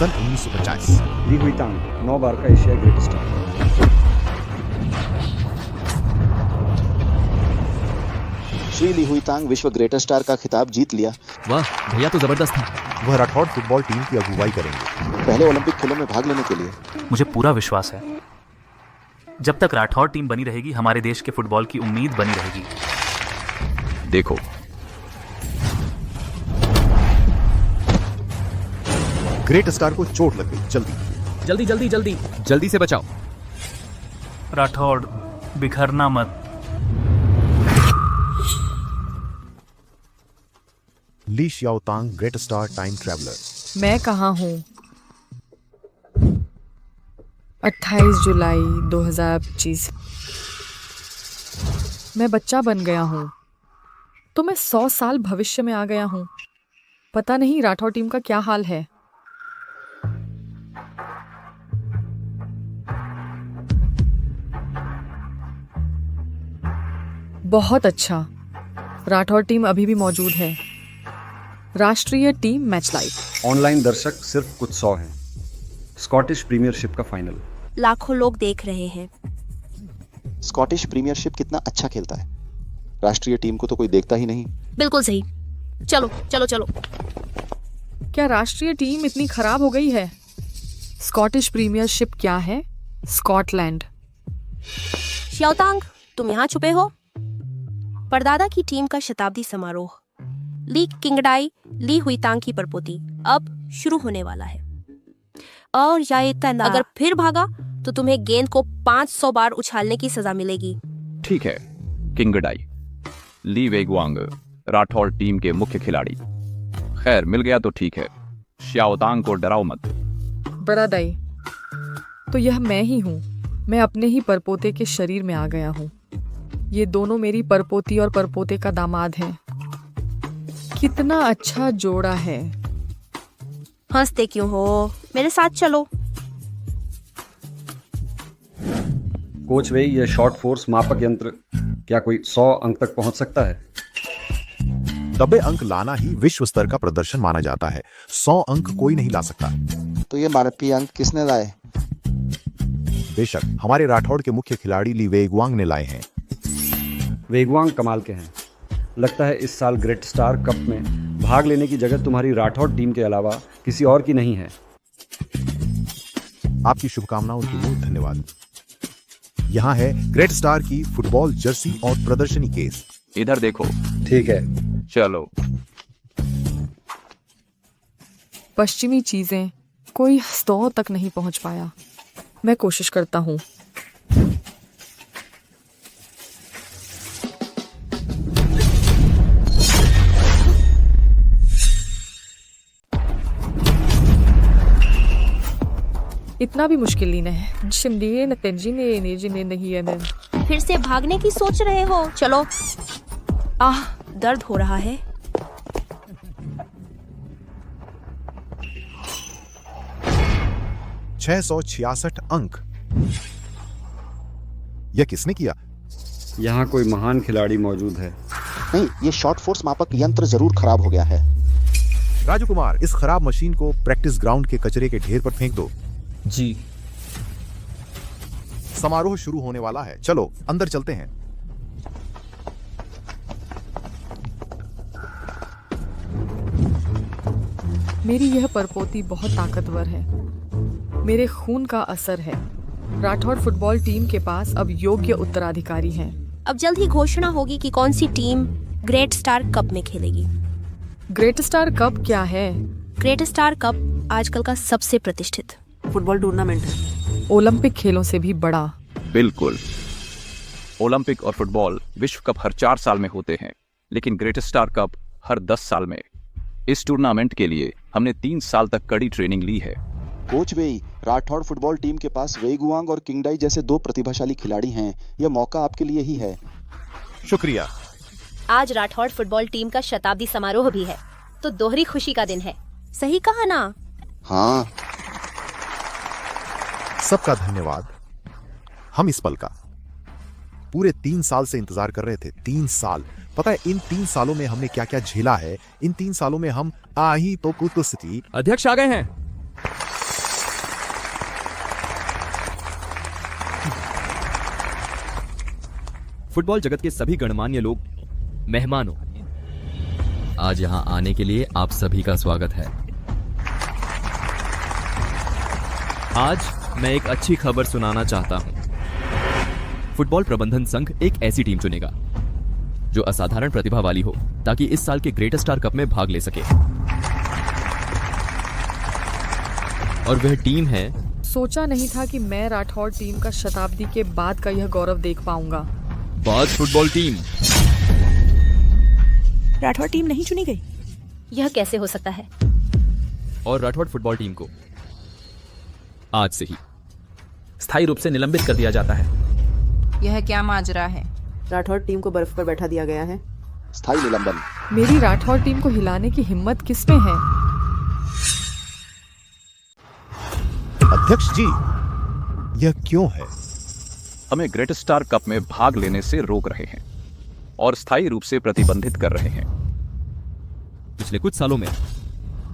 सन 1950। ली हुईतांग 9 बार का Asia great star. Shri ली हुईतांग विश्व greatest star का खिताब जीत लिया। वाह भैया तो जबरदस्त था। वह राठौड़ फुटबॉल टीम की अगुवाई करेंगे। पहले ओलंपिक खेलों में भाग लेने के लिए। मुझे पूरा विश्वास है जब तक राठौड़ टीम बनी रहेगी हमारे देश के फुटबॉल की उम्मीद बनी रहेगी। देखो ग्रेट स्टार को चोट लग गई। जल्दी जल्दी जल्दी जल्दी जल्दी से बचाओ। राठौड़ बिखरना मत। ली शियाओतांग ग्रेट स्टार टाइम ट्रैवलर। मैं कहाँ हूँ? 28 जुलाई 2025। मैं बच्चा बन गया हूँ तो मैं 100 साल भविष्य में आ गया हूँ। पता नहीं राठौड़ टीम का क्या हाल है। बहुत अच्छा, राठौड़ टीम अभी भी मौजूद है। राष्ट्रीय टीम मैच लाइव। ऑनलाइन दर्शक सिर्फ कुछ 100 हैं। स्कॉटिश प्रीमियरशिप का फाइनल लाखों लोग देख रहे हैं। स्कॉटिश प्रीमियरशिप कितना अच्छा खेलता है। राष्ट्रीय टीम को तो कोई देखता ही नहीं। बिल्कुल सही। चलो चलो चलो। क्या राष्ट्रीय टीम इतनी खराब हो गई है? स्कॉटिश प्रीमियरशिप क्या है? स्कॉटलैंड। शियाओतांग तुम यहाँ छुपे हो? परदादा की टीम का शताब्दी समारोह ली किंगडाई ली हुईतांग की परपोती अब शुरू होने वाला है। और यायतना अगर फिर भागा तो तुम्हें गेंद को 500 बार उछालने की सजा मिलेगी। ठीक है किंगडाई। ली वेगवांग राठौड़ टीम के मुख्य खिलाड़ी। खैर मिल गया तो ठीक है। शियाओतांग को डराओ मत। बड़ा दाई, तो यह मैं ही हूँ। मैं अपने ही परपोते के शरीर में आ गया हूँ। ये दोनों मेरी परपोती और परपोते का दामाद हैं। कितना अच्छा जोड़ा है। हंसते क्यों हो? मेरे साथ चलो। कोच वे, यह शॉर्ट फोर्स मापक यंत्र क्या कोई 100 अंक तक पहुंच सकता है? दबे अंक लाना ही विश्व स्तर का प्रदर्शन माना जाता है। 100 अंक कोई नहीं ला सकता। तो ये मानवीय अंक किसने लाए? बेशक हमारे राठौड़ के मुख्य खिलाड़ी ली वेगवांग ने लाए हैं। वेगवांग कमाल के हैं। लगता है इस साल ग्रेट स्टार कप में भाग लेने की जगह तुम्हारी राठौड़ टीम के अलावा किसी और की नहीं है। आपकी शुभकामनाओं के लिए धन्यवाद। यहाँ है ग्रेट स्टार की फुटबॉल जर्सी और प्रदर्शनी केस। इधर देखो। ठीक है चलो। पश्चिमी चीजें कोई 100 तक नहीं पहुंच पाया। मैं कोशिश करता हूँ। इतना भी मुश्किल नहीं है। फिर से भागने की सोच रहे हो? चलो। आह दर्द हो रहा है। $666 अंक। यह किसने किया? यहाँ कोई महान खिलाड़ी मौजूद है। नहीं, ये शॉर्ट फोर्स मापक यंत्र जरूर खराब हो गया है। राजू कुमार, इस खराब मशीन को प्रैक्टिस ग्राउंड के कचरे के ढेर पर फेंक दो। जी। समारोह शुरू होने वाला है। चलो अंदर चलते हैं। मेरी यह परपोती बहुत ताकतवर है। मेरे खून का असर है। राठौड़ फुटबॉल टीम के पास अब योग्य उत्तराधिकारी हैं। अब जल्द ही घोषणा होगी कि कौन सी टीम ग्रेट स्टार कप में खेलेगी। ग्रेट स्टार कप क्या है? ग्रेट स्टार कप आजकल का सबसे प्रतिष्ठित फुटबॉल टूर्नामेंट है। ओलंपिक खेलों से भी बड़ा। बिल्कुल। ओलंपिक और फुटबॉल विश्व कप हर 4 साल में होते हैं, लेकिन ग्रेट स्टार कप हर 10 साल में। इस टूर्नामेंट के लिए हमने 3 साल तक कड़ी ट्रेनिंग ली है। कोच वेई, राठौड़ फुटबॉल टीम के पास वेगुआंग और किंगडाई जैसे 2 प्रतिभाशाली खिलाड़ी हैं। यह मौका आपके लिए ही है। शुक्रिया। आज राठौड़ फुटबॉल टीम का शताब्दी समारोह भी है, तो दोहरी खुशी का दिन है। सही कहा ना? हाँ। सबका धन्यवाद। हम इस पल का पूरे 3 साल से इंतजार कर रहे थे। 3 साल। पता है इन 3 सालों में हमने क्या क्या झेला है। इन 3 सालों में हम आ ही तो कुछ सिटी। अध्यक्ष आ गए हैं। फुटबॉल जगत के सभी गणमान्य लोग, मेहमानों, आज यहाँ आने के लिए आप सभी का स्वागत है। आज मैं एक अच्छी खबर सुनाना चाहता हूँ। फुटबॉल प्रबंधन संघ एक ऐसी टीम चुनेगा जो असाधारण प्रतिभा वाली हो, ताकि इस साल के ग्रेट स्टार कप में भाग ले सके। और वह टीम है, सोचा नहीं था कि मैं राठौड़ टीम का शताब्दी के बाद का यह गौरव देख पाऊंगा। बाज फुटबॉल टीम। राठौड़ टीम नहीं चुनी गई? यह कैसे हो सकता है? और राठौड़ फुटबॉल टीम को आज से ही स्थायी रूप से निलंबित कर दिया जाता है। यह क्या माजरा है? राठौड़ टीम को बर्फ पर बैठा दिया गया है। स्थायी निलंबन। मेरी राठौड़ टीम को हिलाने की हिम्मत किसमें है? अध्यक्ष जी, यह क्यों है? हमें ग्रेट स्टार कप में भाग लेने से रोक रहे हैं और स्थायी रूप से प्रतिबंधित कर रहे हैं। पिछले कुछ सालों में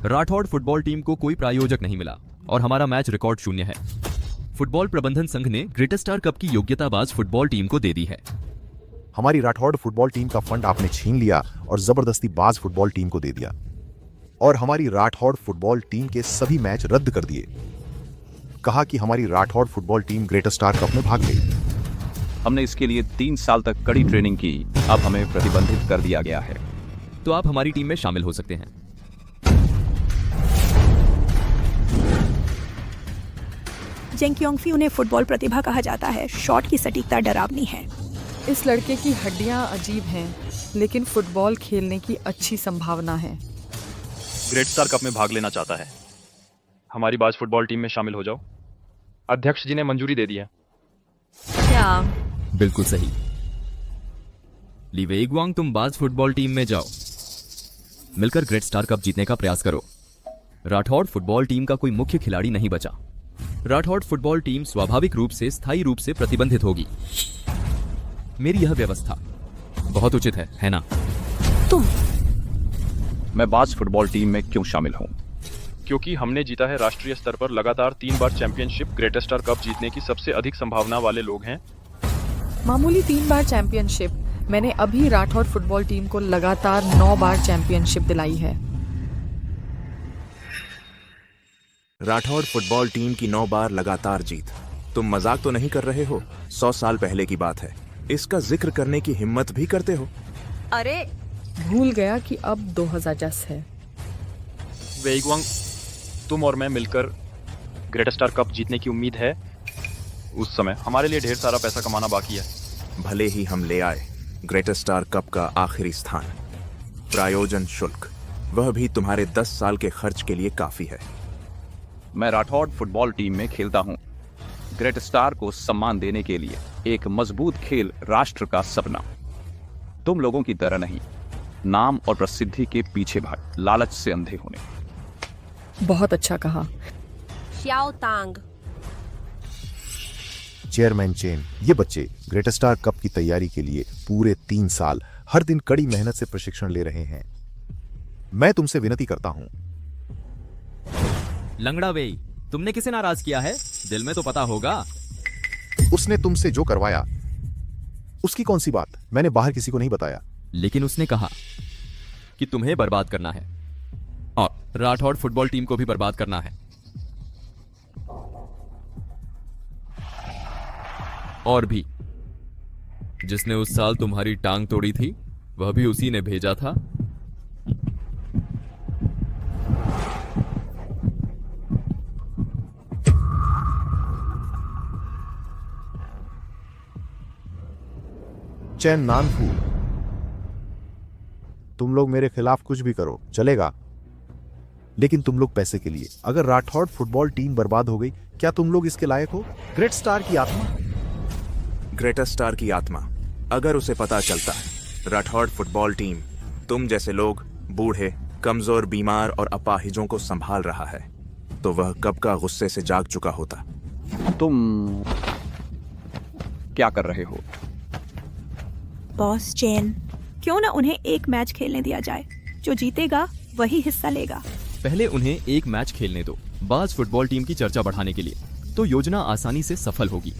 राठौड़ फुटबॉल टीम को कोई प्रायोजक नहीं मिला और हमारा मैच रिकॉर्ड 0 है। फुटबॉल प्रबंधन संघ ने ग्रेट स्टार कप की योग्यता बाज फुटबॉल टीम को दे दी है। हमारी राठौड़ फुटबॉल टीम का फंड आपने छीन लिया और जबरदस्ती बाज फुटबॉल टीम को दे दिया, और हमारी राठौड़ फुटबॉल टीम के सभी मैच रद्द कर दिए। कहा कि हमारी Rathore football team great star cup में भाग लेगी। हमने इसके लिए 3 साल तक कड़ी ट्रेनिंग की, अब हमें प्रतिबंधित कर दिया गया है। तो आप हमारी टीम में शामिल हो सकते हैं। जेंग क्योंगफी, उन्हें फुटबॉल प्रतिभा कहा जाता है। शॉट की सटीकता डरावनी है। इस लड़के की हड्डियां अजीब हैं, लेकिन फुटबॉल खेलने की अच्छी संभावना है। ग्रेट स्टार कप में भाग लेना चाहता है। हमारी बाज फुटबॉल टीम में शामिल हो जाओ। अध्यक्ष जी ने मंजूरी दे दी है। क्या? बिल्कुल सही। ली वेइगुआंग, तुम बाज फुटबॉल टीम में जाओ। मिलकर ग्रेट स्टार कप जीतने का प्रयास करो। राठौड़ फुटबॉल टीम का कोई मुख्य खिलाड़ी नहीं बचा। राठौड़ फुटबॉल टीम स्वाभाविक रूप से स्थायी रूप से प्रतिबंधित होगी। मेरी यह व्यवस्था बहुत उचित है ना? तुम? मैं बाज फुटबॉल टीम में क्यों शामिल हूँ? क्योंकि हमने जीता है राष्ट्रीय स्तर पर लगातार 3 बार चैंपियनशिप। ग्रेट स्टार कप जीतने की सबसे अधिक संभावना वाले लोग हैं। मामूली 3 बार चैंपियनशिप, मैंने अभी राठौड़ फुटबॉल टीम को लगातार 9 बार चैंपियनशिप दिलाई है। राठौड़ फुटबॉल टीम की 9 बार लगातार जीत। तुम मजाक तो नहीं कर रहे हो? 100 साल पहले की बात है। इसका जिक्र करने की हिम्मत भी करते हो? अरे भूल गया कि अब 2010 है। वेइगुआंग, तुम और मैं मिलकर ग्रेट स्टार कप जीतने की उम्मीद है। उस समय हमारे लिए ढेर सारा पैसा कमाना बाकी है। भले ही हम ले आए ग्रेट स्टार कप का आखिरी स्थान, प्रायोजन शुल्क वह भी तुम्हारे 10 साल के खर्च के लिए काफी है। मैं राठौड़ फुटबॉल टीम में खेलता हूँ। ग्रेट स्टार को सम्मान देने के लिए एक मजबूत खेल राष्ट्र का सपना। तुम लोगों की तरह नहीं, नाम और प्रसिद्धि के पीछे भाग, लालच से अंधे होने। बहुत अच्छा कहा। श्याओ तांग। चेयरमैन चेन, ये बच्चे ग्रेट स्टार कप की तैयारी के लिए पूरे 3 साल हर दिन कड़ी मेहनत से प्रशिक्षण ले रहे हैं। मैं तुमसे विनती करता हूं। लंगड़ा वेई, तुमने किसे नाराज किया है? दिल में तो पता होगा। उसने तुमसे जो करवाया उसकी कौन सी बात? मैंने बाहर किसी को नहीं बताया। लेकिन उसने कहा कि तुम्हें बर्बाद करना है और राठौड़ फुटबॉल टीम को भी बर्बाद करना है। और भी, जिसने उस साल तुम्हारी टांग तोड़ी थी वह भी उसी ने भेजा था। चैन नानफू, तुम लोग मेरे खिलाफ कुछ भी करो चलेगा, लेकिन तुम लोग पैसे के लिए। अगर राठौड़ फुटबॉल टीम बर्बाद हो गई, क्या तुम लोग इसके लायक हो? ग्रेट स्टार की आत्मा, ग्रेट स्टार की आत्मा, अगर उसे पता चलता राठौड़ फुटबॉल टीम तुम जैसे लोग, बूढ़े, कमजोर, बीमार और अपाहिजों को संभाल रहा है, तो वह कब का गुस्से से जाग चुका होता। तुम क्या कर रहे हो? बॉस चेन, क्यों ना उन्हें एक मैच खेलने दिया जाए। जो जीतेगा वही हिस्सा लेगा। पहले उन्हें एक मैच खेलने दो, बाज फुटबॉल टीम की चर्चा बढ़ाने के लिए, तो योजना आसानी से सफल होगी।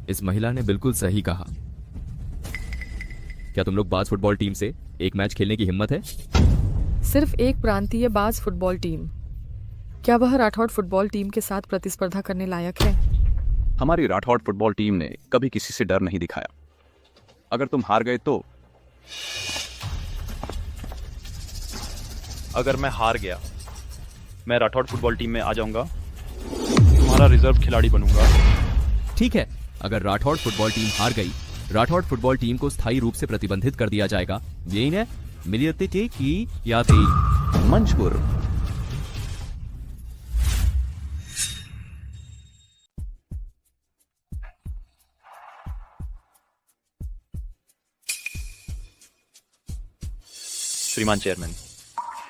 इस महिला ने बिल्कुल सही कहा। क्या तुम लोग बाज फुटबॉल टीम से एक मैच खेलने की हिम्मत है? सिर्फ एक प्रांतीय बाज फुटबॉल टीम, क्या वह राठौड़ फुटबॉल टीम के साथ प्रतिस्पर्धा करने लायक है? हमारी राठौड़ फुटबॉल टीम ने कभी किसी से डर नहीं दिखाया। अगर तुम हार गए तो अगर मैं हार गया, मैं राठौड़ फुटबॉल टीम में आ जाऊंगा, तुम्हारा रिजर्व खिलाड़ी बनूंगा। ठीक है, अगर राठौड़ फुटबॉल टीम हार गई, राठौड़ फुटबॉल टीम को स्थायी रूप से प्रतिबंधित कर दिया जाएगा। यही है मिलियते की याती मंचपुर। श्रीमान चेयरमैन,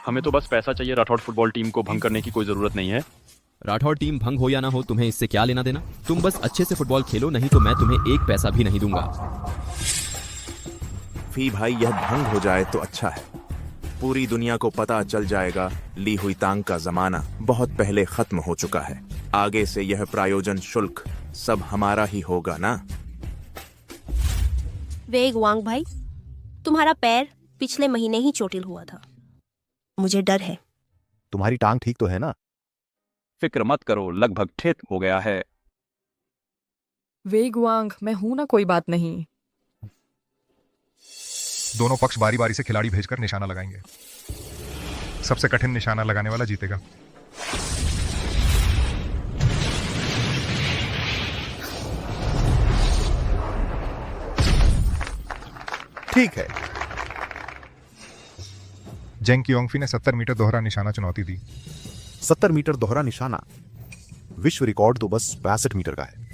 हमें तो बस पैसा चाहिए, राठौड़ फुटबॉल टीम को भंग करने की कोई जरूरत नहीं है। राठौड़ टीम भंग हो या ना हो, तुम्हें इससे क्या लेना देना? तुम बस अच्छे से फुटबॉल खेलो, नहीं तो मैं तुम्हें एक पैसा भी नहीं दूंगा। फी भाई, यह भंग हो जाए तो अच्छा है। पूरी दुनिया को पता चल जाएगा ली हुई तांग का जमाना बहुत पहले खत्म हो चुका है। आगे से यह प्रायोजन शुल्क सब हमारा ही होगा ना। वेगवांग भाई, तुम्हारा पैर पिछले महीने ही चोटिल हुआ था, मुझे डर है। तुम्हारी टांग ठीक तो है ना? फिक्र मत करो, लगभग ठीक हो गया है। वेगवांग, मैं हूं ना, कोई बात नहीं। दोनों पक्ष बारी बारी से खिलाड़ी भेजकर निशाना लगाएंगे। सबसे कठिन निशाना लगाने वाला जीतेगा। ठीक है। जेंग कियोंगफी ने 70 मीटर दोहरा निशाना चुनौती दी। 70 मीटर दोहरा निशाना? विश्व रिकॉर्ड तो बस 62 मीटर का है।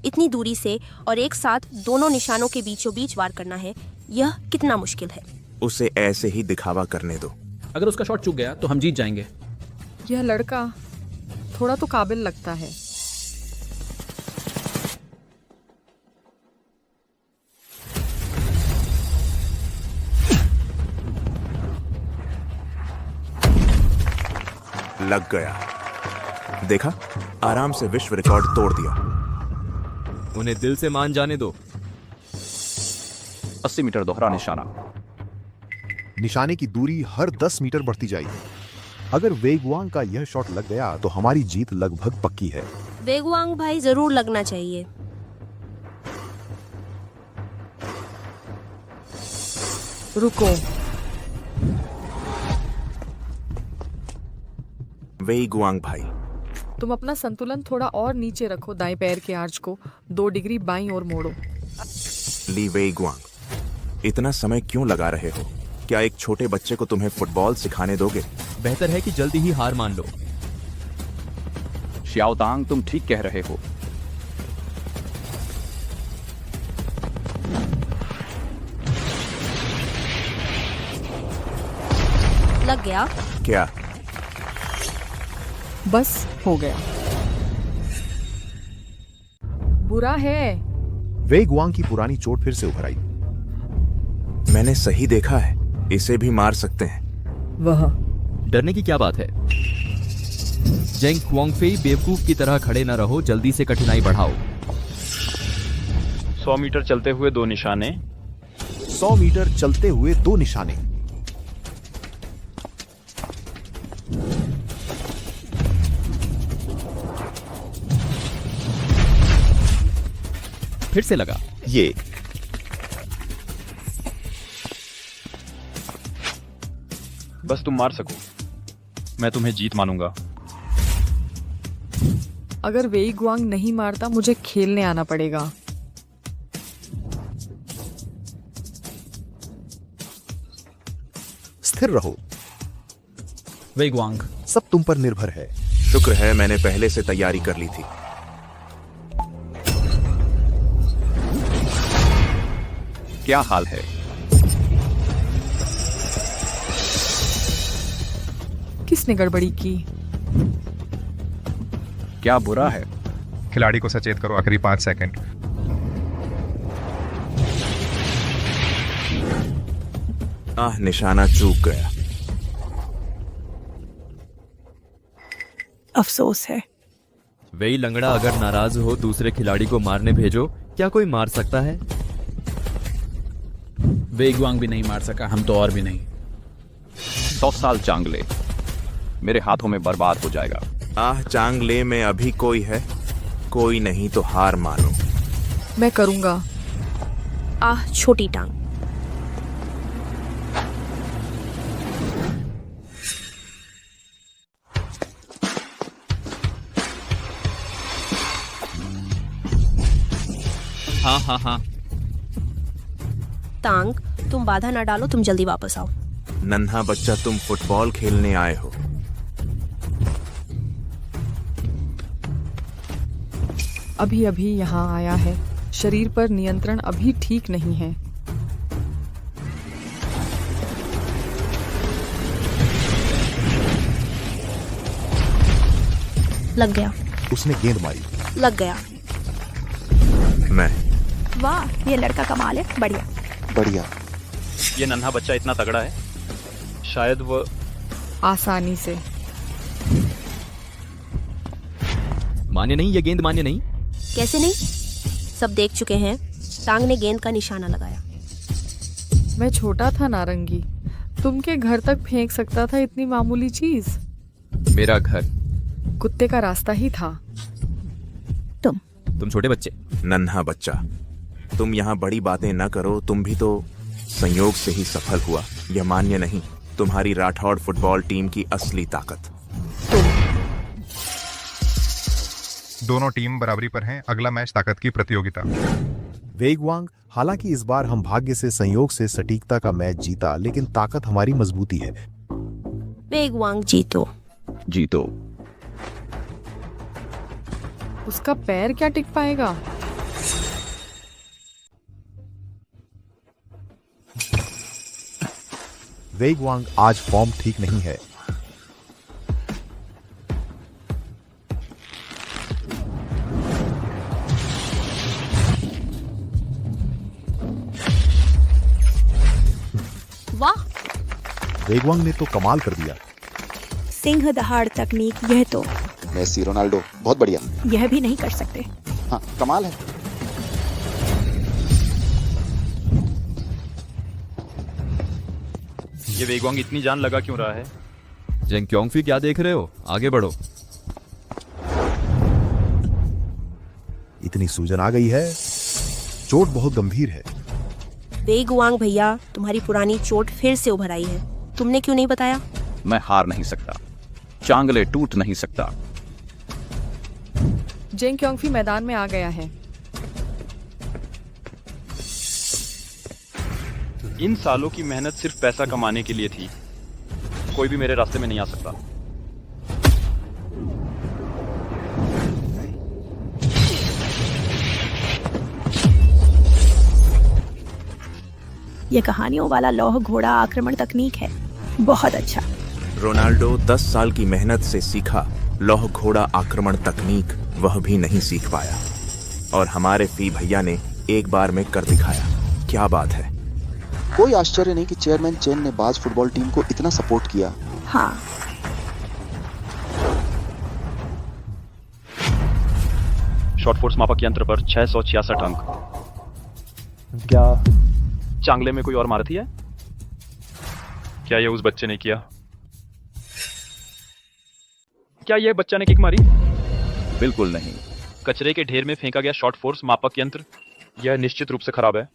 इतनी दूरी से और एक साथ दोनों निशानों के बीचों बीच वार करना है, यह कितना मुश्किल है। उसे ऐसे ही दिखावा करने दो। अगर उसका शॉट चूक गया तो हम जीत जाएंगे। यह लड़का थोड़ा तो काबिल लगता है। लग गया। देखा, आराम से विश्व रिकॉर्ड तोड़ दिया। उन्हें दिल से मान जाने दो। 80 मीटर दोहरा निशाना। निशाने की दूरी हर 10 मीटर बढ़ती जाएगी। अगर वेगवांग का यह शॉट लग गया तो हमारी जीत लगभग पक्की है। वेगवांग भाई, जरूर लगना चाहिए। रुको। वेगवांग भाई, तुम अपना संतुलन थोड़ा और नीचे रखो। दाएं पैर के आर्च को 2 डिग्री बाईं ओर मोड़ो। ली वेगवांग, इतना समय क्यों लगा रहे हो? क्या एक छोटे बच्चे को तुम्हें फुटबॉल सिखाने दोगे? बेहतर है कि जल्दी ही हार मान लो। श्याओतांग, तुम ठीक कह रहे हो। लग गया क्या? बस हो गया। बुरा है। वेगवांग की पुरानी चोट फिर से उभर आई। मैंने सही देखा है, इसे भी मार सकते हैं। वह डरने की क्या बात है? जेंग क्वांगफेई, बेवकूफ की तरह खड़े न रहो, जल्दी से कठिनाई बढ़ाओ। 100 मीटर चलते हुए 2 निशाने। 100 मीटर चलते हुए 2 निशाने। फिर से लगा। ये बस तुम मार सको, मैं तुम्हें जीत मानूंगा। अगर वेगवांग नहीं मारता, मुझे खेलने आना पड़ेगा। स्थिर रहो। वेगवांग, सब तुम पर निर्भर है। शुक्र है मैंने पहले से तैयारी कर ली थी। क्या हाल है? किसने गड़बड़ी की? क्या बुरा है? खिलाड़ी को सचेत करो, आखिरी 5 सेकंड। निशाना चूक गया। अफसोस है। वही लंगड़ा अगर नाराज हो दूसरे खिलाड़ी को मारने भेजो। क्या कोई मार सकता है? वेगवांग भी नहीं मार सका, हम तो और भी नहीं। 100 साल चांगले मेरे हाथों में बर्बाद हो जाएगा। आह चांगले में अभी कोई है? कोई नहीं तो हार मानो। मैं करूंगा। आह छोटी टांग। हाँ हाँ हाँ। टांग तुम बाधा ना डालो, तुम जल्दी वापस आओ। नन्हा बच्चा, तुम फुटबॉल खेलने आए हो। अभी अभी यहाँ आया है, शरीर पर नियंत्रण अभी ठीक नहीं है। लग गया। उसने गेंद मारी। लग गया। मैं। वाह, ये लड़का कमाल है। बढ़िया बढ़िया। ये नन्हा बच्चा इतना तगड़ा है, शायद वो आसानी से। मान्य नहीं, ये गेंद मान्य नहीं। कैसे नहीं? सब देख चुके हैं। टांग ने गेंद का निशाना लगाया। मैं छोटा था नारंगी, तुम के घर तक फेंक सकता था इतनी मामूली चीज। मेरा घर कुत्ते का रास्ता ही था। तुम छोटे बच्चे। नन्हा बच्चा, तुम यहाँ बड़ी बातें न करो। तुम भी तो संयोग से ही सफल हुआ। यह मान्य नहीं। तुम्हारी राठौड़ फुटबॉल टीम की असली ताकत। दोनों टीम बराबरी पर हैं। अगला मैच ताकत की प्रतियोगिता। वेगवांग, हालांकि इस बार हम भाग्य से संयोग से सटीकता का मैच जीता, लेकिन ताकत हमारी मजबूती है। वेगवांग जीतो। जीतो। उसका पैर क्या टिक पाएगा? वेगवांग, आज फॉर्म ठीक नहीं है। वाह, वेगवांग ने तो कमाल कर दिया। सिंह दहाड़ तकनीक, यह तो मेसी, रोनाल्डो, बहुत बढ़िया। यह भी नहीं कर सकते। हाँ, कमाल है। ये वेगवांग इतनी जान लगा क्यों रहा है? जेंग क्योंगफी, क्या देख रहे हो? आगे बढ़ो। इतनी सूजन आ गई है, चोट बहुत गंभीर है। वेगवांग भैया, तुम्हारी पुरानी चोट फिर से उभर आई है। तुमने क्यों नहीं बताया? मैं हार नहीं सकता, चांगले टूट नहीं सकता। जेंग क्योंगफी मैदान में आ गया है। इन सालों की मेहनत सिर्फ पैसा कमाने के लिए थी। कोई भी मेरे रास्ते में नहीं आ सकता। यह कहानियों वाला लौह घोड़ा आक्रमण तकनीक है। बहुत अच्छा। रोनाल्डो 10 साल की मेहनत से सीखा लौह घोड़ा आक्रमण तकनीक, वह भी नहीं सीख पाया। और हमारे फी भैया ने एक बार में कर दिखाया। क्या बात है। कोई आश्चर्य नहीं कि चेयरमैन चेन ने बाज फुटबॉल टीम को इतना सपोर्ट किया। हाँ। शॉर्ट फोर्स मापक यंत्र पर 666 अंक। क्या चांगले में कोई और महारथी है? क्या ये उस बच्चे ने किया? क्या ये बच्चा ने किक मारी? बिल्कुल नहीं। कचरे के ढेर में फेंका गया शॉर्ट फोर्स मापक यंत्र, यह निश्चित रूप से खराब है।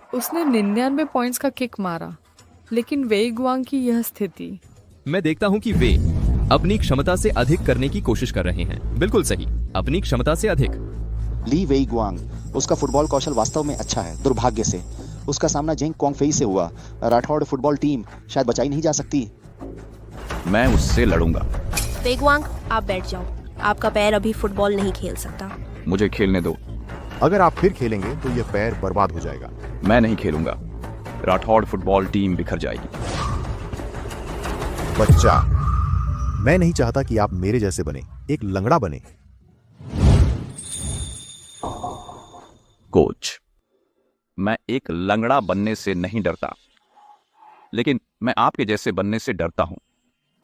उसने 99 पॉइंट्स का किक मारा, लेकिन वेगवांग की यह स्थिति। मैं देखता हूं कि वे अपनी क्षमता से अधिक करने की कोशिश कर रहे हैं। बिल्कुल सही, अपनी क्षमता से अधिक। ली वेइगुआंग, उसका फुटबॉल कौशल वास्तव में अच्छा है। दुर्भाग्य से उसका सामना जेंग क्वांगफेई से हुआ। राठौड़ फुटबॉल टीम शायद बचाई नहीं जा सकती। मैं उससे लड़ूंगा। वेगवांग, आप बैठ जाओ। आपका पैर अभी फुटबॉल नहीं खेल सकता। मुझे खेलने दो। अगर आप फिर खेलेंगे तो यह पैर बर्बाद हो जाएगा। मैं नहीं खेलूंगा। राठौड़ फुटबॉल टीम बिखर जाएगी। बच्चा, मैं नहीं चाहता कि आप मेरे जैसे बने, एक लंगड़ा बने। कोच, मैं एक लंगड़ा बनने से नहीं डरता, लेकिन मैं आपके जैसे बनने से डरता हूं।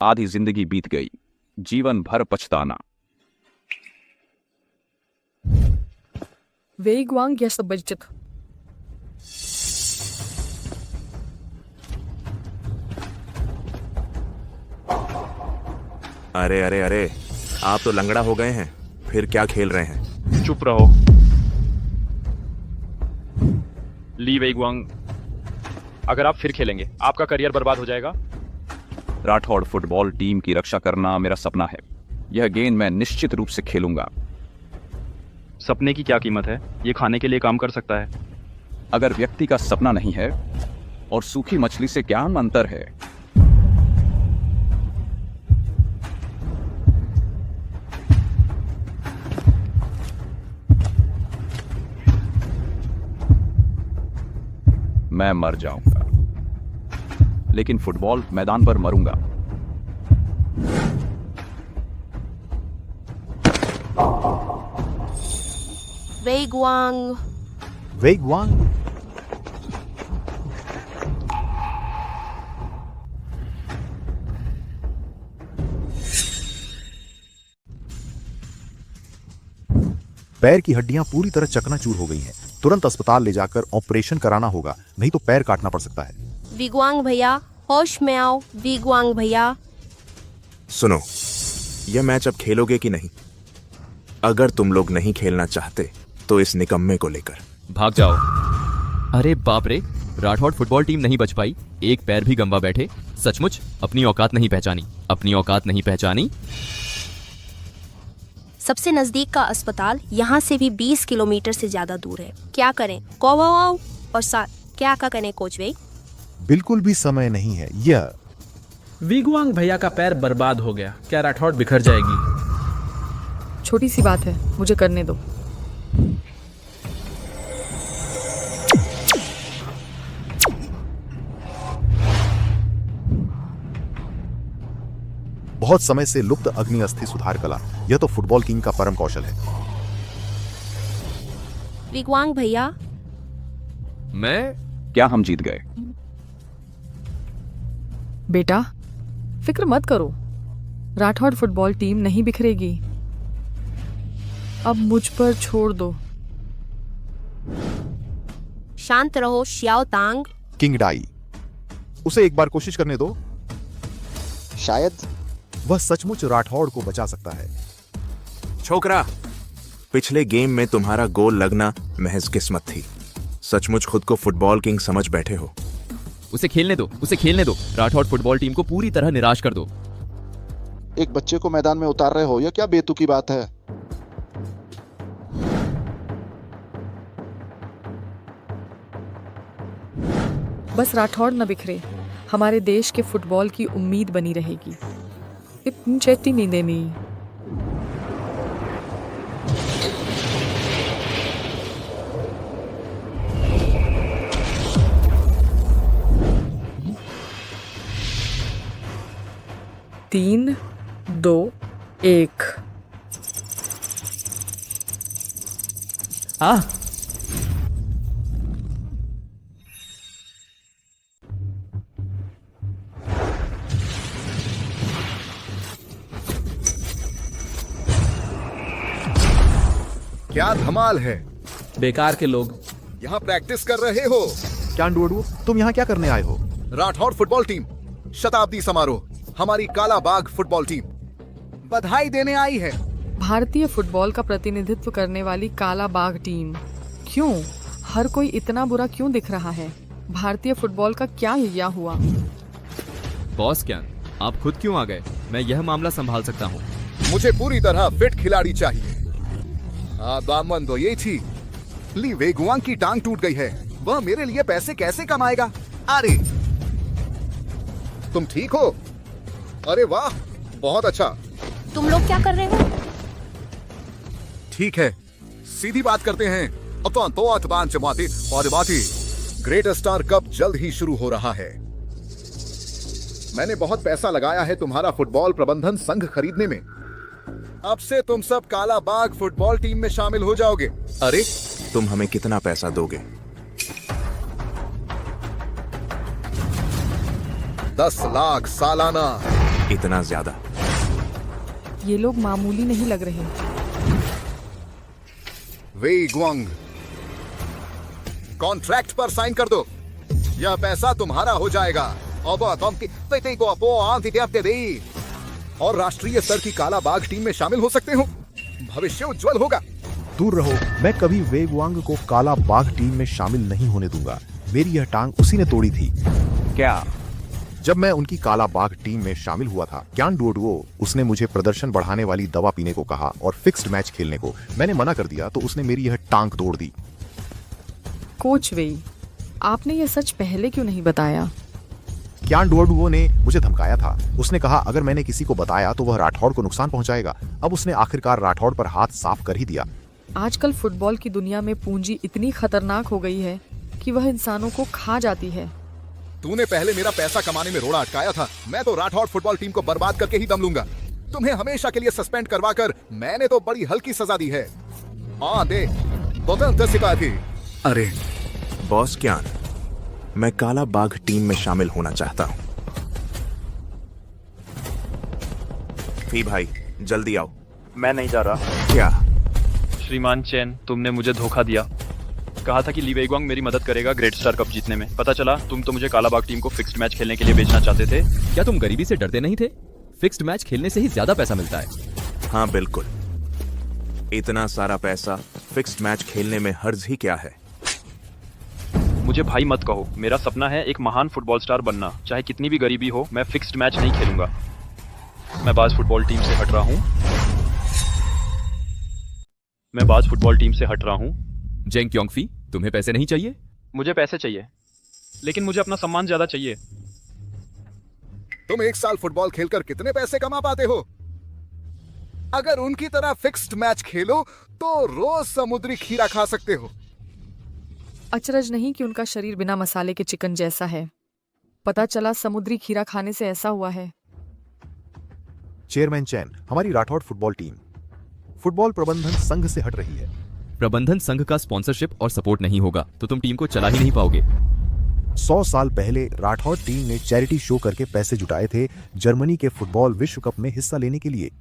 आधी जिंदगी बीत गई, जीवन भर पछताना। वेइगुआंग यह सब बचत। अरे अरे अरे, आप तो लंगड़ा हो गए हैं, फिर क्या खेल रहे हैं? चुप रहो। ली वेइगुआंग, अगर आप फिर खेलेंगे आपका करियर बर्बाद हो जाएगा। राठौड़ फुटबॉल टीम की रक्षा करना मेरा सपना है। यह गेंद मैं निश्चित रूप से खेलूंगा। सपने की क्या कीमत है? ये खाने के लिए काम कर सकता है। अगर व्यक्ति का सपना नहीं है और सूखी मछली से क्या अंतर है? मैं मर जाऊंगा, लेकिन फुटबॉल मैदान पर मरूंगा। वेइगुआंग, वेइगुआंग, पैर की हड्डियां पूरी तरह चकनाचूर हो गई हैं। तुरंत अस्पताल ले जाकर ऑपरेशन कराना होगा, नहीं तो पैर काटना पड़ सकता है। वेइगुआंग भैया, होश में आओ। वेइगुआंग भैया, सुनो, यह मैच अब खेलोगे कि नहीं? अगर तुम लोग नहीं खेलना चाहते तो इस निकम्मे को लेकर भाग जाओ। अरे बाप रे, राठौड़ फुटबॉल टीम नहीं बच पाई, एक पैर भी गंवा बैठे। सचमुच अपनी औकात नहीं पहचानी, अपनी औकात नहीं पहचानी। सबसे नजदीक का अस्पताल यहाँ से भी 20 किलोमीटर से ज्यादा दूर है। क्या करें? कोवाओ और साथ क्या करें कोच वेई? बिल्कुल भी समय नहीं है। यह वेइगुआंग भैया का पैर बर्बाद हो गया। क्या राठौड़ बिखर जाएगी? छोटी सी बात है, मुझे करने दो। बहुत समय से लुप्त अग्नि अस्थि सुधार कला, यह तो फुटबॉल किंग का परम कौशल है। वेइगुआंग भैया, क्या हम जीत गए? बेटा फिक्र मत करो, राठौड़ फुटबॉल टीम नहीं बिखरेगी। अब मुझ पर छोड़ दो। शांत रहो शियाओ तांग। किंग डाई, उसे एक बार कोशिश करने दो। शायद वह सचमुच राठौड़ को बचा सकता है। छोकरा, पिछले गेम में तुम्हारा गोल लगना महज किस्मत थी। सचमुच खुद को फुटबॉल किंग समझ बैठे हो। उसे खेलने दो, उसे खेलने दो। राठौड़ फुटबॉल टीम को पूरी तरह निराश कर दो। एक बच्चे को मैदान में उतार रहे हो, यह क्या बेतुकी बात है? बस राठौड़ न बिखरे, हमारे देश के फुटबॉल की उम्मीद बनी रहेगी। इतनी चेती नहीं देनी। तीन, 2, 1। क्या धमाल है। बेकार के लोग यहाँ प्रैक्टिस कर रहे हो। क्या डुअडू, तुम यहाँ क्या करने आए हो? राठौड़ फुटबॉल टीम शताब्दी समारोह, हमारी काला बाग फुटबॉल टीम बधाई देने आई है। भारतीय फुटबॉल का प्रतिनिधित्व करने वाली काला बाघ टीम। क्यों हर कोई इतना बुरा क्यों दिख रहा है? भारतीय फुटबॉल का क्या हिया हुआ? बॉस क्या, आप खुद क्यों आ गए? मैं यह मामला संभाल सकता हूँ। मुझे पूरी तरह फिट खिलाड़ी चाहिए। दामन तो ये थी, ली वेइगुआंग की टांग टूट गई है, वह मेरे लिए पैसे कैसे कमाएगा? अरे तुम ठीक हो? अरे वाह, बहुत अच्छा। तुम लोग क्या कर रहे हो? ठीक है, सीधी बात करते हैं। ग्रेट स्टार कप जल्द ही शुरू हो रहा है। मैंने बहुत पैसा लगाया है तुम्हारा फुटबॉल प्रबंधन संघ खरीदने में। अब से तुम सब काला बाग फुटबॉल टीम में शामिल हो जाओगे। अरे तुम हमें कितना पैसा दोगे? 10 लाख सालाना। इतना ज्यादा? ये लोग मामूली नहीं लग रहे। वेइगुआंग, कॉन्ट्रैक्ट पर साइन कर दो, यह पैसा तुम्हारा हो जाएगा। और राष्ट्रीय स्तर की काला बाघ टीम में शामिल हो सकते हो। भविष्य उज्जवल होगा। दूर रहो, मैं कभी वेगवांग को काला बाघ टीम में शामिल नहीं होने दूंगा। मेरी यह टांग उसी ने तोड़ी थी। क्या? जब मैं उनकी काला बाघ टीम में शामिल हुआ था, क्यान डुओडुओ, उसने मुझे प्रदर्शन बढ़ाने वाली दवा पीने को कहा और फिक्स्ड मैच खेलने को। मैंने मना कर दिया तो उसने मेरी यह टांग तोड़ दी। कोच वेई, आपने यह सच पहले क्यों नहीं बताया? क्यान डुओडुओ ने मुझे धमकाया था। उसने कहा अगर मैंने किसी को बताया तो वह राठौड़ को नुकसान पहुंचाएगा। अब उसने आखिरकार राठौड़ पर हाथ साफ कर ही दिया। आजकल फुटबॉल की दुनिया में पूंजी इतनी खतरनाक हो गई है कि वह इंसानों को खा जाती है। तूने पहले मेरा पैसा कमाने में रोड़ा अटकाया था। मैं तो राठौड़ फुटबॉल टीम को बर्बाद करके ही दम लूंगा। तुम्हें हमेशा के लिए सस्पेंड करवाकर मैंने तो बड़ी हल्की सजा दी है। दे बोतल सिपाही। अरे बॉस क्यान, मैं काला बाघ टीम में शामिल होना चाहता हूं। फी भाई जल्दी आओ। मैं नहीं जा रहा। क्या? श्रीमान चैन, तुमने मुझे धोखा दिया। कहा था कि ली वेइगवांग मेरी मदद करेगा ग्रेट स्टार कप जीतने में। पता चला तुम तो मुझे काला बाघ टीम को फिक्स्ड मैच खेलने के लिए बेचना चाहते थे। क्या तुम गरीबी से डरते नहीं थे? फिक्स्ड मैच खेलने से ही ज्यादा पैसा मिलता है। हाँ बिल्कुल, इतना सारा पैसा फिक्स्ड मैच खेलने में हर्ज ही क्या है। मुझे भाई मत कहो। मेरा सपना है एक महान फुटबॉल स्टार बनना। चाहे कितनी भी गरीबी हो, मैं फिक्स्ड मैच नहीं खेलूंगा। मैं बाज फुटबॉल टीम से हट रहा हूँ। जेंग क्योंगफी, तुम्हें पैसे नहीं चाहिए? मुझे पैसे चाहिए, लेकिन मुझे अपना सम्मान ज्यादा चाहिए। तुम एक साल फुटबॉल खेलकर कितने पैसे कमा पाते हो? अगर उनकी तरह फिक्स्ड मैच खेलो तो रोज समुद्री खीरा खा सकते हो। अचरज नहीं कि उनका शरीर बिना मसाले के चिकन जैसा है। पता चला समुद्री खीरा खाने से ऐसा हुआ है। चेयरमैन चैन, हमारी राठौड़ फुटबॉल टीम फुटबॉल प्रबंधन संघ से हट रही है। प्रबंधन संघ का स्पॉन्सरशिप और सपोर्ट नहीं होगा तो तुम टीम को चला ही नहीं पाओगे। 100 साल पहले राठौड़ टीम ने चैरिटी शो करके पैसे जुटाए थे जर्मनी के फुटबॉल विश्व कप में हिस्सा लेने के लिए।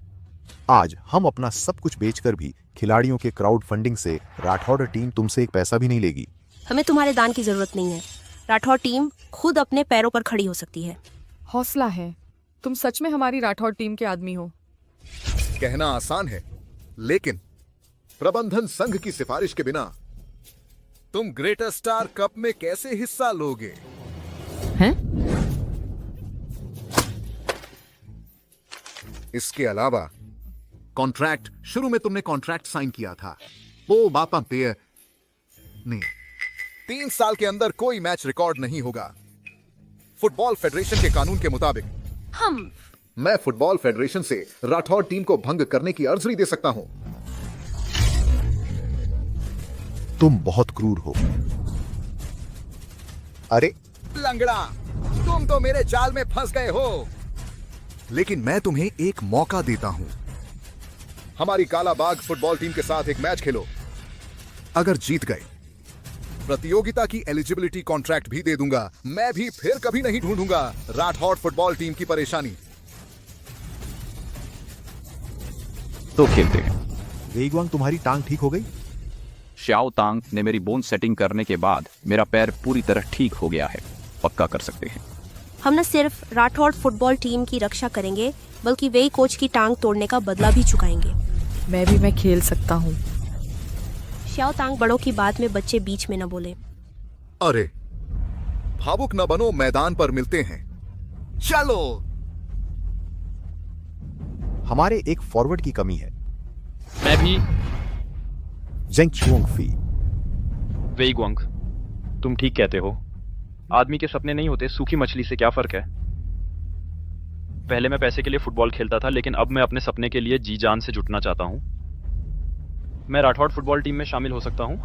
आज हम अपना सब कुछ बेचकर भी खिलाड़ियों के क्राउड फंडिंग से राठौड़ टीम तुमसे एक पैसा भी नहीं लेगी। हमें तुम्हारे दान की जरूरत नहीं है। राठौड़ टीम खुद अपने पैरों पर खड़ी हो सकती है। हौसला है। तुम सच में हमारी राठौड़ टीम के आदमी हो। कहना आसान है, लेकिन प्रबंधन संघ की सिफारिश के बिना तुम ग्रेटर स्टार कप में कैसे हिस्सा लोगे? हैं? इसके अलावा कॉन्ट्रैक्ट, शुरू में तुमने कॉन्ट्रैक्ट साइन किया था वो बापा पेय नहीं। 3 साल के अंदर कोई मैच रिकॉर्ड नहीं होगा फुटबॉल फेडरेशन के कानून के मुताबिक। मैं फुटबॉल फेडरेशन से राठौड़ टीम को भंग करने की अर्जी दे सकता हूं। तुम बहुत क्रूर हो। अरे लंगड़ा, तुम तो मेरे जाल में फंस गए हो। लेकिन मैं तुम्हें एक मौका देता हूं। हमारी काला बाघ फुटबॉल टीम के साथ एक मैच खेलो। अगर जीत गए, प्रतियोगिता की एलिजिबिलिटी कॉन्ट्रैक्ट भी दे दूंगा। मैं भी फिर कभी नहीं ढूंढूंगा राठौड़ फुटबॉल टीम की परेशानी। तो खेलते हैं। वेइगवांग, तुम्हारी टांग ठीक हो गई? श्याओ तांग ने मेरी बोन सेटिंग करने के बाद मेरा पैर पूरी तरह ठीक हो गया है। पक्का कर सकते हैं। हम न सिर्फ राठौड़ फुटबॉल टीम की रक्षा करेंगे, बल्कि वेई कोच की टांग तोड़ने का बदला भी चुकाएंगे। मैं खेल सकता हूँ। श्याओ तांग, बड़ों की बात में बच्चे बीच में न बोले। अरे भावुक न बनो, मैदान पर मिलते हैं। चलो। हमारे एक फॉरवर्ड की कमी है। मैं भी। जेंग क्योंगफी। वेइगवांग, तुम ठीक कहते हो। आदमी के सपने नहीं होते, सूखी मछली से क्या फर्क है। पहले मैं पैसे के लिए फुटबॉल खेलता था, लेकिन अब मैं अपने सपने के लिए जी जान से जुटना चाहता हूं। मैं राठौड़ फुटबॉल टीम में शामिल हो सकता हूं।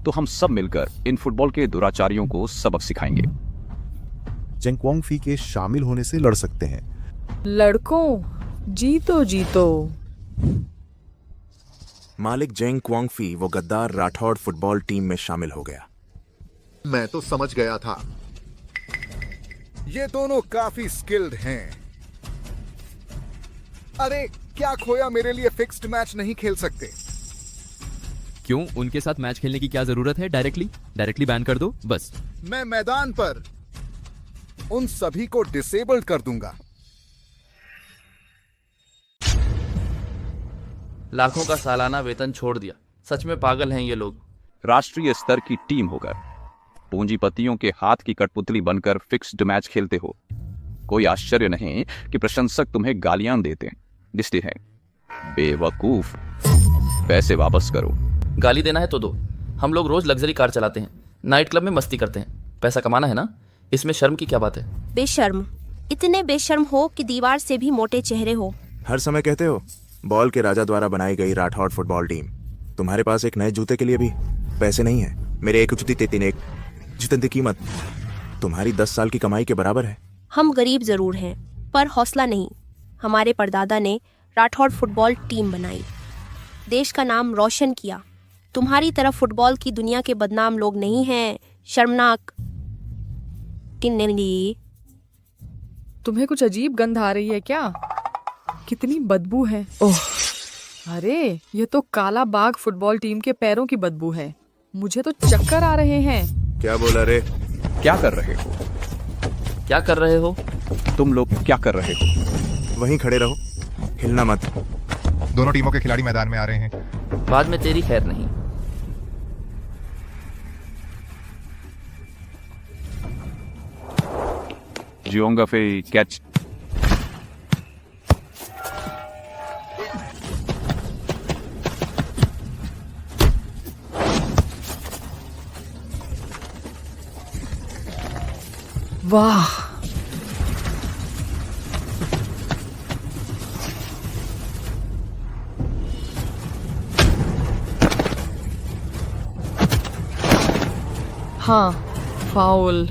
तो हम सब मिलकर इन फुटबॉल के दुराचारियों को सबक सिखाएंगे। जेंग क्योंगफी के शामिल होने से लड़ सकते हैं। लड़कों, जीतो जीतो। मालिक जेंग क्वांगफी वो गद्दार राठौड़ फुटबॉल टीम में शामिल हो गया। मैं तो समझ गया था। ये दोनों काफी स्किल्ड हैं। अरे क्या खोया मेरे लिए फिक्स्ड मैच नहीं खेल सकते? क्यों? उनके साथ मैच खेलने की क्या जरूरत है? डायरेक्टली बैन कर दो बस। मैं मैदान पर उन सभी को डिसेबल्ड कर दूंगा। लाखों का सालाना वेतन छोड़ दिया। सच में पागल हैं ये लोग। राष्ट्रीय स्तर की टीम होकर पूंजीपतियों के हाथ की कठपुतली बनकर फिक्स्ड मैच खेलते हो। कोई आश्चर्य नहीं कि प्रशंसक तुम्हें गालियां देते हैं। बेवकूफ, पैसे वापस करो। गाली देना है तो दो। हम लोग रोज लग्जरी कार चलाते हैं, नाइट क्लब में मस्ती करते हैं। पैसा कमाना है ना, इसमें शर्म की क्या बात है? बेशर्म, इतने बेशर्म हो कि दीवार से भी मोटे चेहरे हो। हर समय कहते हो बॉल के राजा द्वारा बनाई गई राठौड़ फुटबॉल टीम। तुम्हारे पास एक नए जूते के लिए भी पैसे नहीं है। मेरे एक जूती तेतीन एक जितने की कीमत तुम्हारी 10 साल की कमाई के बराबर है। हम गरीब जरूर हैं, पर हौसला नहीं। हमारे परदादा ने राठौड़ फुटबॉल टीम बनाई, देश का नाम रोशन किया। तुम्हारी तरफ फुटबॉल की दुनिया के बदनाम लोग नहीं हैं। शर्मनाक। तुम्हें कुछ अजीब गंध आ रही है क्या? कितनी बदबू है। ओह, अरे ये तो काला बाग फुटबॉल टीम के पैरों की बदबू है। मुझे तो चक्कर आ रहे हैं। क्या बोला रे? क्या कर रहे हो? क्या कर रहे हो? तुम लोग क्या कर रहे हो? वहीं खड़े रहो, हिलना मत। दोनों टीमों के खिलाड़ी मैदान में आ रहे हैं। बाद में तेरी खैर नहीं। जियोंगाफे कैच। वाह, हाँ, फाउल।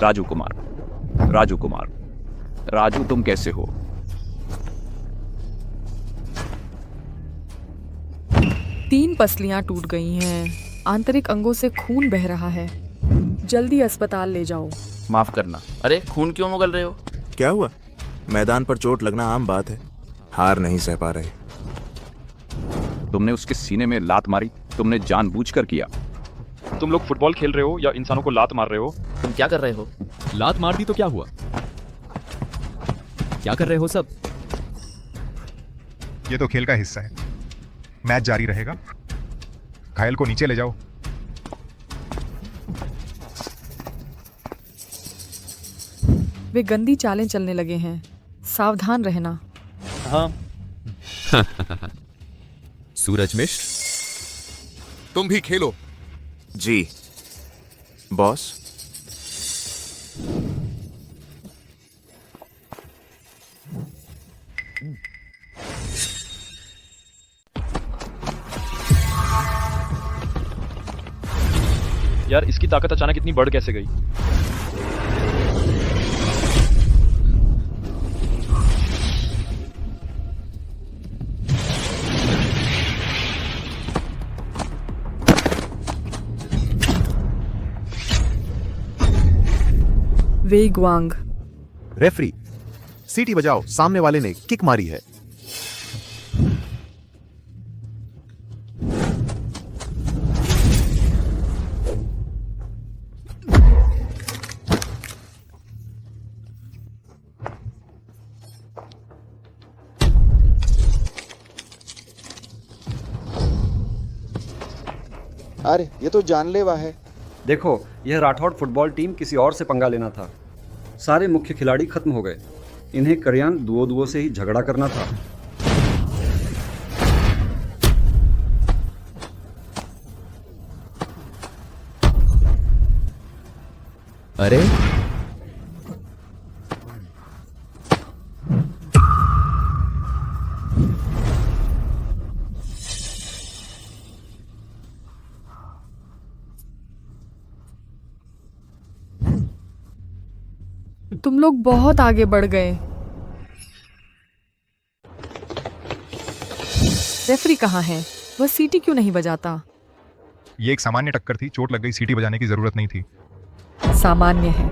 राजू कुमार, राजू तुम कैसे हो? तीन पसलियां टूट गई हैं। आंतरिक अंगों से खून बह रहा है। जल्दी अस्पताल ले जाओ। माफ करना। अरे खून क्यों उगल रहे हो? क्या हुआ? मैदान पर चोट लगना आम बात है। हार नहीं सह पा रहे। तुमने उसके सीने में लात मारी, तुमने जानबूझकर किया। तुम लोग फुटबॉल खेल रहे हो या इंसानों को लात मार रहे हो? तुम क्या कर रहे हो? लात मार दी तो क्या हुआ? क्या कर रहे हो सब? ये तो खेल का हिस्सा है। मैच जारी रहेगा। घायल को नीचे ले जाओ। वे गंदी चालें चलने लगे हैं, सावधान रहना। हाँ। सूरज मिश्र, तुम भी खेलो। जी बॉस। यार इसकी ताकत अचानक इतनी बढ़ कैसे गई? वेई गुआंग। रेफरी, सीटी बजाओ। सामने वाले ने किक मारी है। अरे ये तो जानलेवा है। देखो, यह राठौड़ फुटबॉल टीम किसी और से पंगा लेना था। सारे मुख्य खिलाड़ी खत्म हो गए। इन्हें करियान दुओ से ही झगड़ा करना था। अरे तुम लोग बहुत आगे बढ़ गए। रेफरी कहाँ है? वह सीटी क्यों नहीं बजाता? ये एक सामान्य टक्कर थी। चोट लग गई, सीटी बजाने की जरूरत नहीं थी। सामान्य है।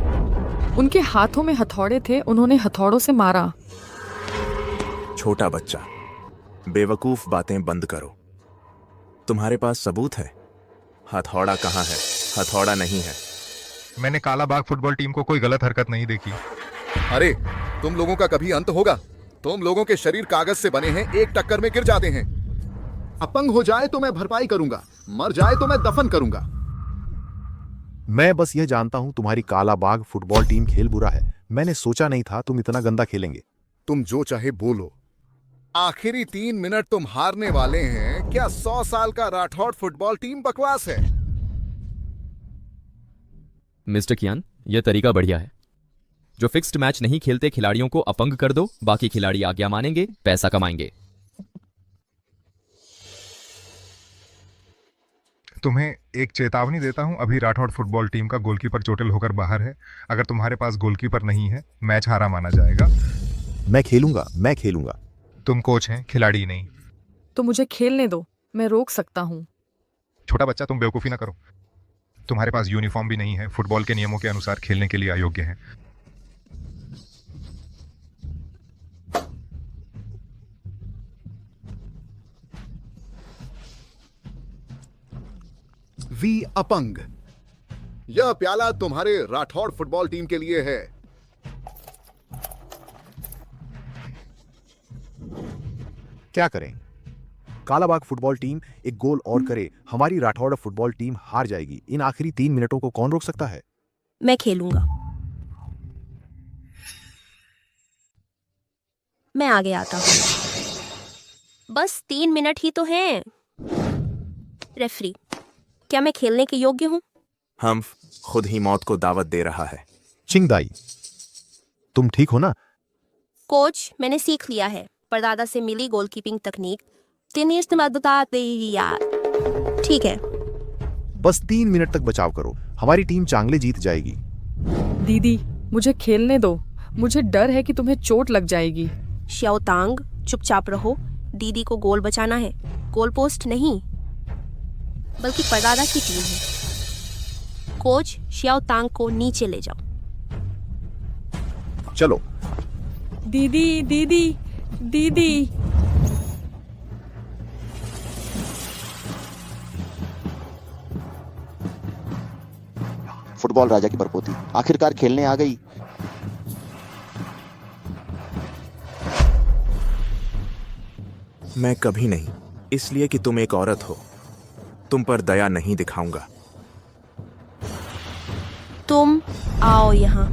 उनके हाथों में हथौड़े थे, उन्होंने हथौड़ों से मारा। छोटा बच्चा, बेवकूफ बातें बंद करो। तुम्हारे पास सबूत है? हथौड़ा कहाँ है? हथौड़ा नहीं है। मैंने काला बाग फुटबॉल टीम को कोई गलत हरकत नहीं देखी। अरे तुम लोगों का कभी अंत होगा? तुम लोगों के शरीर कागज से बने हैं, एक टक्कर में गिर जाते हैं। अपंग हो जाए तो मैं भरपाई करूंगा, मर जाए तो मैं दफन करूंगा। मैं बस यह जानता हूं तुम्हारी कालाबाग फुटबॉल टीम खेल बुरा है। मैंने सोचा नहीं था तुम इतना गंदा खेलेंगे। तुम जो चाहे बोलो, आखिरी 3 मिनट तुम हारने वाले हैं। क्या 100 साल का राठौड़ फुटबॉल टीम बकवास है? मिस्टर कियान, यह तरीका बढ़िया है। जो फिक्स्ड मैच नहीं खेलते खिलाड़ियों को अपंग कर दो, बाकी खिलाड़ी आज्ञा मानेंगे, पैसा कमाएंगे। तुम्हें एक चेतावनी देता हूं, अभी राठौड़ फुटबॉल टीम का गोलकीपर चोटिल होकर बाहर है। अगर तुम्हारे पास गोलकीपर नहीं है, मैच हारा माना जाएगा। मैं खेलूंगा। तुम कोच हैं, खिलाड़ी नहीं। तो मुझे खेलने दो, मैं रोक सकता हूँ। छोटा बच्चा, तुम बेवकूफ़ी ना करो। तुम्हारे पास यूनिफॉर्म भी नहीं है, फुटबॉल के नियमों के अनुसार खेलने के लिए अयोग्य है। वी अपंग, यह प्याला तुम्हारे राठौड़ फुटबॉल टीम के लिए है। क्या करें? कालाबाग फुटबॉल टीम एक गोल और करे, हमारी राठौड़ फुटबॉल टीम हार जाएगी। इन आखिरी 3 मिनटों को कौन रोक सकता है? मैं खेलूंगा। मैं आगे आता हूं। बस 3 मिनट ही तो हैं। रेफरी, क्या मैं खेलने के योग्य हूं? हम खुद ही मौत को दावत दे रहा है। चिंगदाई, तुम ठीक हो ना? कोच, मैंने सीख लिया है। परदादा से मिली गोलकीपिंग तकनीक। ठीक है। बस 3 मिनट तक बचाव करो, हमारी टीम चांगले जीत जाएगी। दीदी, मुझे खेलने दो। मुझे डर है कि तुम्हें चोट लग जाएगी। श्याओतांग, चुपचाप रहो। दीदी को गोल बचाना है, गोल पोस्ट नहीं, बल्कि परदादा की टीम है। कोच, श्याओतांग को नीचे ले जाओ। चलो। दीदी। फुटबॉल राजा की परपोती आखिरकार खेलने आ गई। मैं कभी नहीं, इसलिए कि तुम एक औरत हो, तुम पर दया नहीं दिखाऊंगा। तुम आओ यहाँ।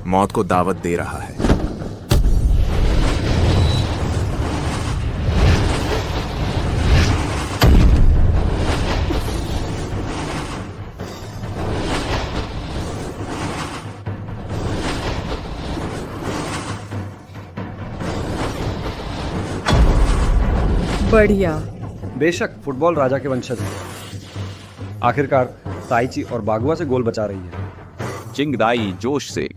मौत को दावत दे रहा है। बढ़िया। बेशक फुटबॉल राजा के वंशज हैं। आखिरकार ताइची और बागुआ से गोल बचा रही है। चिंगदाई जोश से।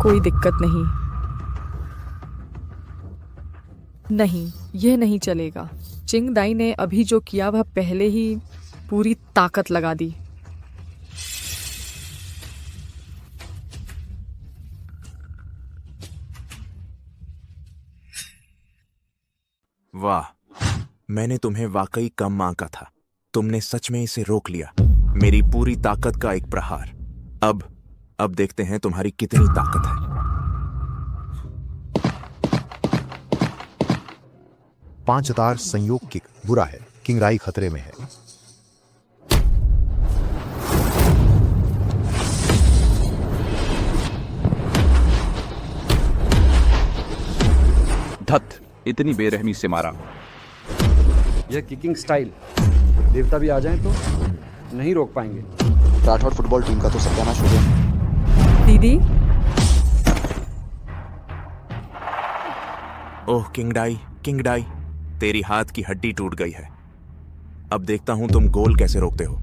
कोई दिक्कत नहीं, यह नहीं चलेगा। चिंगदाई ने अभी जो किया वह पहले ही पूरी ताकत लगा दी। वाह, मैंने तुम्हें वाकई कम आंका था। तुमने सच में इसे रोक लिया। मेरी पूरी ताकत का एक प्रहार। अब देखते हैं तुम्हारी कितनी ताकत है। 5 तार संयोग किक बुरा है। किंगराई खतरे में है। धत, इतनी बेरहमी से मारा। यह किकिंग स्टाइल, देवता भी आ जाएं तो नहीं रोक पाएंगे। राठौड़ फुटबॉल टीम का तो सत्यानाश हो गया। दीदी। ओह किंगडाई, तेरी हाथ की हड्डी टूट गई है। अब देखता हूं तुम गोल कैसे रोकते हो।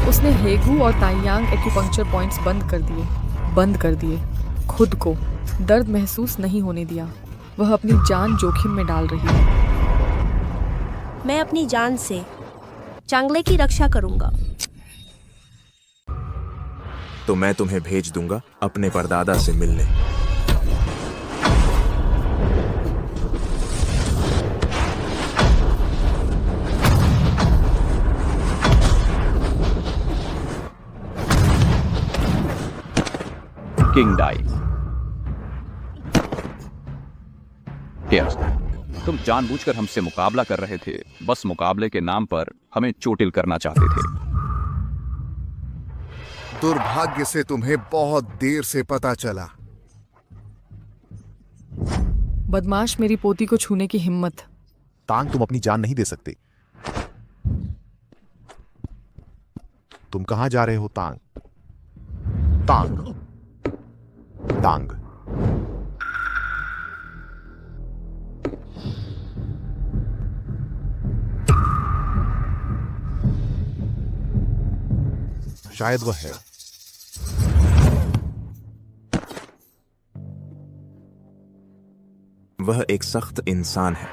उसने हेगू और ताइयांग एक्यूपंक्चर पॉइंट्स बंद कर दिए। खुद को दर्द महसूस नहीं होने दिया। वह अपनी जान जोखिम में डाल रही है। मैं अपनी जान से चांगले की रक्षा करूंगा। तो मैं तुम्हें भेज दूंगा अपने परदादा से मिलने। King die. तुम जानबूझकर हमसे मुकाबला कर रहे थे, बस मुकाबले के नाम पर हमें चोटिल करना चाहते थे। दुर्भाग्य से तुम्हें बहुत देर से पता चला। बदमाश, मेरी पोती को छूने की हिम्मत। तांग, तुम अपनी जान नहीं दे सकते। तुम कहां जा रहे हो तांग? तांग, तांग। शायद वह है। वह एक सख्त इंसान है,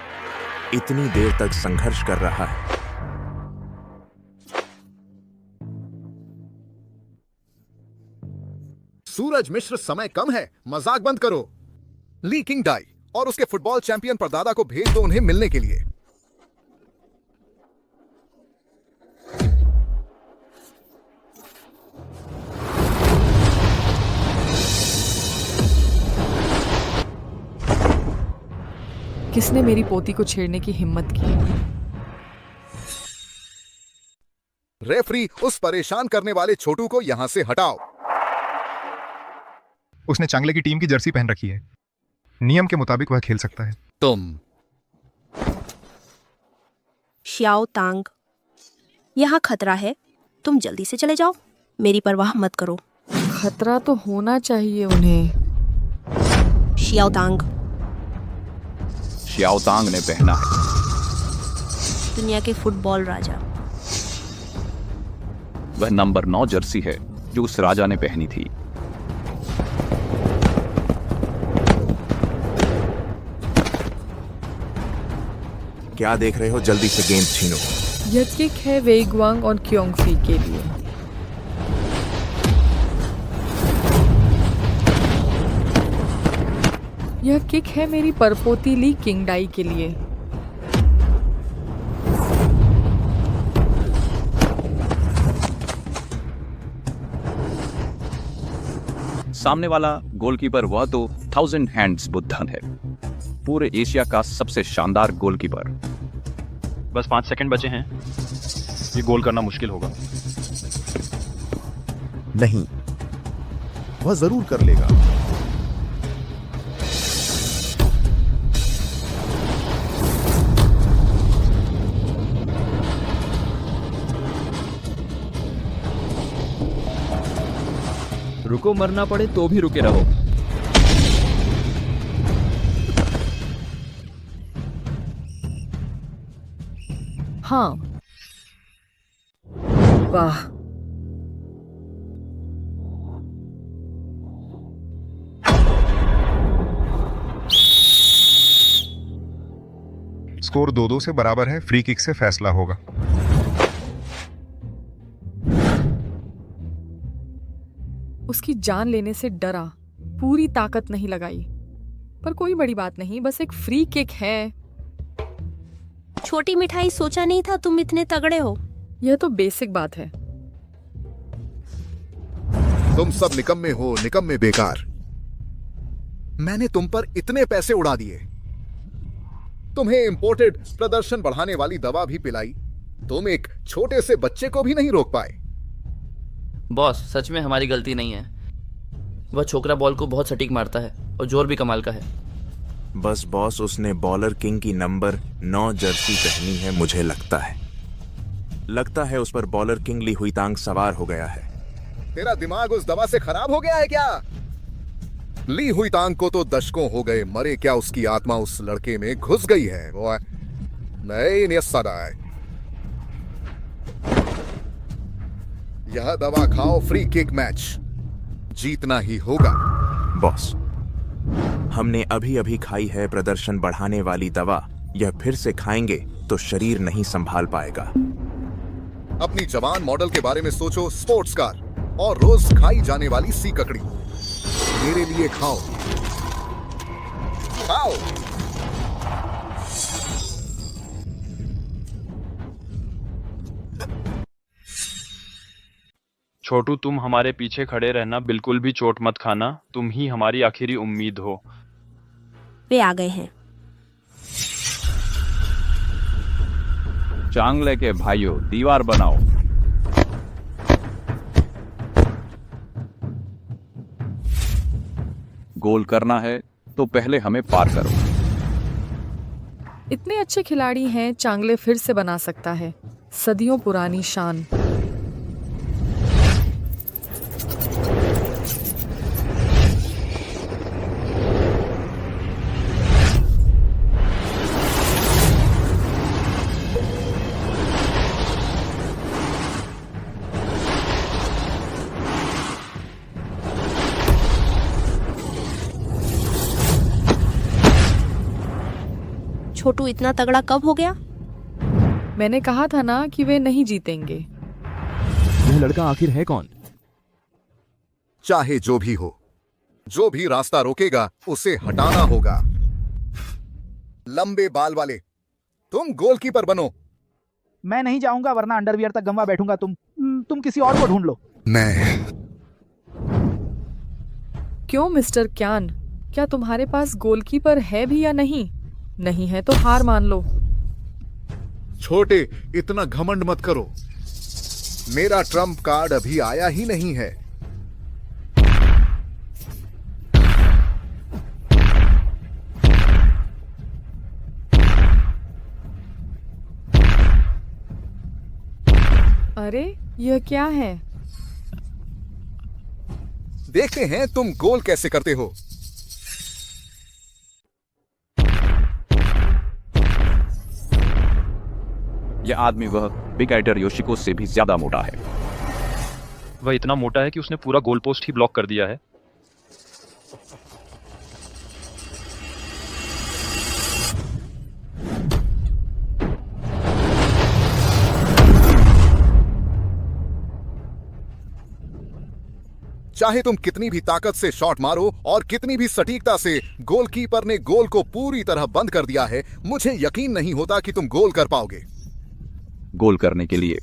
इतनी देर तक संघर्ष कर रहा है। सूरज मिश्र, समय कम है, मजाक बंद करो। ली किंग डाई और उसके फुटबॉल चैंपियन परदादा को भेज दो उन्हें मिलने के लिए। किसने मेरी पोती को छेड़ने की हिम्मत की? रेफरी, उस परेशान करने वाले छोटू को यहां से हटाओ। उसने चांगले की टीम की जर्सी पहन रखी है। नियम के मुताबिक वह खेल सकता है। तुम श्याओ तांग, यहाँ खतरा है, तुम जल्दी से चले जाओ, मेरी परवाह मत करो। खतरा तो होना चाहिए उन्हें। श्याओ तांग। श्याओ तांग ने पहना है। दुनिया के फुटबॉल राजा। वह नंबर 9 जर्सी है जो उस राजा ने पहनी थी। क्या देख रहे हो? जल्दी से गेंद छीनो। यह किक है वेई गुआंग और क्योंगफी के लिए। यह किक है मेरी परपोती ली किंग डाई के लिए। सामने वाला गोलकीपर वह तो 1000 हैंड्स बुद्धन है, पूरे एशिया का सबसे शानदार गोलकीपर। बस 5 सेकंड बचे हैं, ये गोल करना मुश्किल होगा। नहीं, वह जरूर कर लेगा। रुको, मरना पड़े तो भी रुके रहो। हाँ, वाह। स्कोर 2-2 से बराबर है। फ्री किक से फैसला होगा। उसकी जान लेने से डरा, पूरी ताकत नहीं लगाई, पर कोई बड़ी बात नहीं, बस एक फ्री किक है। छोटी मिठाई, सोचा नहीं था तुम इतने तगड़े हो। यह तो बेसिक बात है। तुम सब निकम्मे हो, निकम्मे बेकार। मैंने तुम पर इतने पैसे उड़ा दिए, तुम्हें इंपोर्टेड प्रदर्शन बढ़ाने वाली दवा भी पिलाई, तुम एक छोटे से बच्चे को भी नहीं रोक पाए। बॉस, सच में हमारी गलती नहीं है। वह छोकरा बॉल को बहुत सटीक मारता है और जोर भी कमाल का है। बस बॉस, उसने बॉलर किंग की नंबर 9 जर्सी पहनी है। मुझे लगता है उस पर बॉलर किंग ली हुईतांग सवार हो गया है। तेरा दिमाग उस दवा से खराब हो गया है क्या? ली हुईतांग को तो दशकों हो गए मरे, क्या उसकी आत्मा उस लड़के में घुस गई है? वो नहीं सदा है। यह दवा खाओ, फ्री किक मैच जीतना ही होगा। बॉस, हमने अभी खाई है प्रदर्शन बढ़ाने वाली दवा, यह फिर से खाएंगे तो शरीर नहीं संभाल पाएगा। अपनी जवान मॉडल के बारे में सोचो, स्पोर्ट्स कार। और रोज खाई जाने वाली सी ककड़ी मेरे लिए खाओ, खाओ। छोटू, तुम हमारे पीछे खड़े रहना, बिल्कुल भी चोट मत खाना, तुम ही हमारी आखिरी उम्मीद हो। वे आ गए हैं। चांगले के भाइयों, दीवार बनाओ। गोल करना है तो पहले हमें पार करो। इतने अच्छे खिलाड़ी हैं, चांगले फिर से बना सकता है। सदियों पुरानी शान। छोटू इतना तगड़ा कब हो गया? मैंने कहा था ना कि वे नहीं जीतेंगे। यह लड़का आखिर है कौन? चाहे जो भी हो, जो भी रास्ता रोकेगा उसे हटाना होगा। लंबे बाल वाले, तुम गोलकीपर बनो। मैं नहीं जाऊंगा, वरना अंडरवियर तक गंवा बैठूंगा। तुम किसी और को ढूंढ लो। मैं। क्यों मिस्टर क्यान, क्या तुम्हारे पास गोलकीपर है भी या नहीं? नहीं है तो हार मान लो। छोटे, इतना घमंड मत करो। मेरा ट्रम्प कार्ड अभी आया ही नहीं है। अरे यह क्या है? देखते हैं तुम गोल कैसे करते हो। यह आदमी वह बिग आइडर योशिको से भी ज्यादा मोटा है। वह इतना मोटा है कि उसने पूरा गोल पोस्ट ही ब्लॉक कर दिया है। चाहे तुम कितनी भी ताकत से शॉट मारो और कितनी भी सटीकता से, गोलकीपर ने गोल को पूरी तरह बंद कर दिया है। मुझे यकीन नहीं होता कि तुम गोल कर पाओगे। गोल करने के लिए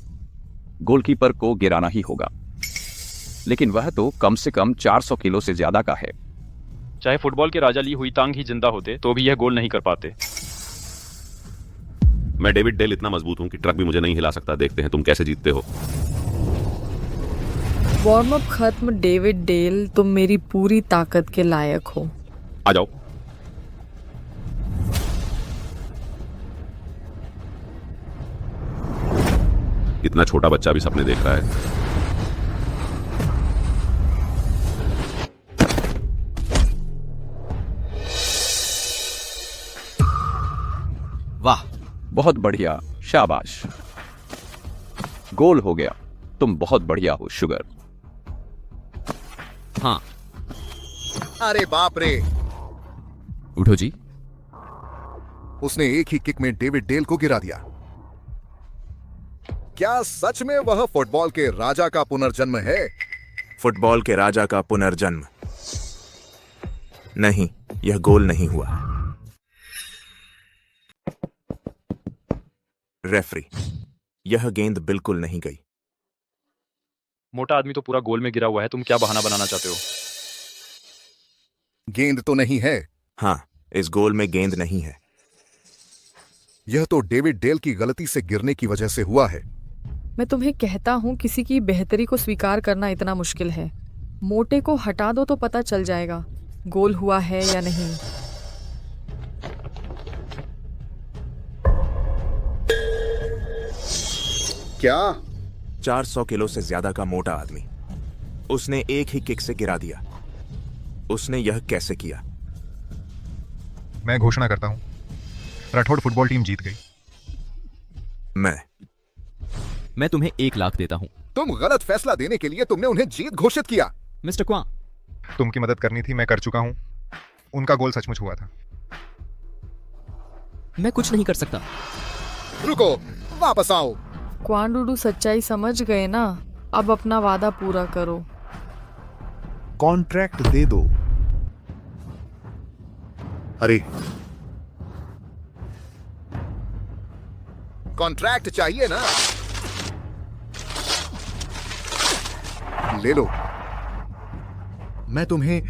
गोलकीपर को गिराना ही होगा, लेकिन वह तो कम से कम 400 किलो से ज्यादा का है। चाहे फुटबॉल के राजा ली हुई तांग ही जिंदा होते तो भी यह गोल नहीं कर पाते। मैं डेविड डेल इतना मजबूत हूं कि ट्रक भी मुझे नहीं हिला सकता। देखते हैं तुम कैसे जीतते हो। वार्म अप खत्म डेविड डेल, तुम मेरी पूरी ताकत के लायक हो। आ जाओ। इतना छोटा बच्चा भी सपने देख रहा है। वाह, बहुत बढ़िया, शाबाश। गोल हो गया। तुम बहुत बढ़िया हो शुगर। हाँ। अरे बाप रे, उठो जी। उसने एक ही किक में डेविड डेल को गिरा दिया। क्या सच में वह फुटबॉल के राजा का पुनर्जन्म है? फुटबॉल के राजा का पुनर्जन्म नहीं, यह गोल नहीं हुआ। रेफरी, यह गेंद बिल्कुल नहीं गई। मोटा आदमी तो पूरा गोल में गिरा हुआ है, तुम क्या बहाना बनाना चाहते हो? गेंद तो नहीं है। हाँ, इस गोल में गेंद नहीं है। यह तो डेविड डेल की गलती से गिरने की वजह से हुआ है। मैं तुम्हें कहता हूँ, किसी की बेहतरी को स्वीकार करना इतना मुश्किल है। मोटे को हटा दो तो पता चल जाएगा गोल हुआ है या नहीं। क्या? 400 किलो से ज्यादा का मोटा आदमी, उसने एक ही किक से गिरा दिया। उसने यह कैसे किया? मैं घोषणा करता हूं, राठौड़ फुटबॉल टीम जीत गई। मैं तुम्हें 1 लाख देता हूं। तुम गलत फैसला देने के लिए तुमने उन्हें जीत घोषित किया। मिस्टर क्वां, तुमकी मदद करनी थी, मैं कर चुका हूं। उनका गोल सचमुच हुआ था। मैं कुछ नहीं कर सकता। रुको, वापस आओ। क्वान डूडू सच्चाई समझ गए ना? अब अपना वादा पूरा करो। कॉन्ट्रैक्ट दे दो। अरे कॉन्ट्रैक्ट चाहिए ना, ले लो। मैं तुम्हें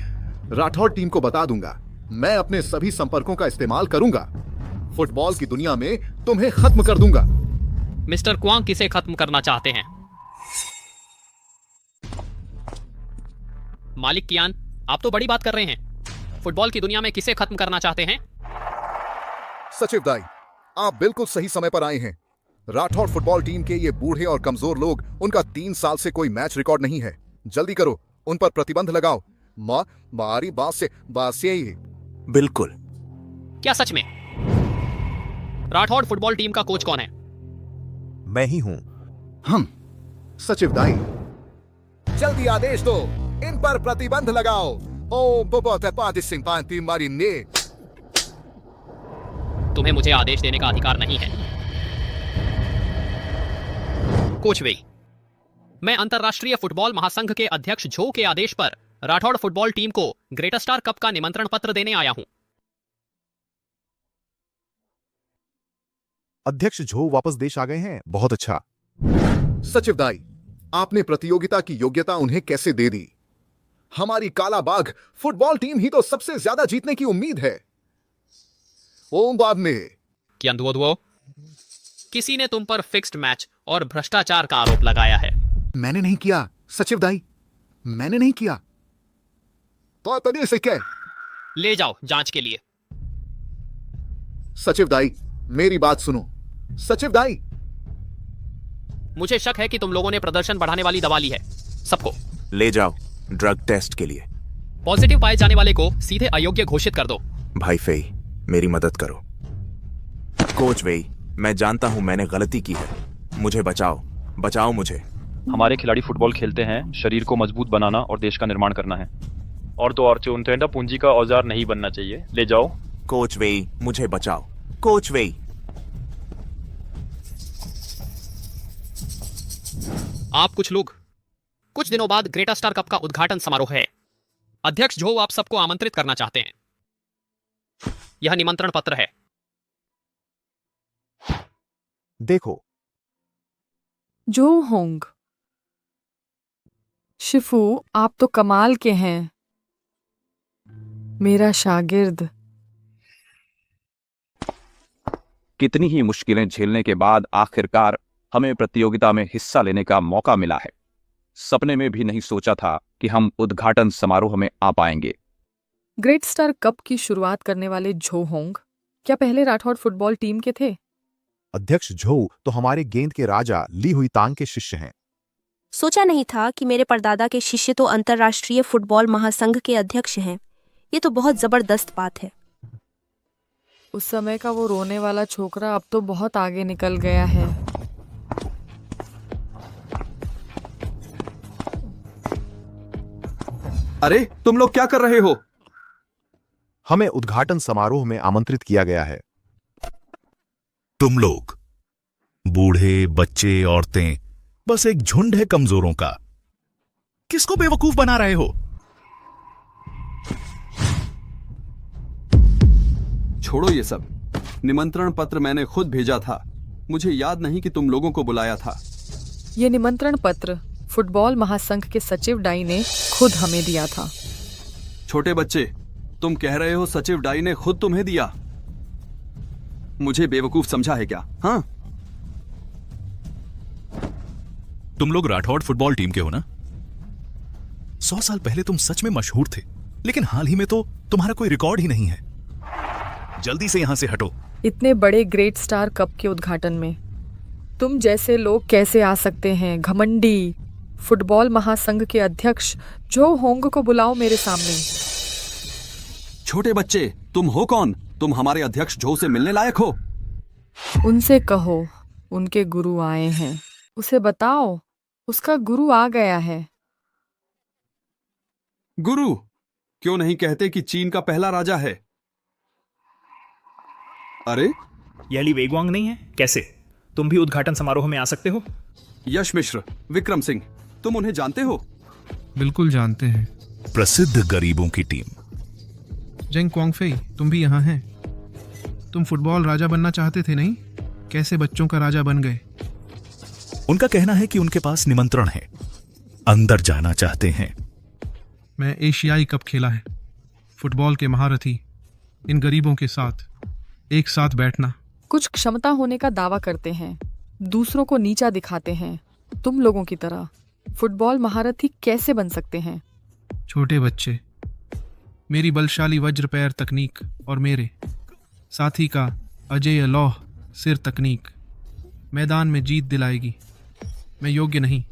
राठौड़ टीम को बता दूंगा। मैं अपने सभी संपर्कों का इस्तेमाल करूंगा। फुटबॉल की दुनिया में तुम्हें खत्म कर दूंगा। मिस्टर क्वांग किसे खत्म करना चाहते हैं? मालिक कियान, आप तो बड़ी बात कर रहे हैं। फुटबॉल की दुनिया में किसे खत्म करना चाहते हैं? सचिव दाई, आप बिल्कुल सही समय पर आए हैं। राठौड़ फुटबॉल टीम के ये बूढ़े और कमजोर लोग, उनका 3 साल से कोई मैच रिकॉर्ड नहीं है। जल्दी करो, उन पर प्रतिबंध लगाओ। मारी बात से ही। बिल्कुल। क्या सच में? राठौड़ फुटबॉल टीम का कोच कौन है? मैं ही हूं। हम। सचिव दाई, जल्दी आदेश दो, इन पर प्रतिबंध लगाओ। ओ सिंह पांती मारी ने। तुम्हें मुझे आदेश देने का अधिकार नहीं है। कोच वेई, मैं अंतरराष्ट्रीय फुटबॉल महासंघ के अध्यक्ष झो के आदेश पर राठौड़ फुटबॉल टीम को ग्रेटर स्टार कप का निमंत्रण पत्र देने आया हूं। अध्यक्ष झो वापस देश आ गए हैं, बहुत अच्छा। सचिव दाई, आपने प्रतियोगिता की योग्यता उन्हें कैसे दे दी? हमारी काला बाघ फुटबॉल टीम ही तो सबसे ज्यादा जीतने की उम्मीद है। ओम बाद में कियांदुओ, किसी ने तुम पर फिक्स्ड मैच और भ्रष्टाचार का आरोप लगाया है। मैंने नहीं किया सचिव दाई, मैंने नहीं किया। तो तने से क्या? ले जाओ जांच के लिए। सचिव दाई, मेरी बात सुनो। सचिव दाई, मुझे शक है कि तुम लोगों ने प्रदर्शन बढ़ाने वाली दवा ली है। सबको ले जाओ ड्रग टेस्ट के लिए। पॉजिटिव पाए जाने वाले को सीधे अयोग्य घोषित कर दो। भाई फेई, मेरी मदद करो। कोच वेई, मैं जानता हूं मैंने गलती की है। मुझे बचाओ मुझे। हमारे खिलाड़ी फुटबॉल खेलते हैं, शरीर को मजबूत बनाना और देश का निर्माण करना है। और तो और चुनतेंडा पूंजी का औजार नहीं बनना चाहिए। ले जाओ। कोच वेई, मुझे बचाओ। कोच वेई। आप कुछ दिनों बाद ग्रेटर स्टार कप का उद्घाटन समारोह है। अध्यक्ष झो आप सबको आमंत्रित करना चाहते हैं। यह निमंत्रण पत्र है। देखो। जो होंग, शिफू, आप तो कमाल के हैं। मेरा शागिर्द। कितनी ही मुश्किलें झेलने के बाद आखिरकार हमें प्रतियोगिता में हिस्सा लेने का मौका मिला है। सपने में भी नहीं सोचा था कि हम उद्घाटन समारोह में आ पाएंगे। ग्रेट स्टार कप की शुरुआत करने वाले झो होंग क्या पहले राठौड़ फुटबॉल टीम के थे? अध्यक्ष झो तो हमारे गेंद के राजा ली हुई तांग के शिष्य हैं। सोचा नहीं था कि मेरे परदादा के शिष्य तो अंतरराष्ट्रीय फुटबॉल महासंघ के अध्यक्ष हैं। ये तो बहुत जबरदस्त बात है। उस समय का वो रोने वाला छोकरा अब तो बहुत आगे निकल गया है। अरे तुम लोग क्या कर रहे हो? हमें उद्घाटन समारोह में आमंत्रित किया गया है। तुम लोग बूढ़े, बच्चे, औरतें, बस एक झुंड है कमजोरों का। किसको बेवकूफ बना रहे हो? छोड़ो ये सब। निमंत्रण पत्र मैंने खुद भेजा था। मुझे याद नहीं कि तुम लोगों को बुलाया था। ये निमंत्रण पत्र फुटबॉल महासंघ के सचिव डाई ने खुद हमें दिया था। छोटे बच्चे, तुम कह रहे हो सचिव डाई ने खुद तुम्हें दिया? मुझे बेवकूफ समझा है क्या? हाँ, तुम लोग राठौड़ फुटबॉल टीम के हो ना? 100 साल पहले तुम सच में मशहूर थे, लेकिन हाल ही में तो तुम्हारा कोई रिकॉर्ड ही नहीं है। जल्दी से यहां से हटो। इतने बड़े ग्रेट स्टार कप के उद्घाटन में तुम जैसे लोग कैसे आ सकते हैं? घमंडी। फुटबॉल महासंघ के अध्यक्ष जो होंग को बुलाओ मेरे सामने। छोटे बच्चे, तुम हो कौन? तुम हमारे अध्यक्ष जो से मिलने लायक हो? उनसे कहो उनके गुरु आए हैं। उसे बताओ उसका गुरु आ गया है। गुरु? क्यों नहीं कहते कि चीन का पहला राजा है? अरे यह ली वेगवांग नहीं है? कैसे तुम भी उद्घाटन समारोह में आ सकते हो? यश मिश्र, विक्रम सिंह, तुम उन्हें जानते हो? बिल्कुल जानते हैं। प्रसिद्ध गरीबों की टीम। जेंग क्वांगफेई, तुम भी यहाँ हैं। तुम फुटबॉल राजा बनना चाहते थे नहीं? कैसे बच्चों का राजा बन गए? उनका कहना है कि उनके पास निमंत्रण है, अंदर जाना चाहते हैं। मैं एशियाई कप खेला है। फुटबॉल के महारथी इन गरीबों के साथ एक साथ बैठना। कुछ क्षमता होने का दावा करते हैं, दूसरों को नीचा दिखाते हैं। तुम लोगों की तरह फुटबॉल महारथी कैसे बन सकते हैं? छोटे बच्चे, मेरी बलशाली वज्र पैर तकनीक और मेरे साथी का अजेय लौह सिर तकनीक मैदान में जीत दिलाएगी। मैं योग्य नहीं,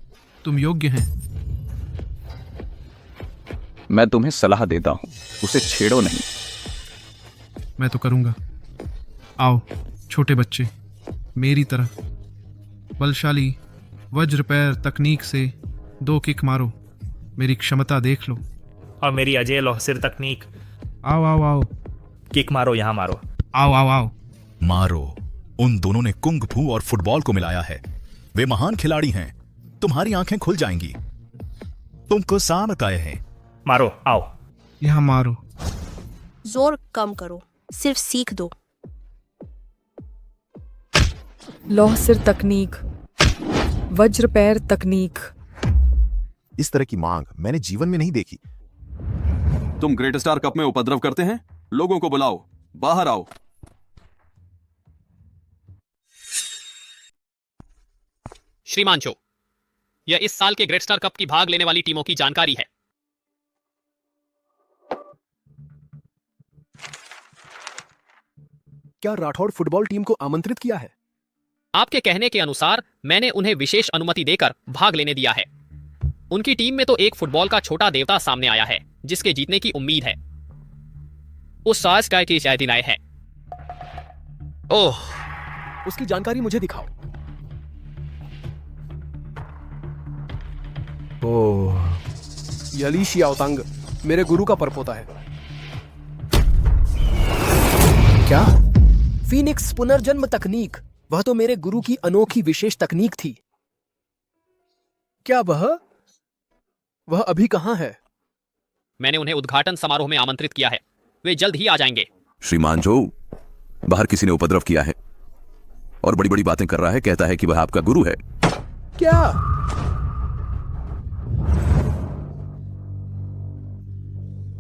तुम योग्य हैं। मैं तुम्हें सलाह देता हूं, उसे छेड़ो नहीं। मैं तो करूंगा। आओ छोटे बच्चे, मेरी तरह बलशाली वज्र पैर तकनीक से 2 किक मारो। मेरी क्षमता देख लो। और मेरी अजय लोहसिर तकनीक। आओ आओ आओ, किक मारो, यहाँ मारो। आओ आओ आओ, मारो। उन दोनों ने कुंग फू और फुटबॉल को मिलाया है। वे महान खिलाड़ी हैं। तुम्हारी आंखें खुल जाएंगी। तुमको सामत आए हैं। मारो, आओ। यहाँ मारो। जोर कम करो, सिर्फ सीख दो। लौह सिर तकनीक, वज्र पैर तकनीक। इस तरह की मांग मैंने जीवन में नहीं देखी। तुम ग्रेट स्टार कप में उपद्रव करते हैं? लोगों को बुलाओ, बाहर आओ। श्रीमान चो, यह इस साल के ग्रेट स्टार कप की भाग लेने वाली टीमों की जानकारी है। क्या राठौड़ फुटबॉल टीम को आमंत्रित किया है? आपके कहने के अनुसार मैंने उन्हें विशेष अनुमति देकर भाग लेने दिया है। उनकी टीम में तो एक फुटबॉल का छोटा देवता सामने आया है जिसके जीतने की उम्मीद है। उस सास का की शायद है। ओह, उसकी जानकारी मुझे दिखाओ। ओह, यह ली शियाओतांग मेरे गुरु का परपोता है। क्या? फीनिक्स पुनर्जन्म तकनीक, वह तो मेरे गुरु की अनोखी विशेष तकनीक थी। क्या वह अभी कहां है? मैंने उन्हें उद्घाटन समारोह में आमंत्रित किया है। वे जल्द ही आ जाएंगे। श्रीमान जो, बाहर किसी ने उपद्रव किया है और बड़ी बड़ी बातें कर रहा है। कहता है कि वह आपका गुरु है। क्या?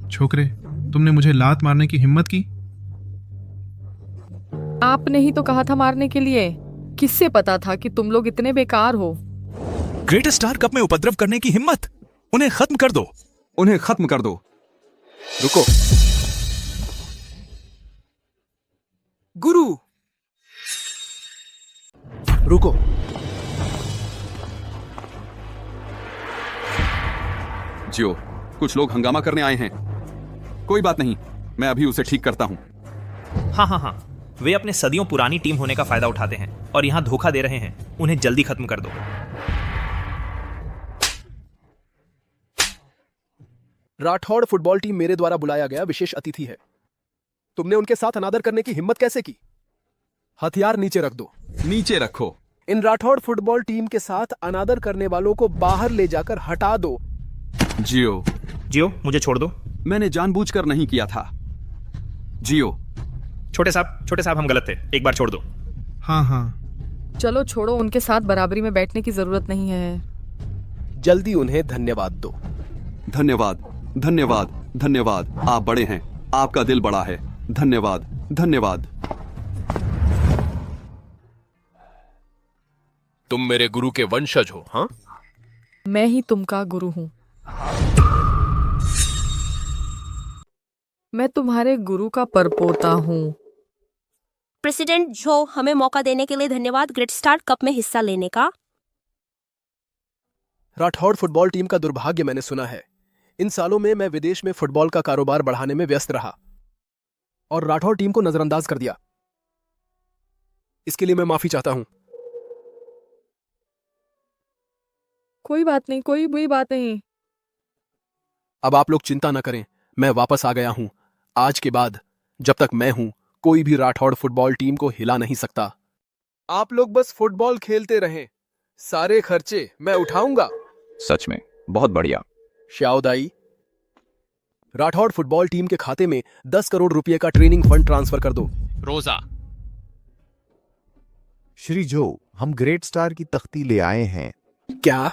छोकरे, तुमने मुझे लात मारने की हिम्मत की? आपने ही तो कहा था मारने के लिए। किससे पता था कि तुम लोग इतने बेकार हो? ग्रेट स्टार कप में उपद्रव करने की हिम्मत? उन्हें खत्म कर दो। उन्हें खत्म कर दो। रुको। गुरु, रुको। जियो, कुछ लोग हंगामा करने आए हैं। कोई बात नहीं, मैं अभी उसे ठीक करता हूं। हाँ, वे अपने सदियों पुरानी टीम होने का फायदा उठाते हैं और यहाँ धोखा दे रहे हैं। उन्हें जल्दी खत्म कर दो। राठौड़ फुटबॉल टीम मेरे द्वारा बुलाया गया विशेष अतिथि है। तुमने उनके साथ अनादर करने की हिम्मत कैसे की? हथियार नीचे रख दो। नीचे रखो। इन राठौड़ फुटबॉल टीम के साथ अनादर करने वालों को बाहर ले जाकर हटा दो। जियो, मुझे छोड़ दो। मैंने जानबूझकर नहीं किया था। जियो। छोटे साहब हम गलत थे, एक बार छोड़ दो। हाँ। चलो छोड़ो, उनके साथ बराबरी में बैठने की जरूरत नहीं है। जल्दी उन्हें धन्यवाद दो। धन्यवाद, धन्यवाद, धन्यवाद। आप बड़े हैं, आपका दिल बड़ा है। धन्यवाद, धन्यवाद। तुम मेरे गुरु के वंशज हो? हाँ, मैं ही तुमका गुरु हूं। मैं तुम्हारे गुरु का परपोता हूं। प्रेसिडेंट जो, हमें मौका देने के लिए धन्यवाद ग्रेट स्टार कप में हिस्सा लेने का। राठौड़ फुटबॉल टीम का दुर्भाग्य मैंने सुना है। इन सालों में मैं विदेश में फुटबॉल का कारोबार बढ़ाने में व्यस्त रहा और राठौड़ टीम को नजरअंदाज कर दिया। इसके लिए मैं माफी चाहता हूं। कोई बात नहीं, कोई बुरी बात नहीं। अब आप लोग चिंता न करें, मैं वापस आ गया हूं। आज के बाद जब तक मैं हूं, कोई भी राठौड़ फुटबॉल टीम को हिला नहीं सकता। आप लोग बस फुटबॉल खेलते रहें, सारे खर्चे मैं उठाऊंगा। सच में बहुत बढ़िया। श्याओदाई, राठौड़ फुटबॉल टीम के खाते में 10 करोड़ रुपए का ट्रेनिंग फंड ट्रांसफर कर दो। रोजा, श्री जो, हम ग्रेट स्टार की तख्ती ले आए हैं। क्या?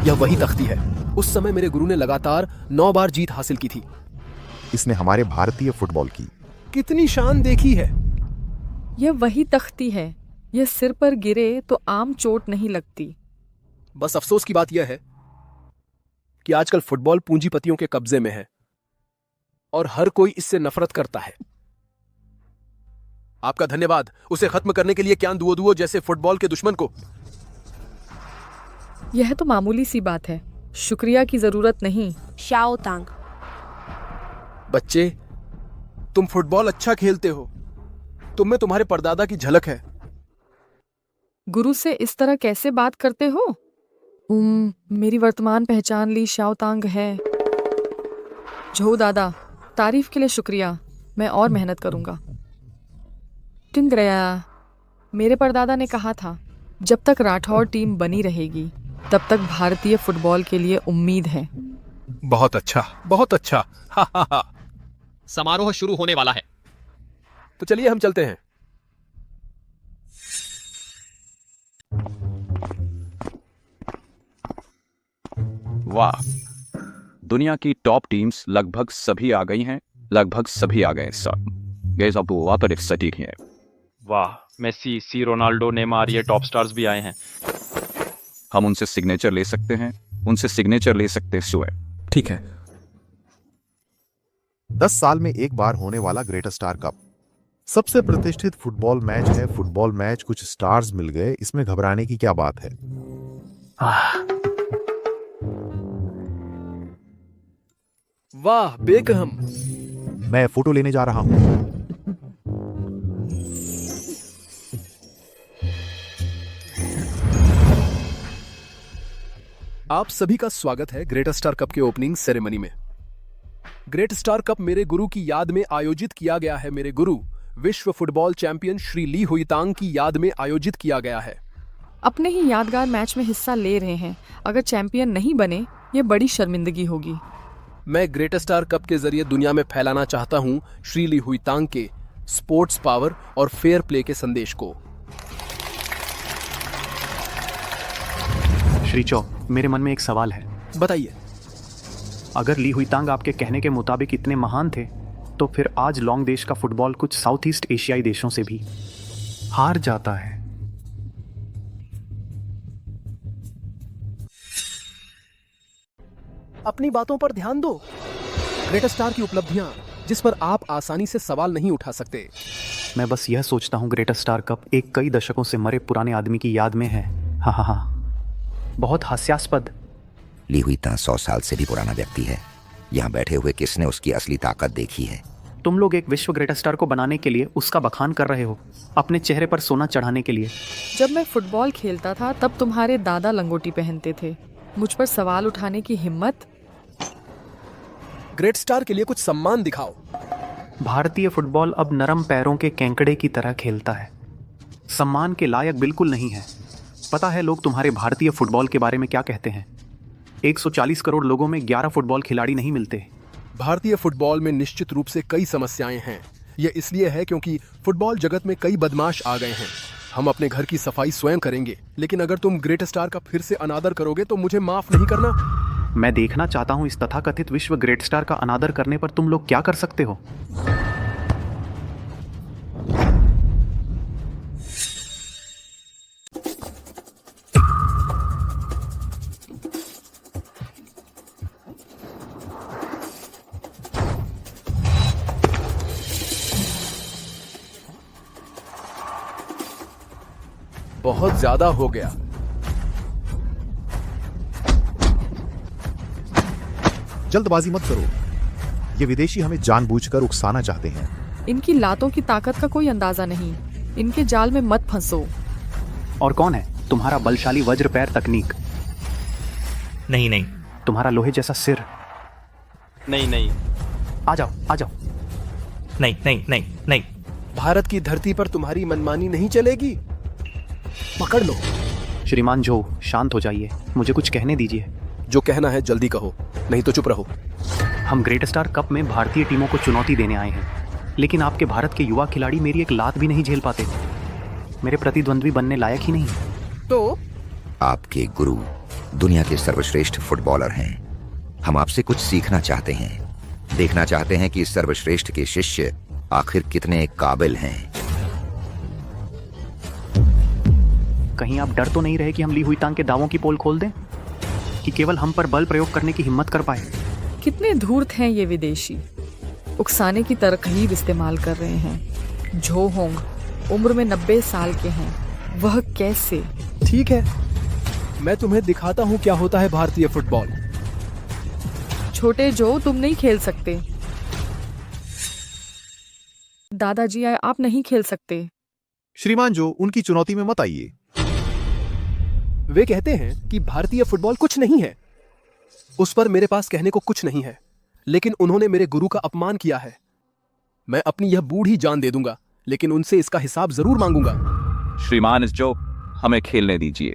यह वही तख्ती है। उस समय मेरे गुरु ने लगातार 9 बार जीत हासिल की थी। इसने हमारे भारतीय फुटबॉल की कितनी शान देखी है। यह वही तख्ती है। यह सिर पर गिरे तो आम चोट नहीं लगती। बस अफसोस की बात यह है कि आजकल फुटबॉल पूंजीपतियों के कब्जे में है और हर कोई इससे नफरत करता है। आपका धन्यवाद उसे खत्म करने के लिए क्यान दुओ जैसे फुटबॉल के दुश्मन को। यह तो मामूली सी बात है, शुक्रिया की जरूरत नहीं। शाओ तांग, बच्चे, तुम फुटबॉल अच्छा खेलते हो। तुम में तुम्हारे परदादा की झलक है। गुरु से इस तरह कैसे बात करते हो? मेरी वर्तमान पहचान ली शाओतांग है। झो दादा, तारीफ के लिए शुक्रिया। मैं और मेहनत करूंगा। टिंगरया, मेरे परदादा ने कहा था जब तक राठौड़ टीम बनी रहेगी तब तक भारतीय फुटबॉल के लिए उम्मीद है। बहुत अच्छा, बहुत अच्छा। हा हा हा। समारोह शुरू होने वाला है। तो चलिए हम चलते हैं। वाह, दुनिया की टॉप टीम्स लगभग सभी आ गई हैं। लगभग सभी आ गए सर। गाइस, अब वो पर एक्साइटिंग है। वाह, मेसी, सी रोनाल्डो, नेमार, ये टॉप स्टार्स भी आए हैं। हम उनसे सिग्नेचर ले सकते हैं। उनसे सिग्नेचर ले सकते हैं सुए। ठीक है। 10 साल में एक बार होने वाला ग्रेट स्टार कप सबसे प्रतिष्ठित फुटबॉल मैच है। फुटबॉल मैच, कुछ स्टार्स मिल गए, इसमें घबराने की क्या बात है? वाह बेकहम। मैं फोटो लेने जा रहा हूं। आप सभी का स्वागत है ग्रेट स्टार कप के ओपनिंग सेरेमनी में। ग्रेट स्टार कप मेरे गुरु की याद में आयोजित किया गया है। मेरे गुरु विश्व फुटबॉल चैंपियन श्री ली हुईतांग की याद में आयोजित किया गया है। अपने ही यादगार मैच में हिस्सा ले रहे हैं। अगर चैंपियन नहीं बने, ये बड़ी शर्मिंदगी होगी। मैं ग्रेट स्टार कप के जरिए दुनिया में फैलाना चाहता हूं श्री ली हुईतांग के स्पोर्ट्स पावर और फेयर प्ले के संदेश को। श्री चौ, मेरे मन में एक सवाल है। बताइए। अगर ली हुईतांग आपके कहने के मुताबिक इतने महान थे, तो फिर आज लॉन्ग देश का फुटबॉल कुछ साउथ ईस्ट एशियाई देशों से भी हार जाता है। अपनी बातों पर ध्यान दो। ग्रेट स्टार की उपलब्धियां जिस पर आप आसानी से सवाल नहीं उठा सकते। मैं बस यह सोचता हूँ ग्रेट स्टार कप एक कई दशकों से मरे पुराने आदमी की याद में है। हाँ हाँ हाँ, बहुत हास्यास्पद। ली हुईतांग 100 साल से भी पुराना व्यक्ति है। यहाँ बैठे हुए किसने उसकी असली ताकत देखी है? तुम लोग एक विश्व ग्रेट स्टार को बनाने के लिए उसका बखान कर रहे हो, अपने चेहरे पर सोना चढ़ाने के लिए। जब मैं फुटबॉल खेलता था तब तुम्हारे दादा लंगोटी पहनते थे। मुझ पर सवाल उठाने की हिम्मत। ग्रेट स्टार के लिए कुछ सम्मान दिखाओ। भारतीय फुटबॉल अब नरम पैरों के कैंकड़े की तरह खेलता है। सम्मान के लायक बिल्कुल नहीं है। पता है लोग तुम्हारे भारतीय फुटबॉल के बारे में क्या कहते हैं? 140 करोड़ लोगों में 11 फुटबॉल खिलाड़ी नहीं मिलते। भारतीय फुटबॉल में निश्चित रूप से कई समस्याएं हैं। यह इसलिए है क्योंकि फुटबॉल जगत में कई बदमाश आ गए हैं। हम अपने घर की सफाई स्वयं करेंगे, लेकिन अगर तुम ग्रेट स्टार का फिर से अनादर करोगे तो मुझे माफ नहीं करना। मैं देखना चाहता हूं इस तथाकथित विश्व ग्रेट स्टार का अनादर करने पर तुम लोग क्या कर सकते हो। बहुत ज्यादा हो गया। जल्दबाजी मत करो। ये विदेशी हमें जानबूझकर उकसाना चाहते हैं। इनकी लातों की ताकत का कोई अंदाजा नहीं। इनके जाल में मत फंसो। और कौन है तुम्हारा बलशाली वज्र पैर तकनीक? नहीं नहीं। तुम्हारा लोहे जैसा सिर? नहीं नहीं। आ जाओ आ जाओ। नहीं नहीं नहीं नहीं। भारत की धरती पर तुम्हारी मनमानी नहीं चलेगी। पकड़ लो। श्रीमान जो, शांत हो जाइए, मुझे कुछ कहने दीजिए। जो कहना है जल्दी कहो, नहीं तो चुप रहो। हम ग्रेट स्टार कप में भारतीय टीमों को चुनौती देने आए हैं, लेकिन आपके भारत के युवा खिलाड़ी मेरी एक लात भी नहीं झेल पाते। मेरे प्रतिद्वंद्वी बनने लायक ही नहीं। तो आपके गुरु दुनिया के सर्वश्रेष्ठ फुटबॉलर हैं। हम आपसे कुछ सीखना चाहते हैं, देखना चाहते हैं कि इस सर्वश्रेष्ठ के शिष्य आखिर कितने काबिल हैं। कहीं आप डर तो नहीं रहे कि हम ली हुई तांग के दावों की पोल खोल दें, कि केवल हम पर बल प्रयोग करने की हिम्मत कर पाए? कितने धूर्त हैं ये विदेशी, उकसाने की तरकीब इस्तेमाल कर रहे हैं। झो होंग उम्र में 90 साल के हैं, वह कैसे? ठीक है, मैं तुम्हें दिखाता हूँ क्या होता है भारतीय फुटबॉल। छोटे जो, तुम नहीं खेल सकते। दादाजी आप नहीं खेल सकते। श्रीमान जो, उनकी चुनौती में मत आइए। वे कहते हैं कि भारतीय फुटबॉल कुछ नहीं है, उस पर मेरे पास कहने को कुछ नहीं है, लेकिन उन्होंने मेरे गुरु का अपमान किया है। मैं अपनी यह बूढ़ी जान दे दूंगा, लेकिन उनसे इसका हिसाब जरूर मांगूंगा। श्रीमान जो, हमें खेलने दीजिए।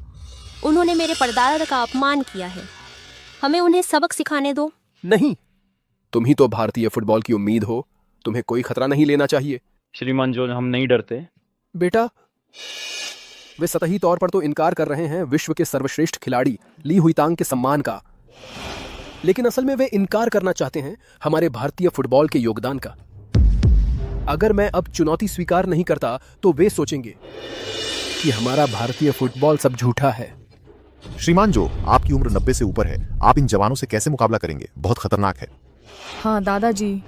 उन्होंने मेरे परदादा का अपमान किया है, हमें उन्हें सबक सिखाने दो। नहीं, तुम ही तो भारतीय फुटबॉल की उम्मीद हो, तुम्हें कोई खतरा नहीं लेना चाहिए। श्रीमान जो, हम नहीं डरते। बेटा, वे सतही तौर पर तो इनकार कर रहे हैं विश्व के सर्वश्रेष्ठ खिलाड़ी ली हुई तांग के सम्मान का, लेकिन असल में वे इनकार करना चाहते हैं हमारे भारतीय फुटबॉल के योगदान का। अगर मैं अब चुनौती स्वीकार नहीं करता तो वे सोचेंगे कि हमारा भारतीय फुटबॉल सब झूठा है। श्रीमान जो, आपकी उम्र 90 से ऊपर है, आप इन जवानों से कैसे मुकाबला करेंगे? बहुत खतरनाक है। हाँ दादाजी,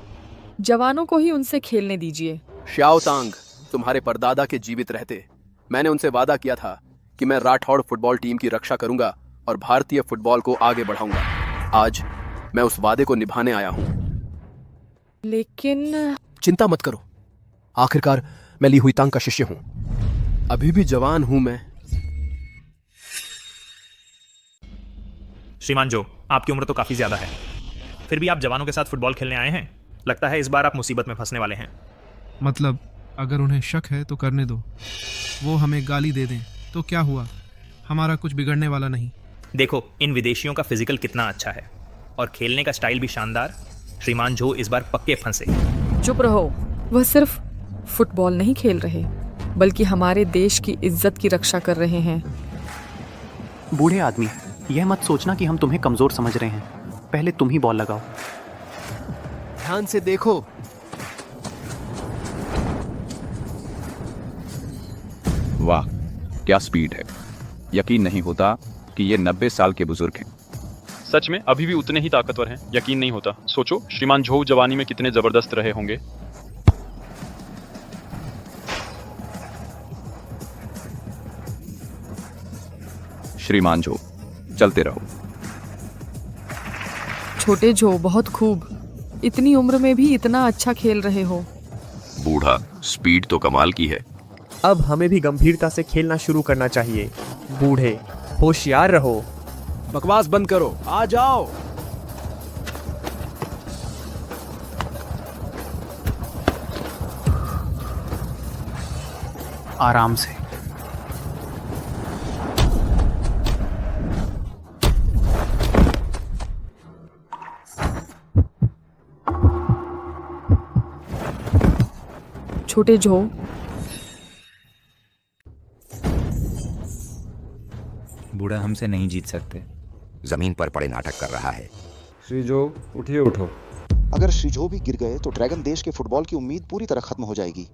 जवानों को ही उनसे खेलने दीजिए। श्याओ तांग, तुम्हारे परदादा के जीवित रहते मैंने उनसे वादा किया था कि मैं राठौड़ फुटबॉल टीम की रक्षा करूंगा और भारतीय फुटबॉल को आगे बढ़ाऊंगा। आज मैं उस वादे को निभाने आया हूं। लेकिन चिंता मत करो, आखिरकार मैं ली हुई तांग का शिष्य हूं, अभी भी जवान हूं मैं। श्रीमान जो, आपकी उम्र तो काफी ज्यादा है, फिर भी आप जवानों के साथ फुटबॉल खेलने आए हैं। लगता है इस बार आप मुसीबत में फंसने वाले हैं। मतलब अगर उन्हें शक है तो करने दो, वो हमें गाली दे दें तो क्या हुआ, हमारा कुछ बिगड़ने वाला नहीं। देखो इन विदेशियों का फिजिकल कितना अच्छा है और खेलने का स्टाइल भी शानदार। श्रीमान जो इस बार पक्के फंसे। चुप रहो, वह सिर्फ फुटबॉल नहीं खेल रहे, बल्कि हमारे देश की इज्जत की रक्षा कर रहे हैं। बूढ़े आदमी, यह मत सोचना कि हम तुम्हें कमजोर समझ रहे हैं, पहले तुम ही बॉल लगाओ। ध्यान से देखो। वाह, क्या स्पीड है! यकीन नहीं होता कि ये 90 साल के बुजुर्ग हैं। सच में अभी भी उतने ही ताकतवर हैं, यकीन नहीं होता। सोचो श्रीमान झो जवानी में कितने जबरदस्त रहे होंगे। श्रीमान झो, चलते रहो। छोटे झो, बहुत खूब, इतनी उम्र में भी इतना अच्छा खेल रहे हो। बूढ़ा, स्पीड तो कमाल की है। अब हमें भी गंभीरता से खेलना शुरू करना चाहिए। बूढ़े, होशियार रहो। बकवास बंद करो, आ जाओ। आराम से। छोटे जो, बूढ़ा हमसे नहीं जीत सकते। जमीन पर पड़े नाटक कर रहा है। श्रीजो, उठिए उठो। अगर श्रीजो भी गिर गए तो ड्रैगन देश के फुटबॉल की उम्मीद पूरी तरह खत्म हो जाएगी।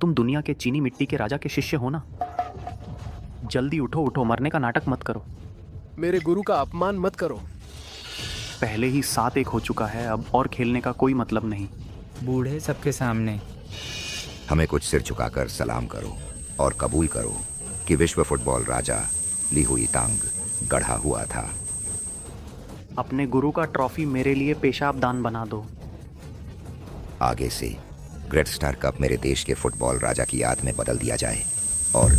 तुम दुनिया के चीनी मिट्टी के राजा के शिष्य हो ना? जल्दी उठो उठो, मरने का नाटक मत करो। मेरे गुरु का अपमान मत करो। पहले ही 7-1 हो चुका है, अब और खेलने का कोई मतलब नहीं। बूढ़े सबके सामने हमें कुछ सिर झुकाकर सलाम करो और कबूल करो कि विश्व फुटबॉल राजा ली हुई तांग गढ़ा हुआ था। अपने गुरु का ट्रॉफी मेरे लिए पेशाब दान बना दो। आगे से ग्रेट स्टार कप मेरे देश के फुटबॉल राजा की याद में बदल दिया जाए और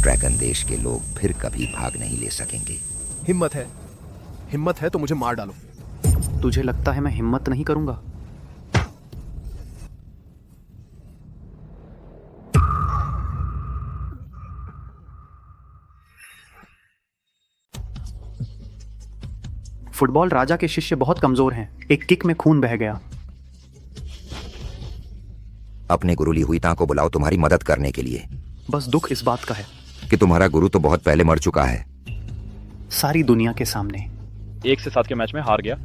ड्रैगन देश के लोग फिर कभी भाग नहीं ले सकेंगे। हिम्मत है तो मुझे मार डालो। तुझे लगता है मैं हिम्मत नहीं करूंगा? फुटबॉल राजा के शिष्य बहुत कमजोर हैं। एक किक में खून बह गया। अपने गुरु ली हुई तां को बुलाओ तुम्हारी मदद करने के लिए। बस दुख इस बात का है कि तुम्हारा गुरु तो बहुत पहले मर चुका है। सारी दुनिया के सामने 1 से 7 के मैच में हार गया।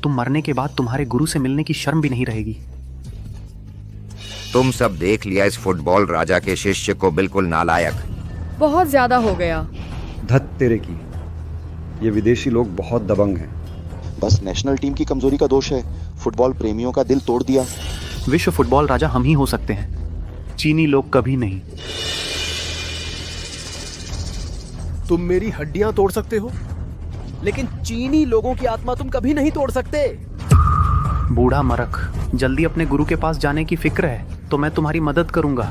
तुम मरने के बाद तुम्हारे गुरु से मिलने की शर्म भी नहीं रहेगी। तुम सब देख लिया इस फुटबॉल राजा के शिष्य को, बिल्कुल नालायक। बहुत ज्यादा हो गया। धत तेरे की, ये विदेशी लोग बहुत दबंग हैं। बस नेशनल टीम की कमजोरी का दोष है। फुटबॉल प्रेमियों का दिल तोड़ दिया। विश्व फुटबॉल राजा हम ही हो सकते हैं, चीनी लोग कभी नहीं। तुम मेरी हड्डियां तोड़ सकते हो, लेकिन चीनी लोगों की आत्मा तुम कभी नहीं तोड़ सकते। बूढ़ा मरख, जल्दी अपने गुरु के पास जाने की फिक्र है तो मैं तुम्हारी मदद करूंगा।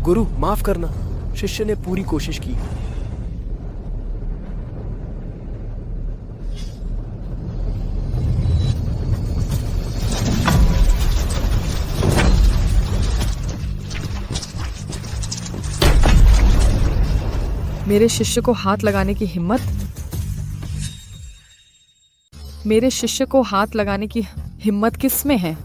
गुरु माफ करना, शिष्य ने पूरी कोशिश की। मेरे शिष्य को हाथ लगाने की हिम्मत, मेरे शिष्य को हाथ लगाने की हिम्मत किस में है?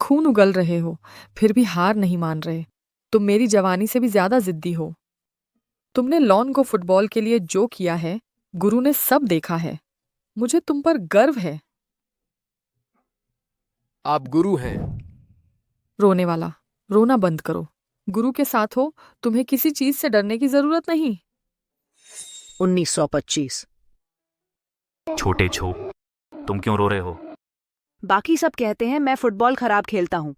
खून उगल रहे हो, फिर भी हार नहीं मान रहे। तुम मेरी जवानी से भी ज्यादा जिद्दी हो। तुमने लॉन को फुटबॉल के लिए जो किया है, गुरु ने सब देखा है। मुझे तुम पर गर्व है। आप गुरु हैं। रोने वाला, रोना बंद करो। गुरु के साथ हो, तुम्हें किसी चीज से डरने की जरूरत नहीं। 1925। छोटे छो, तुम क्यों रो रहे हो? बाकी सब कहते हैं मैं फुटबॉल खराब खेलता हूँ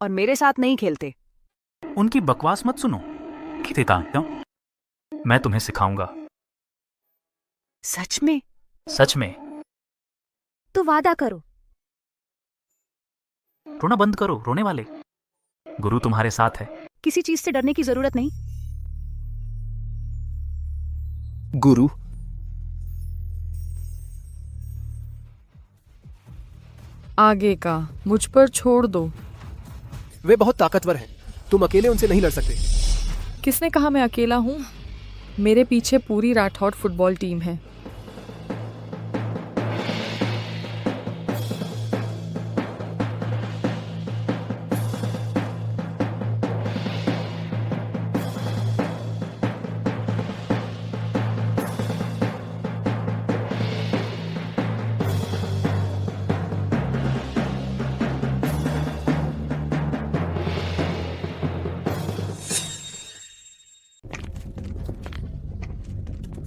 और मेरे साथ नहीं खेलते। उनकी बकवास मत सुनो। मैं तुम्हें सिखाऊंगा। सच में? सच में। तो वादा करो। रोना बंद करो, रोने वाले। गुरु तुम्हारे साथ है। किसी चीज से डरने की जरूरत नहीं। गुरु, आगे का मुझ पर छोड़ दो। वे बहुत ताकतवर हैं, तुम अकेले उनसे नहीं लड़ सकते। किसने कहा मैं अकेला हूं? मेरे पीछे पूरी राठौड़ फुटबॉल टीम है।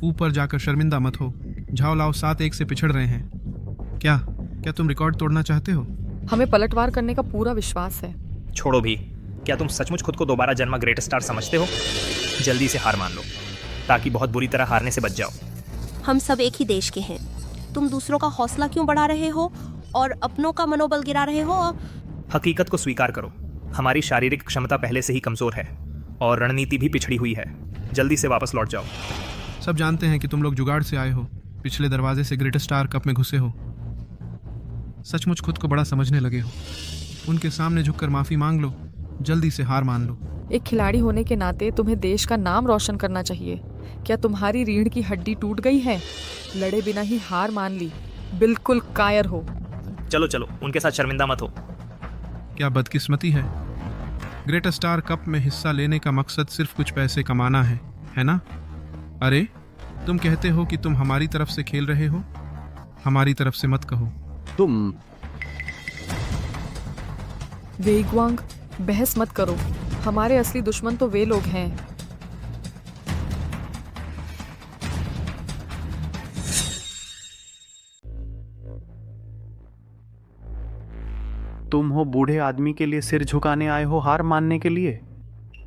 ऊपर जाकर शर्मिंदा मत हो। झाओलाओ 7-1 से पिछड़ रहे हैं। क्या तुम रिकॉर्ड तोड़ना चाहते हो? हमें पलटवार करने का पूरा विश्वास है। छोड़ो भी, क्या तुम सचमुच खुद को दोबारा जन्मा ग्रेट स्टार समझते हो? जल्दी से हार मान लो ताकि बहुत बुरी तरह हारने से बच जाओ। हम सब एक ही देश के हैं। तुम दूसरों का हौसला क्यों बढ़ा रहे हो और अपनों का मनोबल गिरा रहे हो? हकीकत को स्वीकार करो, हमारी शारीरिक क्षमता पहले से ही कमजोर है और रणनीति भी पिछड़ी हुई है। जल्दी से वापस लौट जाओ। सब जानते हैं कि तुम लोग जुगाड़ से आए हो, पिछले दरवाजे से ग्रेट स्टार कप में घुसे हो। सचमुच खुद को बड़ा समझने लगे हो। उनके सामने झुककर माफी मांग लो, जल्दी से हार मान लो। एक खिलाड़ी होने के नाते तुम्हें देश का नाम रोशन करना चाहिए। क्या तुम्हारी रीढ़ की हड्डी टूट गई है? लड़े बिना ही हार मान ली, बिल्कुल कायर हो। चलो चलो, उनके साथ शर्मिंदा मत हो। क्या बदकिस्मती है। ग्रेट स्टार कप में हिस्सा लेने का मकसद सिर्फ कुछ पैसे कमाना है ना? अरे तुम कहते हो कि तुम हमारी तरफ से खेल रहे हो, हमारी तरफ से मत कहो। तुम वेगवांग, बहस मत करो। हमारे असली दुश्मन तो वे लोग हैं। तुम हो बूढ़े आदमी के लिए सिर झुकाने आए हो, हार मानने के लिए?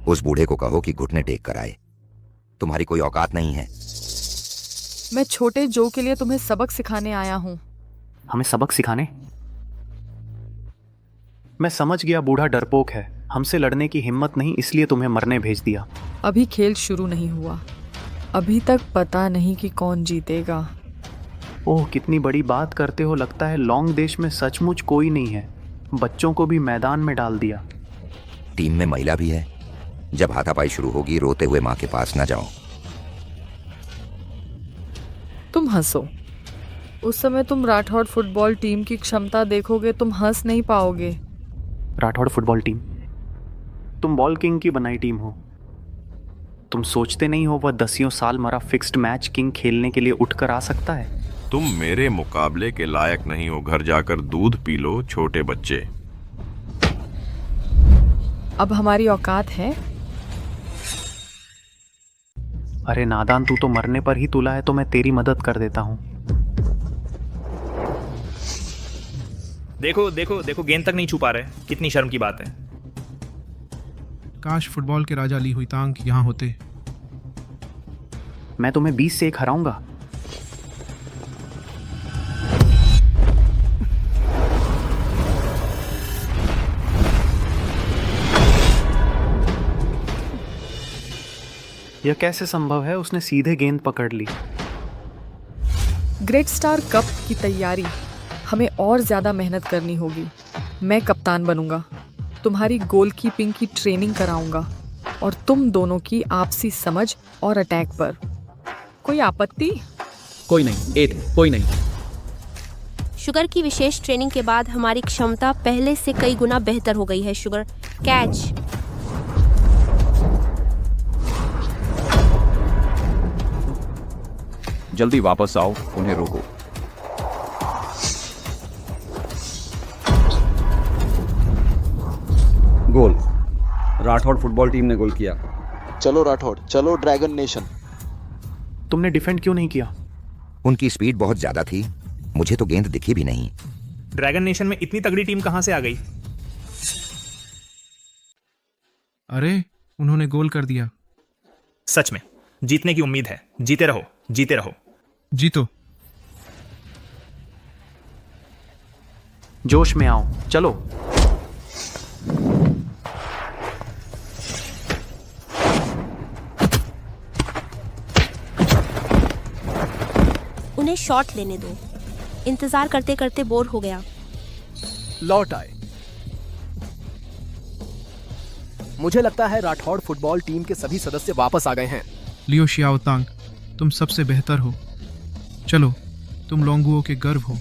उस बूढ़े को कहो कि घुटने टेक कर आए। तुम्हारी कोई औकात नहीं है। मैं छोटे जो के लिए तुम्हें सबक सिखाने आया हूँ। हमें सबक सिखाने? मैं समझ गया, बूढ़ा डरपोक है, हमसे लड़ने की हिम्मत नहीं, इसलिए तुम्हें मरने भेज दिया। अभी खेल शुरू नहीं हुआ। अभी तक पता नहीं कि कौन जीतेगा। ओह, कितनी बड़ी बात करते हो। लगता है लॉन्ग देश में सचमुच कोई नहीं है। बच्चों को भी मैदान में डाल दिया। टीम में महिला भी है। जब हाथापाई शुरू होगी रोते हुए माँ के पास न जाओ। तुम हंसो। उस समय तुम राठौड़ फुटबॉल टीम की क्षमता देखोगे, तुम हंस नहीं पाओगे। राठौड़ फुटबॉल टीम, तुम बॉल किंग की बनाई टीम हो। तुम सोचते नहीं हो वह 10 साल मरा फिक्स्ड मैच किंग खेलने के लिए उठकर आ सकता है। तुम मेरे मुकाबले के लायक नहीं हो। घर जाकर दूध पी लो छोटे बच्चे। अब हमारी औकात है। अरे नादान, तू तो मरने पर ही तुला है, तो मैं तेरी मदद कर देता हूँ। देखो देखो देखो, गेंद तक नहीं छू पा रहे। कितनी शर्म की बात है। काश फुटबॉल के राजा ली हुईतांग यहाँ होते। मैं तुम्हें 20 से 1 हराऊंगा। यह कैसे संभव है? उसने सीधे गेंद पकड़ ली। ग्रेट स्टार कप की तैयारी हमें और ज्यादा मेहनत करनी होगी। मैं कप्तान बनूंगा, तुम्हारी गोलकीपिंग की ट्रेनिंग कराऊंगा और तुम दोनों की आपसी समझ और अटैक पर। कोई आपत्ति? कोई नहीं एथ, कोई नहीं। शुगर की विशेष ट्रेनिंग के बाद हमारी क्षमता पहले से कई गुना बेहतर हो गई है। Sugar, catch. जल्दी वापस आओ, उन्हें रोको। गोल। राठौड़ फुटबॉल टीम ने गोल किया। चलो राठौड़, चलो ड्रैगन नेशन। तुमने डिफेंड क्यों नहीं किया? उनकी स्पीड बहुत ज्यादा थी, मुझे तो गेंद दिखी भी नहीं। ड्रैगन नेशन में इतनी तगड़ी टीम कहां से आ गई? अरे, उन्होंने गोल कर दिया। सच में जीतने की उम्मीद है। जीते रहो, जीते रहो। जीतो। जोश में आओ, चलो। उन्हें शॉट लेने दो। इंतजार करते करते बोर हो गया। लौट आए। मुझे लगता है राठौड़ फुटबॉल टीम के सभी सदस्य वापस आ गए हैं। लियो शियाओतांग, तुम सबसे बेहतर हो। चलो, तुम लोंगुओ के गर्व हो।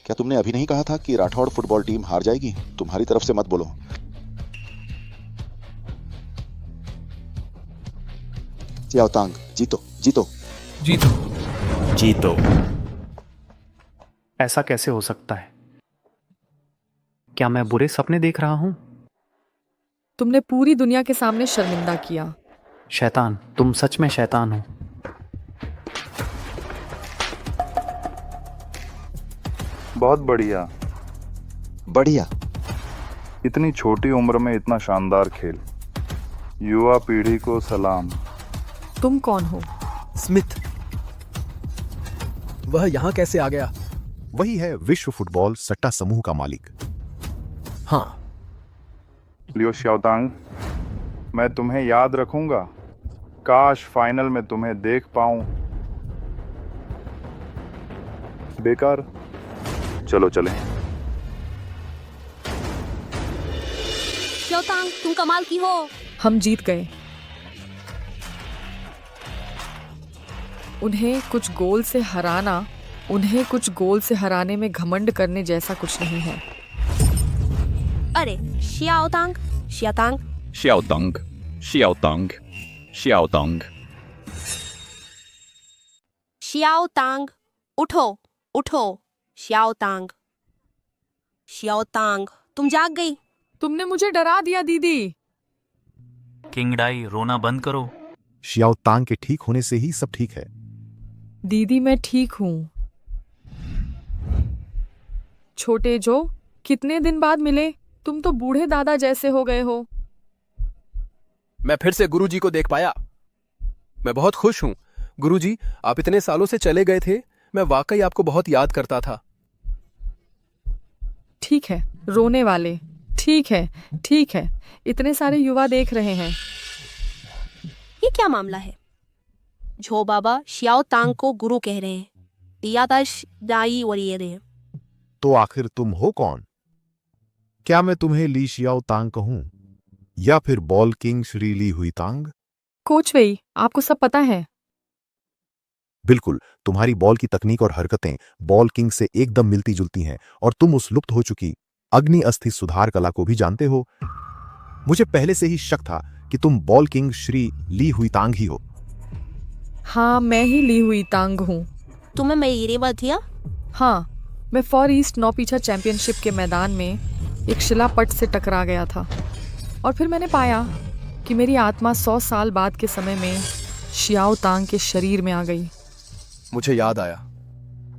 क्या तुमने अभी नहीं कहा था कि राठौड़ फुटबॉल टीम हार जाएगी? तुम्हारी तरफ से मत बोलो। शियाओतांग, जीतो जीतो जीतो जीतो। ऐसा कैसे हो सकता है? क्या मैं बुरे सपने देख रहा हूं? तुमने पूरी दुनिया के सामने शर्मिंदा किया। शैतान, तुम सच में शैतान हो। बहुत बढ़िया। बढ़िया। इतनी छोटी उम्र में इतना शानदार खेल। युवा पीढ़ी को सलाम। तुम कौन हो? स्मिथ। वह यहाँ कैसे आ गया? वही है विश्व फुटबॉल सट्टा समूह का मालिक। हाँ। लियो शियाओतांग, मैं तुम्हें याद रखूंगा। काश फाइनल में तुम्हें देख पाऊं। बेकार। चलो चलें। शियाओतांग, तुम कमाल की हो। हम जीत गए। उन्हें कुछ गोल से हराने में घमंड करने जैसा कुछ नहीं है। अरे शियाओतांग, शियाओतांग, शियाओतांग, शियाओतांग, शियाओतांग, शियाओतांग, उठो उठो। शियाओतांग, शियाओतांग, तुम जाग गई। तुमने मुझे डरा दिया दीदी। किंगडाई, रोना बंद करो। शियाओतांग के ठीक होने से ही सब ठीक है। दीदी, मैं ठीक हूँ। छोटे जो, कितने दिन बाद मिले? तुम तो बूढ़े दादा जैसे हो गए हो। मैं फिर से गुरुजी को देख पाया। मैं बहुत खुश हूँ। गुरुजी, आप इतने सालों से चले गए थे, मैं वाकई आपको बहुत याद करता था। ठीक है, रोने वाले। ठीक है, ठीक है। इतने सारे युवा देख रहे हैं। ये क्या मामला है? जो बाबा शियाओ तांग को गुरु कह रहे हैं, यादाश दाई वरिये। तो आखिर तुम हो कौन? क्या मैं तुम्हें ली शियाओ तांग कहूं या फिर बॉल किंग श्री ली हुई तांग? कोच वेई, आपको सब पता है। बिल्कुल, तुम्हारी बॉल की तकनीक और हरकतें बॉल किंग से एकदम मिलती जुलती हैं और तुम उस लुप्त हो चुकी अग्नि अस्थि सुधार कला को भी जानते हो। मुझे पहले से ही शक था कि तुम बॉल किंग श्री ली हुई तांग ही हो। हाँ, मैं ही ली हुई तांग हूँ। तुम्हें मेरी बात दिया? हाँ, मैं फॉर ईस्ट नौपीछा चैंपियनशिप के मैदान में एक शिलापट से टकरा गया था और फिर मैंने पाया कि मेरी आत्मा 100 साल बाद के समय में शियाओ तांग के शरीर में आ गई। मुझे याद आया,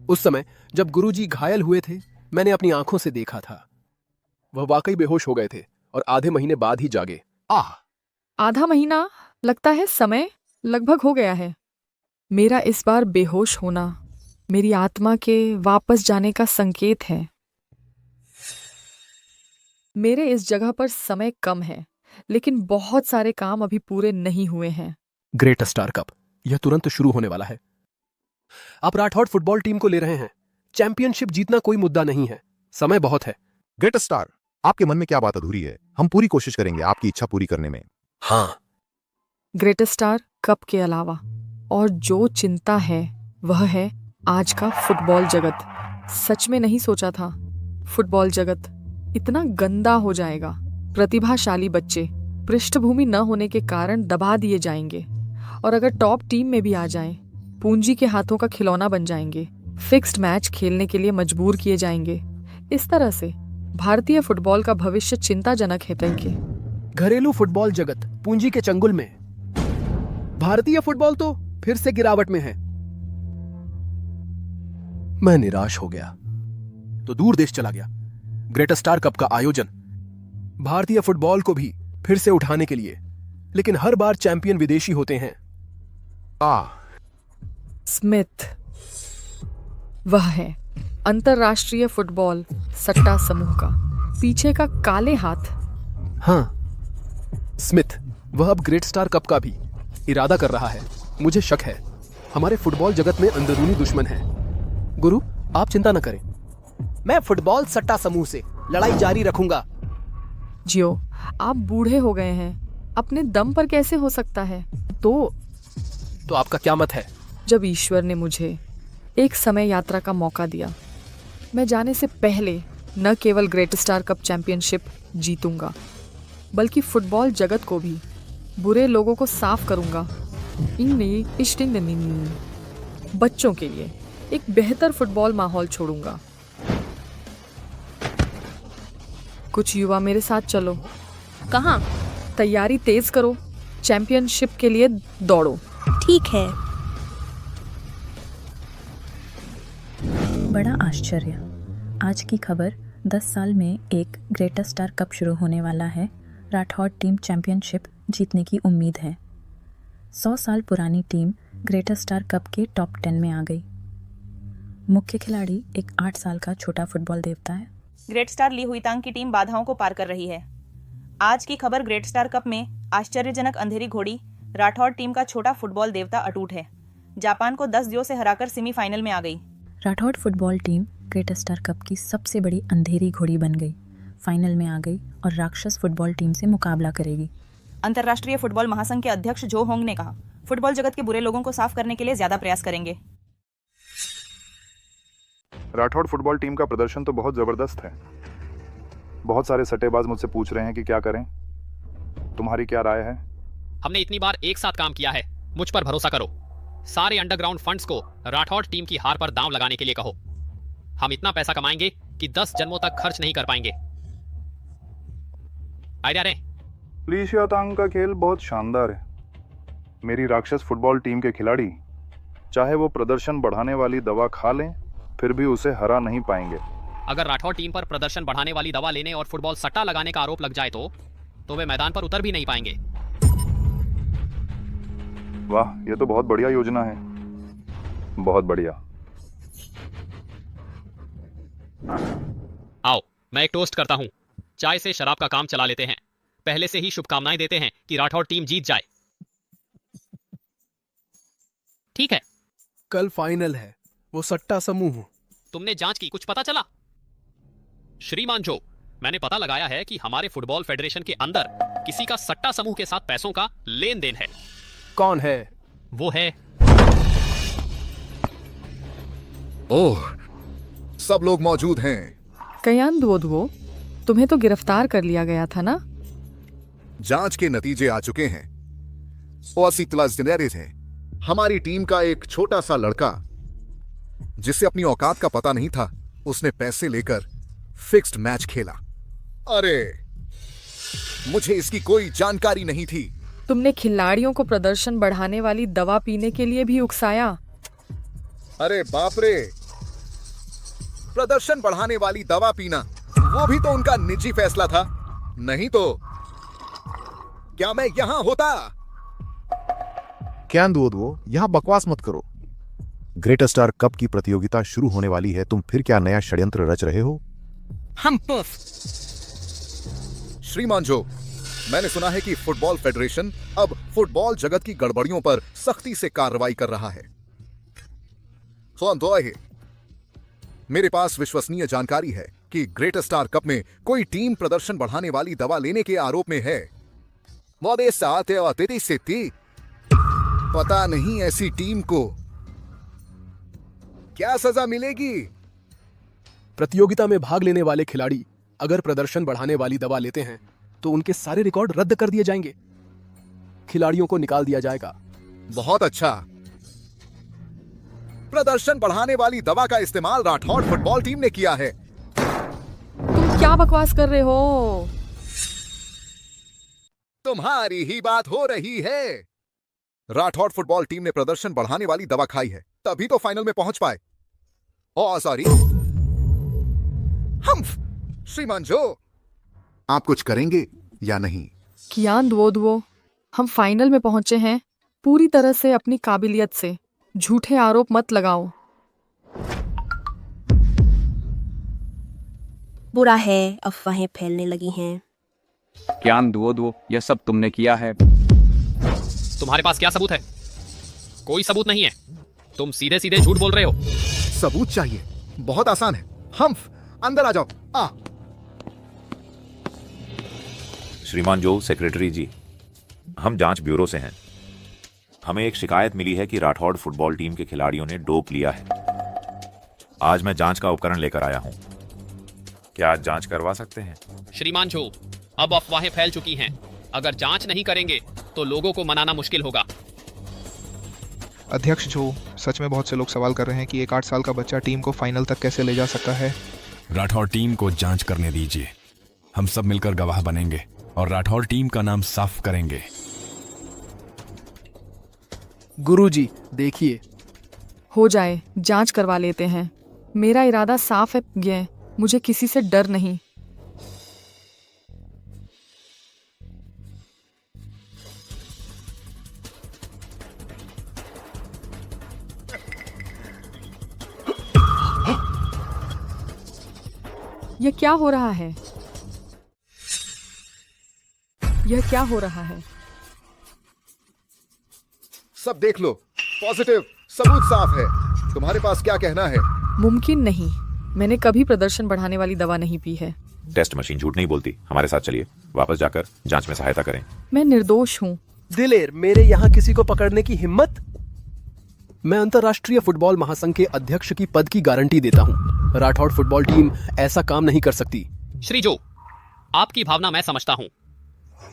उस समय जब गुरुजी घायल हुए थे, मैंने अपनी आंखों से देखा था। वह वाकई बेहोश हो गए थे और आधे महीने बाद ही जागे। आधा महीना? लगता है समय लगभग हो गया है। मेरा इस बार बेहोश होना मेरी आत्मा के वापस जाने का संकेत है। मेरे इस जगह पर समय कम है, लेकिन बहुत सारे काम अभी पूरे नहीं हुए हैं। ग्रेट स्टार कप यह तुरंत शुरू होने वाला है। आप राठौड़ फुटबॉल टीम को ले रहे हैं। चैंपियनशिप जीतना कोई मुद्दा नहीं है, समय बहुत है। ग्रेट स्टार, आपके मन में क्या बात अधूरी है? हम पूरी कोशिश करेंगे आपकी इच्छा पूरी करने में। हाँ, ग्रेट स्टार कप के अलावा और जो चिंता है वह है आज का फुटबॉल जगत। सच में नहीं सोचा था फुटबॉल जगत इतना गंदा हो जाएगा। प्रतिभाशाली बच्चे पृष्ठभूमि न होने के कारण दबा दिए जाएंगे और अगर टॉप टीम में भी आ जाएं, पूंजी के हाथों का खिलौना बन जाएंगे। फिक्स्ड मैच खेलने के लिए मजबूर किए जाएंगे। इस तरह से भारतीय फुटबॉल का भविष्य चिंताजनक है। पिंकी, घरेलू फुटबॉल जगत पूंजी के चंगुल में, भारतीय फुटबॉल तो फिर से गिरावट में है। मैं निराश हो गया तो दूर देश चला गया। ग्रेट स्टार कप का आयोजन भारतीय फुटबॉल को भी फिर से उठाने के लिए, लेकिन हर बार चैंपियन विदेशी होते हैं। स्मिथ वह है अंतरराष्ट्रीय फुटबॉल सट्टा समूह का पीछे का काले हाथ। हाँ, स्मिथ वह अब ग्रेट स्टार कप का भी इरादा कर रहा है। मुझे शक है हमारे फुटबॉल जगत में अंदरूनी दुश्मन है। गुरु, आप चिंता न करें, मैं फुटबॉल सट्टा समूह से लड़ाई जारी रखूंगा। जियो, आप बूढ़े हो गए हैं, अपने दम पर कैसे हो सकता है? तो आपका क्या मत है? जब ईश्वर ने मुझे एक समय यात्रा का मौका दिया, मैं जाने से पहले न केवल ग्रेट स्टार कप चैंपियनशिप जीतूंगा, बल्कि फुटबॉल जगत को भी बुरे लोगों को साफ करूंगा। बच्चों के लिए एक बेहतर फुटबॉल माहौल छोड़ूंगा। कुछ युवा मेरे साथ चलो। कहाँ? तैयारी तेज करो, चैंपियनशिप के लिए दौड़ो। ठीक है। बड़ा आश्चर्य, आज की खबर 10 साल में एक ग्रेट स्टार कप शुरू होने वाला है। राठौड़ टीम चैंपियनशिप जीतने की उम्मीद है। 100 साल पुरानी टीम ग्रेट स्टार कप के टॉप 10 में आ गई। मुख्य खिलाड़ी एक 8 साल का छोटा फुटबॉल देवता है। ग्रेट स्टार ली हुईतांग की टीम बाधाओं को पार कर रही है। आज की खबर ग्रेट स्टार कप में आश्चर्यजनक अंधेरी घोड़ी राठौड़ टीम का छोटा फुटबॉल देवता अटूट है। जापान को 10-0 से हराकर सेमीफाइनल में आ गई। Rathore football team great star cup की सबसे बड़ी अंधेरी घोड़ी बन गई, फाइनल में आ गई और राक्षस फुटबॉल टीम से मुकाबला करेगी। अंतर्राष्ट्रीय फुटबॉल महासंघ के अध्यक्ष जो होंग ने कहा, फुटबॉल जगत के बुरे लोगों को साफ करने के लिए ज्यादा प्रयास करेंगे। राठौड़ फुटबॉल टीम का प्रदर्शन तो बहुत जबरदस्त है। बहुत सारे सट्टेबाज मुझसे पूछ रहे हैं कि क्या करें। तुम्हारी क्या राय है? हमने इतनी बार एक साथ काम किया है, मुझ पर भरोसा करो। सारे अंडरग्राउंड फंड्स को राठौड़ टीम की हार पर दांव लगाने के लिए कहो। हम इतना पैसा कमाएंगे कि 10 जन्मों तक खर्च नहीं कर पाएंगे। आइडिया रे? ली शियाओतांग का खेल बहुत शानदार है। मेरी राक्षस फुटबॉल टीम के खिलाड़ी चाहे वो प्रदर्शन बढ़ाने वाली दवा खा लें, फिर भी उसे हरा नहीं पाएंगे। अगर राठौड़ टीम पर प्रदर्शन बढ़ाने वाली दवा लेने और फुटबॉल सट्टा लगाने का आरोप लग जाए तो वे मैदान पर उतर भी नहीं पाएंगे। वाह, ये तो बहुत बढ़िया योजना है। बहुत बढ़िया। आओ, मैं एक टोस्ट करता हूं। चाय से शराब का काम चला लेते हैं। पहले से ही शुभकामनाएं देते हैं कि राठौड़ टीम जीत जाए। ठीक है। कल फाइनल है, वो सट्टा समूह। तुमने जांच की, कुछ पता चला? श्रीमान जो, मैंने पता लगाया है कि हमारे फुटबॉल फेडरेशन के अंदर किसी का सट्टा समूह के साथ पैसों का लेन देन है। कौन है? वो है। ओह, सब लोग मौजूद हैं। कयान दुओ, तुम्हें तो गिरफ्तार कर लिया गया था ना? जांच के नतीजे आ चुके हैं। है हमारी टीम का एक छोटा सा लड़का जिसे अपनी औकात का पता नहीं था, उसने पैसे लेकर फिक्स्ड मैच खेला। अरे, मुझे इसकी कोई जानकारी नहीं थी। तुमने खिलाड़ियों को प्रदर्शन बढ़ाने वाली दवा पीने के लिए भी उकसाया। अरे बाप रे, प्रदर्शन बढ़ाने वाली दवा पीना, वो भी तो उनका निजी फैसला था, नहीं तो क्या मैं यहां होता? क्या दुओ, यहां बकवास मत करो। ग्रेटर स्टार कप की प्रतियोगिता शुरू होने वाली है, तुम फिर क्या नया षड्यंत्र रच रहे हो? हम पुफ। श्रीमान जो, मैंने सुना है कि फुटबॉल फेडरेशन अब फुटबॉल जगत की गड़बड़ियों पर सख्ती से कार्रवाई कर रहा है। मेरे पास विश्वसनीय जानकारी है कि ग्रेटर स्टार कप में कोई टीम प्रदर्शन बढ़ाने वाली दवा लेने के आरोप में है। पता नहीं ऐसी टीम को क्या सजा मिलेगी। प्रतियोगिता में भाग लेने वाले खिलाड़ी अगर प्रदर्शन बढ़ाने वाली दवा लेते हैं तो उनके सारे रिकॉर्ड रद्द कर दिए जाएंगे, खिलाड़ियों को निकाल दिया जाएगा। बहुत अच्छा। प्रदर्शन बढ़ाने वाली दवा का इस्तेमाल राठौड़ फुटबॉल टीम ने किया है। तुम क्या बकवास कर रहे हो? तुम्हारी ही बात हो रही है। राठौड़ फुटबॉल टीम ने प्रदर्शन बढ़ाने वाली दवा खाई है, तभी तो फाइनल में पहुंच पाए। Oh sorry. हम श्रीमान जो, आप कुछ करेंगे या नहीं? कियान दुओ, हम फाइनल में पहुंचे हैं पूरी तरह से अपनी काबिलियत से। झूठे आरोप मत लगाओ। बुरा है, अफवाहें फैलने लगी हैं। क्यान दुओ, यह सब तुमने किया है? तुम्हारे पास क्या सबूत है? कोई सबूत नहीं है, तुम सीधे सीधे झूठ बोल रहे हो। सबूत चाहिए? बहुत आसान है। हम अंदर आ जाओ। श्रीमान जो, सेक्रेटरी जी, हम जांच ब्यूरो से हैं। हमें एक शिकायत मिली है कि राठौड़ फुटबॉल टीम के खिलाड़ियों ने डोप लिया है। आज मैं जांच का उपकरण लेकर आया हूं। क्या आज जांच करवा सकते हैं? श्रीमान जो, अब अफवाहें फैल चुकी हैं। अगर जांच नहीं करेंगे तो लोगों को मनाना मुश्किल होगा। अध्यक्ष जो, सच में बहुत से लोग सवाल कर रहे हैं कि एक 8 साल का बच्चा टीम को फाइनल तक कैसे ले जा सकता है। राठौड़ टीम को जांच करने दीजिए। हम सब मिलकर गवाह बनेंगे और राठौड़ टीम का नाम साफ करेंगे। गुरुजी, देखिए। हो जाए, जांच करवा लेते हैं। मेरा इरादा साफ है, मुझे किसी से डर नहीं। यह क्या हो रहा है? यह क्या हो रहा है? सब देख लो, पॉजिटिव, सबूत साफ है। तुम्हारे पास क्या कहना है? मुमकिन नहीं, मैंने कभी प्रदर्शन बढ़ाने वाली दवा नहीं पी है। टेस्ट मशीन झूठ नहीं बोलती। हमारे साथ चलिए, वापस जाकर जांच में सहायता करें। मैं निर्दोष हूँ। दिलेर, मेरे यहाँ किसी को पकड़ने की हिम्मत? मैं अंतर्राष्ट्रीय फुटबॉल महासंघ के अध्यक्ष की पद की गारंटी देता हूँ। राठौड़ फुटबॉल टीम ऐसा काम नहीं कर सकती। श्री जो, आपकी भावना मैं समझता हूँ,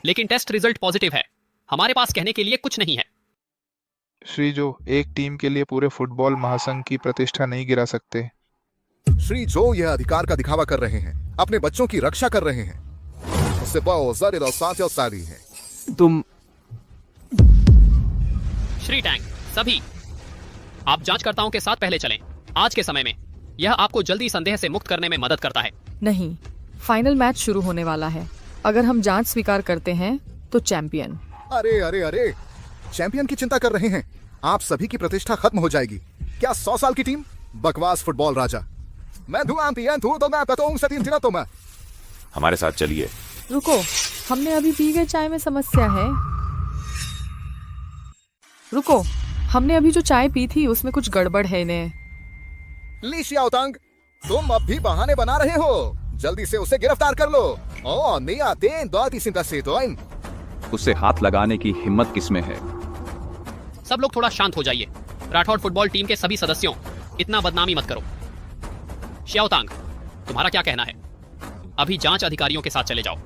लेकिन टेस्ट रिजल्ट पॉजिटिव है। हमारे पास कहने के लिए कुछ नहीं है। श्री जो, एक टीम के लिए पूरे फुटबॉल महासंघ की प्रतिष्ठा नहीं गिरा सकते। श्री जो यह अधिकार का दिखावा कर रहे हैं, अपने बच्चों की रक्षा कर रहे हैं। उससे सारी है। तुम श्री टैंक, सभी आप जांचकर्ताओं के साथ पहले चलें। आज के समय में यह आपको जल्दी संदेह से मुक्त करने में मदद करता है। नहीं, फाइनल मैच शुरू होने वाला है। अगर हम जांच स्वीकार करते हैं तो चैंपियन। अरे अरे अरे, चैंपियन की चिंता कर रहे हैं? आप सभी की प्रतिष्ठा खत्म हो जाएगी। क्या 100 साल की टीम? बकवास फुटबॉल राजा। मैं तो मैं हमारे साथ चलिए। रुको, हमने अभी पी गए चाय में समस्या है। रुको, हमने अभी जो चाय पी थी उसमें कुछ गड़बड़ है ने। ली शियाओतांग, तुम अब भी बहाने बना रहे हो। जल्दी से उसे गिरफ्तार कर लो। उसे हाथ लगाने की हिम्मत किसमें है? सब लोग थोड़ा शांत हो जाइए। राठौड़ फुटबॉल टीम के सभी सदस्यों, इतना बदनामी मत करो। शियाओतांग, तुम्हारा क्या कहना है? अभी जांच अधिकारियों के साथ चले जाओ।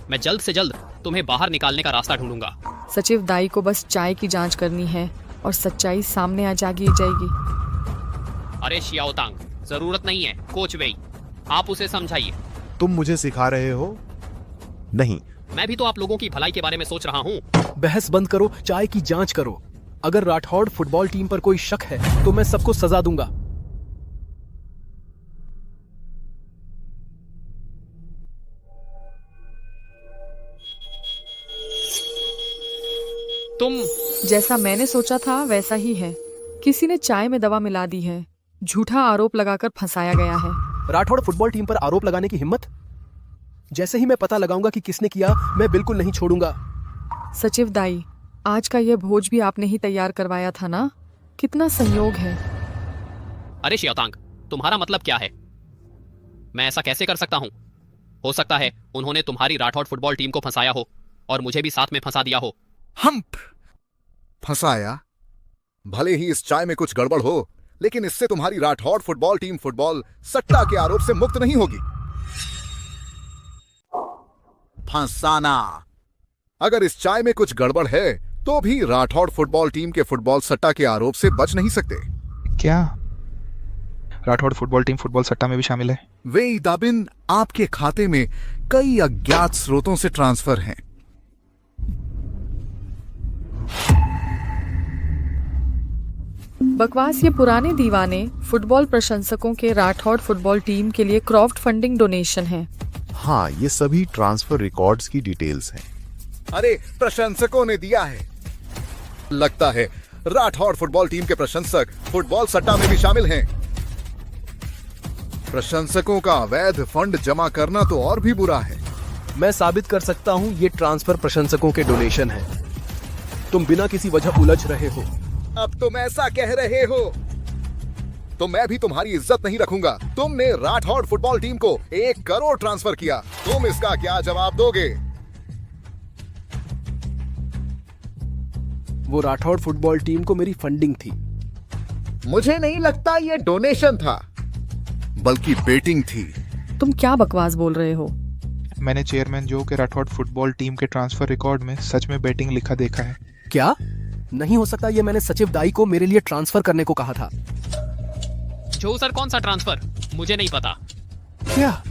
मैं जल्द से जल्द तुम्हें बाहर निकालने का रास्ता ढूंढूंगा। सचिव दाई को बस चाय की जांच करनी है और सच्चाई सामने आ जाएगी। अरे शियाओतांग, जरूरत नहीं है कोच वेई, आप उसे समझाइए। तुम मुझे सिखा रहे हो? नहीं, मैं भी तो आप लोगों की भलाई के बारे में सोच रहा हूँ। बहस बंद करो, चाय की जांच करो। अगर राठौड़ फुटबॉल टीम पर कोई शक है तो मैं सबको सजा दूंगा। तुम जैसा मैंने सोचा था वैसा ही है। किसी ने चाय में दवा मिला दी है। झूठा आरोप लगाकर फंसाया गया है। राठौड़ फुटबॉल टीम पर आरोप लगाने की हिम्मत? जैसे ही मैं पता लगाऊंगा कि किसने किया, मैं बिल्कुल नहीं छोड़ूंगा। सचिव दाई, आज का यह भोज भी आपने ही तैयार करवाया था ना? कितना संयोग है। अरे शियाओतांग, तुम्हारा मतलब क्या है? मैं ऐसा कैसे कर सकता हूँ? हो सकता है उन्होंने तुम्हारी राठौड़ फुटबॉल टीम को फंसाया हो और मुझे भी साथ में फंसा दिया हो। हम्प! फंसाया? भले ही इस चाय में कुछ गड़बड़ हो, लेकिन इससे तुम्हारी राठौड़ फुटबॉल टीम फुटबॉल सट्टा के आरोप से मुक्त नहीं होगी। फंसाना? अगर इस चाय में कुछ गड़बड़ है तो भी राठौड़ फुटबॉल टीम के फुटबॉल सट्टा के आरोप से बच नहीं सकते। क्या राठौड़ फुटबॉल टीम फुटबॉल सट्टा में भी शामिल है? वेई दाबिन, आपके खाते में कई अज्ञात स्रोतों से ट्रांसफर हैं। बकवास। ये पुराने दीवाने फुटबॉल प्रशंसकों के राठौड़ फुटबॉल टीम के लिए क्राफ्ट फंडिंग डोनेशन है। हाँ, ये सभी ट्रांसफर रिकॉर्ड्स की डिटेल्स हैं। अरे, प्रशंसकों ने दिया है। लगता है राठौड़ फुटबॉल टीम के प्रशंसक फुटबॉल सट्टा में भी शामिल हैं। प्रशंसकों का अवैध फंड जमा करना तो और भी बुरा है। मैं साबित कर सकता हूँ ये ट्रांसफर प्रशंसकों के डोनेशन है। तुम बिना किसी वजह उलझ रहे हो। अब तुम ऐसा कह रहे हो तो मैं भी तुम्हारी इज्जत नहीं रखूंगा। तुमने राठौड़ फुटबॉल टीम को 1 करोड़ ट्रांसफर किया, तुम इसका क्या जवाब दोगे? वो राठौड़ फुटबॉल टीम को मेरी फंडिंग थी। मुझे नहीं लगता ये डोनेशन था, बल्कि बेटिंग थी। तुम क्या बकवास बोल रहे हो? मैंने चेयरमैन जो के राठौड़ फुटबॉल टीम के ट्रांसफर रिकॉर्ड में सच में बेटिंग लिखा देखा है। क्या? नहीं हो सकता। ये मैंने सचिव दाई को मेरे लिए ट्रांसफर करने को कहा था। जो सर, कौन सा ट्रांसफर? मुझे नहीं पता। क्या?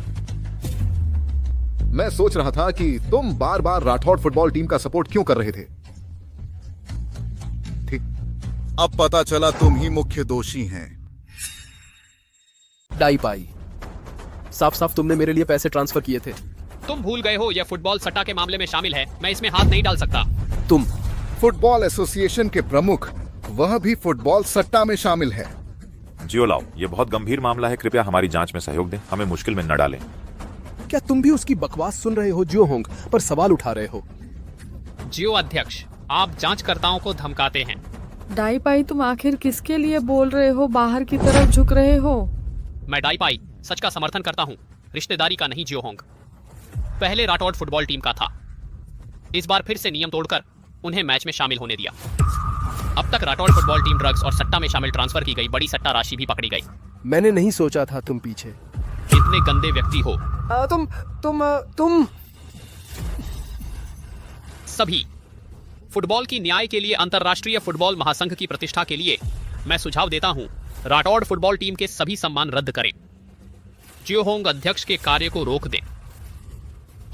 मैं सोच रहा था कि तुम बार बार राठौड़ फुटबॉल टीम का सपोर्ट क्यों कर रहे थे। ठीक, अब पता चला तुम ही मुख्य दोषी हैं। दाई पाई, साफ साफ तुमने मेरे लिए पैसे ट्रांसफर किए थे। तुम भूल गए हो यह फुटबॉल सट्टा के मामले में शामिल है। मैं इसमें हाथ नहीं डाल सकता। तुम फुटबॉल एसोसिएशन के प्रमुख, वह भी फुटबॉल सट्टा में शामिल है। जियोलाओ, ये बहुत गंभीर मामला है, कृपया हमारी जांच में सहयोग दें, हमें मुश्किल में न डालें। क्या तुम भी उसकी बकवास सुन रहे हो जियो होंग, पर सवाल उठा रहे हो? जियो अध्यक्ष, आप जांचकर्ताओं को धमकाते हैं। दाई पाई, तुम आखिर किसके लिए बोल रहे हो? बाहर की तरफ झुक रहे हो। मैं डाई पाई सच का समर्थन करता हूँ, रिश्तेदारी का नहीं। जियो होंग पहले राठौड़ फुटबॉल टीम का था, इस बार फिर से नियम तोड़कर उन्हें मैच में शामिल होने दिया। अब तक राठौड़ फुटबॉल टीम ड्रग्स और सट्टा में शामिल ट्रांसफर की गई बड़ी सट्टा राशि भी पकड़ी गई। मैंने नहीं सोचा था तुम पीछे इतने गंदे व्यक्ति हो। तुम सभी फुटबॉल की न्याय के लिए अंतर्राष्ट्रीय फुटबॉल महासंघ की प्रतिष्ठा के लिए मैं सुझाव देता हूं, राठौड़ फुटबॉल टीम के सभी सम्मान रद्द करें, जियो होंग अध्यक्ष के कार्य को रोक दें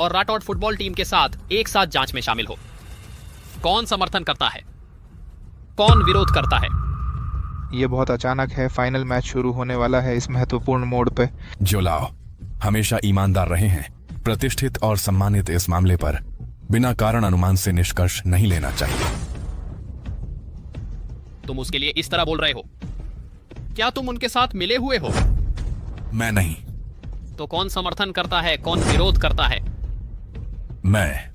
और राठौड़ फुटबॉल टीम के साथ एक साथ जांच में शामिल हो। कौन समर्थन करता है, कौन विरोध करता है? ये बहुत अचानक है। फाइनल मैच शुरू होने वाला है इस महत्वपूर्ण मोड़ पे। जियोलाओ हमेशा ईमानदार रहे हैं, प्रतिष्ठित और सम्मानित इस मामले पर बिना कारण अनुमान से निष्कर्ष नहीं लेना चाहिए। तुम उसके लिए इस तरह बोल रहे हो? क्या तुम उनके साथ मिले हुए हो? मैं नहीं। तो कौन समर्थन करता है, कौन विरोध करता है? मैं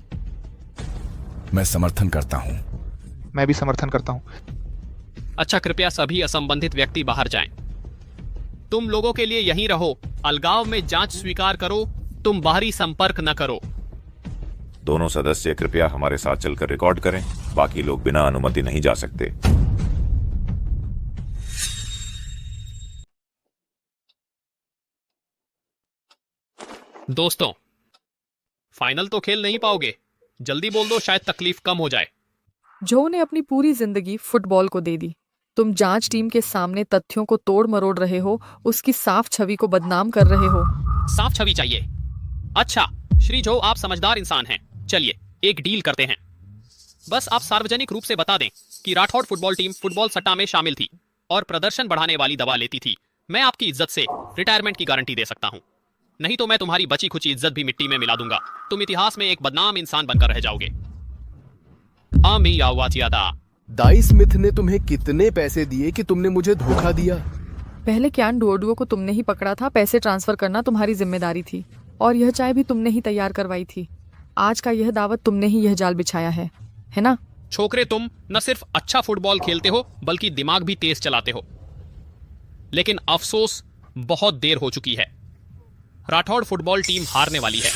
समर्थन करता हूं। मैं भी समर्थन करता हूं। अच्छा, कृपया सभी असंबंधित व्यक्ति बाहर जाएं। तुम लोगों के लिए यहीं रहो। अलगाव में जांच स्वीकार करो। तुम बाहरी संपर्क न करो। दोनों सदस्य कृपया हमारे साथ चलकर रिकॉर्ड करें। बाकी लोग बिना अनुमति नहीं जा सकते। दोस्तों, फाइनल तो खेल नहीं पाओगे। जल्दी बोल दो, शायद तकलीफ कम हो जाए। जो ने अपनी पूरी जिंदगी फुटबॉल को दे दी। तुम जांच टीम के सामने तथ्यों को तोड़ मरोड़ रहे हो, उसकी साफ छवि को बदनाम कर रहे हो। साफ छवि चाहिए? अच्छा श्री जो, आप समझदार इंसान हैं। चलिए एक डील करते हैं। बस आप सार्वजनिक रूप से बता दें कि राठौड़ फुटबॉल टीम फुटबॉल सट्टा में शामिल थी और प्रदर्शन बढ़ाने वाली दवा लेती थी। मैं आपकी इज्जत से रिटायरमेंट की गारंटी दे सकता हूं। नहीं तो मैं तुम्हारी बची खुची इज्जत भी मिट्टी में मिला दूंगा। तुम इतिहास में एक बदनाम इंसान बनकर रह जाओगे। दाई स्मिथ ने तुम्हें कितने पैसे दिए कि तुमने मुझे धोखा दिया? पहले क्यान डुओडुओ को तुमने ही पकड़ा था। पैसे ट्रांसफर करना तुम्हारी जिम्मेदारी थी और यह चाय भी तुमने ही तैयार करवाई थी। आज का यह दावत तुमने ही यह जाल बिछाया है ना? छोकरे, तुम न सिर्फ अच्छा फुटबॉल खेलते हो बल्कि दिमाग भी तेज चलाते हो। लेकिन अफसोस, बहुत देर हो चुकी है। राठौड़ फुटबॉल टीम हारने वाली है।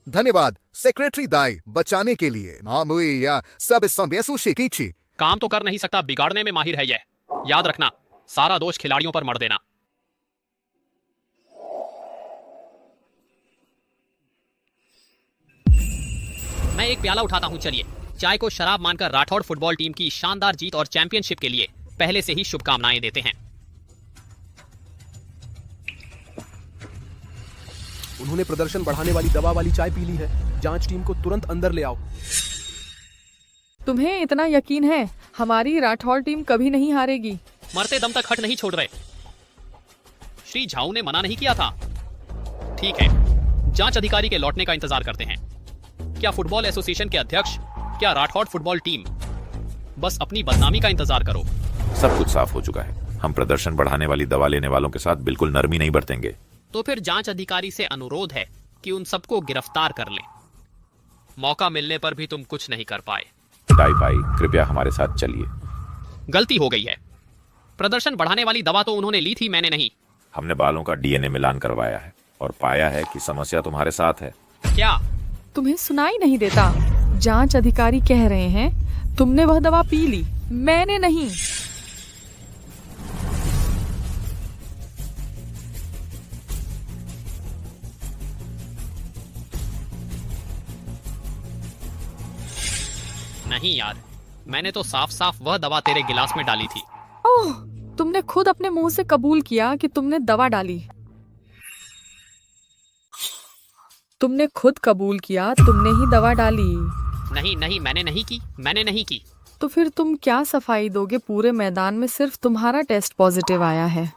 धन्यवाद सेक्रेटरी दाई, बचाने के लिए। काम तो कर नहीं सकता, बिगाड़ने में माहिर है यह। याद रखना, सारा दोष खिलाड़ियों पर मढ़ देना। मैं एक प्याला उठाता हूं। चलिए चाय को शराब मानकर राठौड़ फुटबॉल टीम की शानदार जीत और चैंपियनशिप के लिए पहले से ही शुभकामनाएं देते हैं। उन्होंने प्रदर्शन बढ़ाने वाली दवा वाली चाय पी ली है। जांच टीम को तुरंत अंदर ले आओ। तुम्हें इतना यकीन है हमारी राठौड़ टीम कभी नहीं हारेगी? मरते दम तक हट नहीं छोड़ रहे। श्री झाऊ ने मना नहीं किया था। ठीक है, जांच अधिकारी के लौटने का इंतजार करते हैं। क्या फुटबॉल एसोसिएशन के अध्यक्ष, क्या राठौड़ फुटबॉल टीम? बस अपनी बदनामी का इंतजार करो। सब कुछ साफ हो चुका है। हम प्रदर्शन बढ़ाने वाली दवा लेने वालों के साथ बिल्कुल नरमी नहीं बरतेंगे। तो फिर जांच अधिकारी से अनुरोध है कि उन सबको गिरफ्तार कर लें। मौका मिलने पर भी तुम कुछ नहीं कर पाए। दाई भाई, कृपया हमारे साथ चलिए। गलती हो गई है। प्रदर्शन बढ़ाने वाली दवा तो उन्होंने ली थी, मैंने नहीं। हमने बालों का डीएनए मिलान करवाया है और पाया है कि समस्या तुम्हारे साथ है। क्या तुम्हें सुनाई नहीं देता? जांच अधिकारी कह रहे हैं तुमने वह दवा पी ली, मैंने नहीं। नहीं यार, मैंने तो साफ साफ वह दवा तेरे गिलास में डाली थी। ओह, तुमने खुद अपने मुंह से कबूल किया कि तुमने दवा डाली। तुमने खुद कबूल किया तुमने ही दवा डाली। नहीं नहीं, मैंने नहीं की। तो फिर तुम क्या सफाई दोगे? पूरे मैदान में सिर्फ तुम्हारा टेस्ट पॉजिटिव आया है।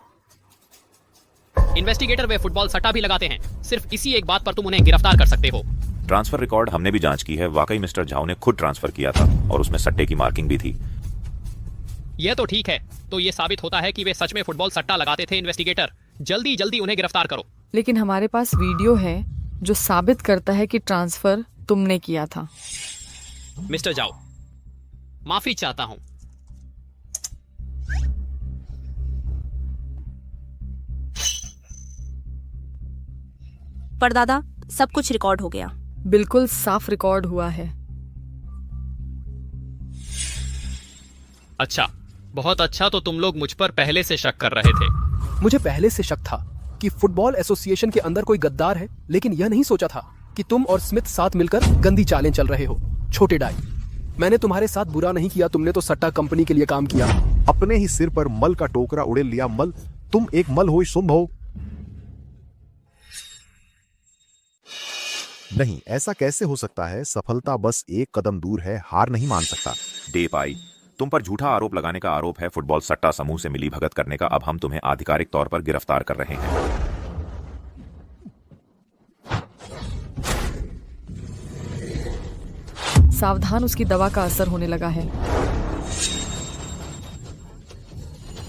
इन्वेस्टिगेटर वे फुटबॉल सट्टा भी लगाते हैं। सिर्फ इसी एक बात पर तुम उन्हें गिरफ्तार कर सकते हो। ट्रांसफर रिकॉर्ड हमने भी जांच की है। वाकई मिस्टर झाऊ ने खुद ट्रांसफर किया था और उसमें सट्टे की मार्किंग भी थी। यह तो ठीक है, तो ये साबित होता है कि वे सच में फुटबॉल सट्टा लगाते थे। इन्वेस्टिगेटर, जल्दी जल्दी उन्हें गिरफ्तार करो। लेकिन हमारे पास वीडियो है जो साबित करता है कि ट्रांसफर तुमने किया था। मिस्टर झाऊ, माफी चाहता हूं। परदादा, सब कुछ रिकॉर्ड हो गया। बिल्कुल साफ रिकॉर्ड हुआ है। अच्छा, बहुत अच्छा। तो तुम लोग मुझ पर पहले से शक कर रहे थे। मुझे पहले से शक था कि फुटबॉल एसोसिएशन के अंदर कोई गद्दार है, लेकिन यह नहीं सोचा था कि तुम और स्मिथ साथ मिलकर गंदी चालें चल रहे हो। छोटे डाई, मैंने तुम्हारे साथ बुरा नहीं किया। तुमने तो सट्टा कंपनी के लिए काम किया। अपने ही सिर पर मल का टोकरा उड़ेल लिया। मल, तुम एक मल हो, शुंभ हो। नहीं, ऐसा कैसे हो सकता है? सफलता बस एक कदम दूर है, हार नहीं मान सकता। डेप आई, तुम पर झूठा आरोप लगाने का आरोप है। फुटबॉल सट्टा समूह से मिली भगत करने का। अब हम तुम्हें आधिकारिक तौर पर गिरफ्तार कर रहे हैं। सावधान, उसकी दवा का असर होने लगा है।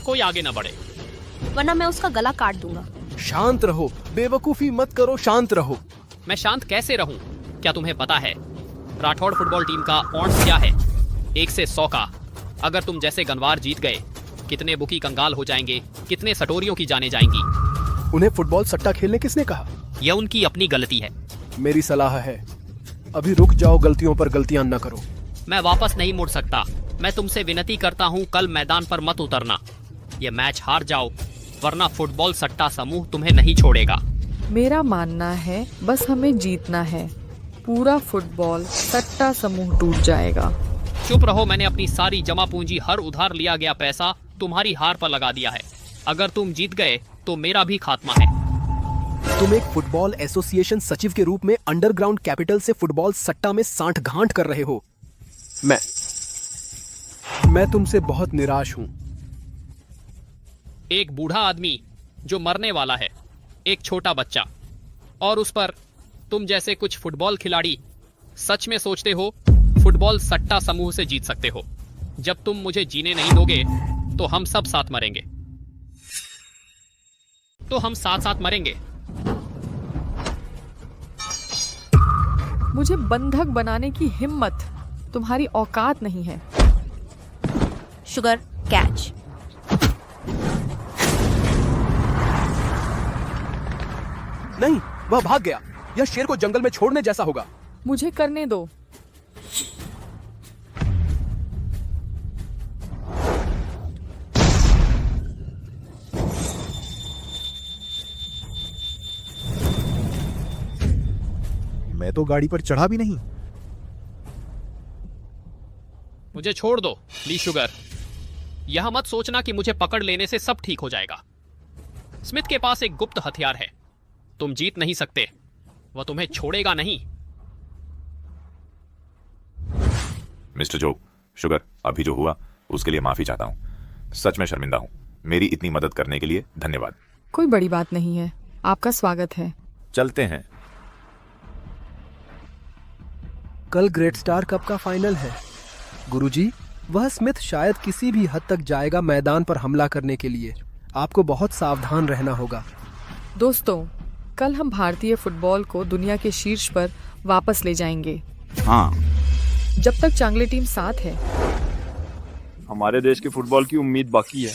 कोई आगे न बढ़े, वरना मैं उसका गला काट दूंगा। शांत रहो, बेवकूफी मत करो, शांत रहो। मैं शांत कैसे रहूं? क्या तुम्हें पता है राठौड़ फुटबॉल टीम का ऑड्स क्या है? 1 से 100 का। अगर तुम जैसे गनवार जीत गए, कितने बुकी कंगाल हो जाएंगे, कितने सटोरियों की जाने जाएंगी। उन्हें फुटबॉल सट्टा खेलने किसने कहा? यह उनकी अपनी गलती है। मेरी सलाह है, अभी रुक जाओ, गलतियों पर गलतियां न करो। मैं वापस नहीं मुड़ सकता। मैं तुमसे विनती करता हूँ, कल मैदान पर मत उतरना। ये मैच हार जाओ, वरना फुटबॉल सट्टा समूह तुम्हें नहीं छोड़ेगा। मेरा मानना है बस हमें जीतना है, पूरा फुटबॉल सट्टा समूह टूट जाएगा। चुप रहो, मैंने अपनी सारी जमा पूंजी, हर उधार लिया गया पैसा तुम्हारी हार पर लगा दिया है। अगर तुम जीत गए तो मेरा भी खात्मा है। तुम एक फुटबॉल एसोसिएशन सचिव के रूप में अंडरग्राउंड कैपिटल से फुटबॉल सट्टा में सांठ-गांठ कर रहे हो। मैं तुमसे बहुत निराश हूं। एक बूढ़ा आदमी जो मरने वाला है, एक छोटा बच्चा, और उस पर तुम जैसे कुछ फुटबॉल खिलाड़ी सच में सोचते हो फुटबॉल सट्टा समूह से जीत सकते हो। जब तुम मुझे जीने नहीं दोगे तो हम सब साथ मरेंगे। तो हम साथ साथ मरेंगे। मुझे बंधक बनाने की हिम्मत तुम्हारी औकात नहीं है। Sugar catch. नहीं, वह भाग गया। यह शेर को जंगल में छोड़ने जैसा होगा। मुझे करने दो। मैं तो गाड़ी पर चढ़ा भी नहीं। मुझे छोड़ दो ली शुगर। यह मत सोचना कि मुझे पकड़ लेने से सब ठीक हो जाएगा। स्मिथ के पास एक गुप्त हथियार है। तुम जीत नहीं सकते, वह तुम्हें छोड़ेगा नहीं। मिस्टर जो, शुगर, अभी जो हुआ उसके लिए माफी चाहता हूँ। सच में शर्मिंदा हूँ। मेरी इतनी मदद करने के लिए धन्यवाद। कोई बड़ी बात नहीं है, आपका स्वागत है। चलते हैं। कल ग्रेट स्टार कप का फाइनल है। गुरुजी, वह स्मिथ शायद किसी भी हद तक जाएगा मैदान पर हमला करने के लिए। आपको बहुत सावधान रहना होगा। दोस्तों, कल हम भारतीय फुटबॉल को दुनिया के शीर्ष पर वापस ले जाएंगे। हाँ, जब तक चांगली टीम साथ है। हमारे देश के फुटबॉल की उम्मीद बाकी है।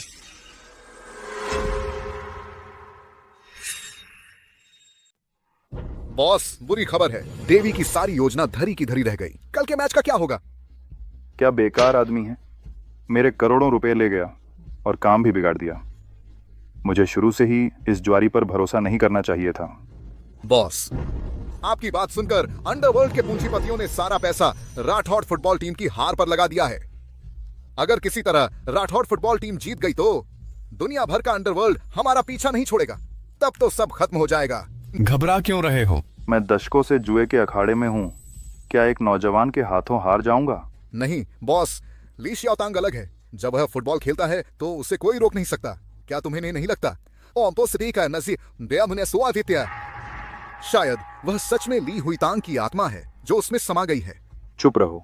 बॉस, बुरी खबर है, देवी की सारी योजना धरी की धरी रह गई। कल के मैच का क्या होगा? क्या बेकार आदमी है, मेरे करोड़ों रुपए ले गया और काम भी बिगाड़ दिया। मुझे शुरू से ही इस ज्वारी पर भरोसा नहीं करना चाहिए था। बॉस, आपकी बात सुनकर अंडरवर्ल्ड के पूंजीपतियों ने सारा पैसा राठौड़ फुटबॉल टीम की हार पर लगा दिया है। अगर किसी तरह राठौड़ फुटबॉल टीम जीत गई तो दुनिया भर का अंडरवर्ल्ड हमारा पीछा नहीं छोड़ेगा। तब तो सब खत्म हो जाएगा। घबरा क्यों रहे हो? मैं दशकों से जुए के अखाड़े में हूँ। क्या एक नौजवान के हाथों हार जाऊंगा? नहीं बॉस, ली शाओतांग अलग है। जब वह फुटबॉल खेलता है तो उसे कोई रोक नहीं सकता। क्या तुम्हें नहीं लगता? शायद वह सच में ली हुईतांग की आत्मा है जो उसमें समा गई है। चुप रहो।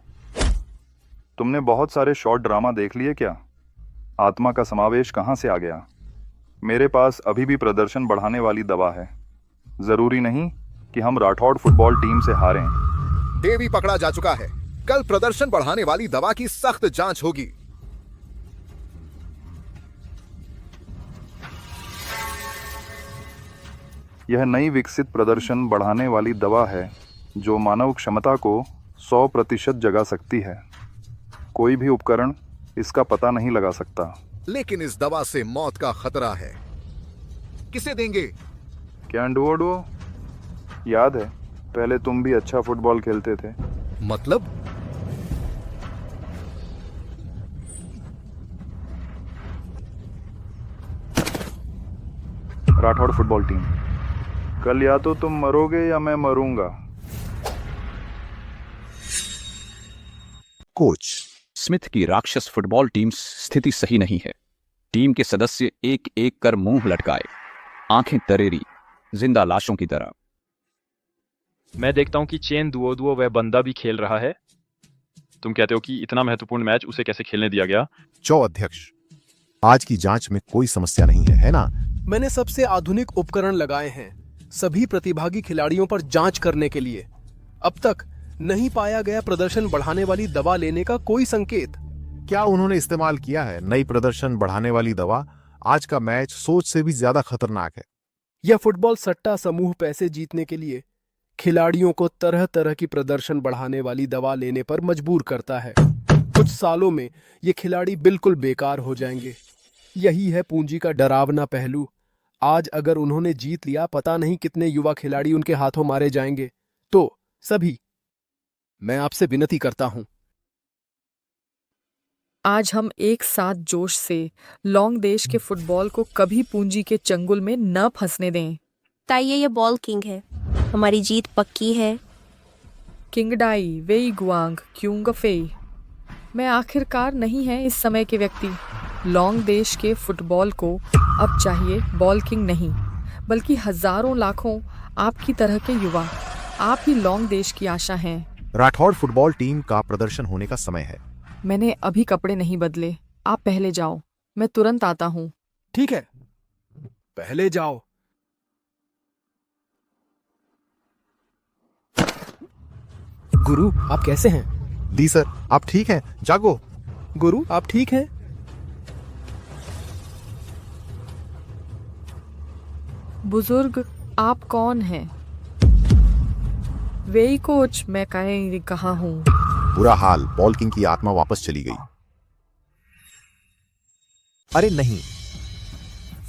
तुमने बहुत सारे शॉर्ट ड्रामा देख लिए क्या? आत्मा का समावेश कहां से आ गया? मेरे पास अभी भी प्रदर्शन बढ़ाने वाली दवा है। जरूरी नहीं कि हम राठौड़ फुटबॉल टीम से हारें। देवी पकड़ा जा चुका है। कल प्रदर्शन बढ़ाने वाली दवा की सख्त जांच होगी। यह नई विकसित प्रदर्शन बढ़ाने वाली दवा है जो मानव क्षमता को 100% जगा सकती है। कोई भी उपकरण इसका पता नहीं लगा सकता। लेकिन इस दवा से मौत का खतरा है। किसे देंगे? क्या डुओ? याद है, पहले तुम भी अच्छा फुटबॉल खेलते थे। मतलब? राठौड़ फुटबॉल टीम, कल या तो तुम मरोगे या मैं मरूंगा। कोच, स्मिथ की राक्षस फुटबॉल टीम स्थिति सही नहीं है। टीम के सदस्य एक एक कर मुंह लटकाए, आंखें तरेरी, जिंदा लाशों की तरह। मैं देखता हूं कि चेन दुओ वह बंदा भी खेल रहा है। तुम कहते हो कि इतना महत्वपूर्ण मैच उसे कैसे खेलने दिया गया? चौ अध्यक्ष, आज की जांच में कोई समस्या नहीं है ना? मैंने सबसे आधुनिक उपकरण लगाए हैं सभी प्रतिभागी खिलाड़ियों पर जांच करने के लिए। अब तक नहीं पाया गया प्रदर्शन बढ़ाने वाली दवा लेने का कोई संकेत। क्या उन्होंने इस्तेमाल किया है नई प्रदर्शन बढ़ाने वाली दवा? आज का मैच सोच से भी ज्यादा खतरनाक है। यह फुटबॉल सट्टा समूह पैसे जीतने के लिए खिलाड़ियों को तरह तरह की प्रदर्शन बढ़ाने वाली दवा लेने पर मजबूर करता है। कुछ सालों में ये खिलाड़ी बिल्कुल बेकार हो जाएंगे। यही है पूंजी का डरावना पहलू। आज अगर उन्होंने जीत लिया, पता नहीं कितने युवा खिलाड़ी उनके हाथों मारे जाएंगे। तो सभी, मैं आपसे विनती करता हूं, आज हम एक साथ जोश से लॉन्ग देश के फुटबॉल को कभी पूंजी के चंगुल में न फंसने दें। ताइये ये बॉल किंग है, हमारी जीत पक्की है। किंगडाई, वेई गुआंग, क्यूंगफे, मैं आखिरकार नहीं है इस समय के व्यक्ति। लॉन्ग देश के फुटबॉल को अब चाहिए बॉल किंग नहीं, बल्कि हजारों लाखों आपकी तरह के युवा। आप ही लॉन्ग देश की आशा हैं। राठौड़ फुटबॉल टीम का प्रदर्शन होने का समय है। मैंने अभी कपड़े नहीं बदले, आप पहले जाओ, मैं तुरंत आता हूँ। ठीक है, पहले जाओ। गुरु, आप कैसे हैं? दी सर, आप ठीक हैं? जागो। गुरु, आप ठीक हैं? बुजुर्ग, आप कौन हैं? वेई कोच, मैं कहाँ हूँ? बुरा हाल, बॉल किंग की आत्मा वापस चली गई। अरे नहीं,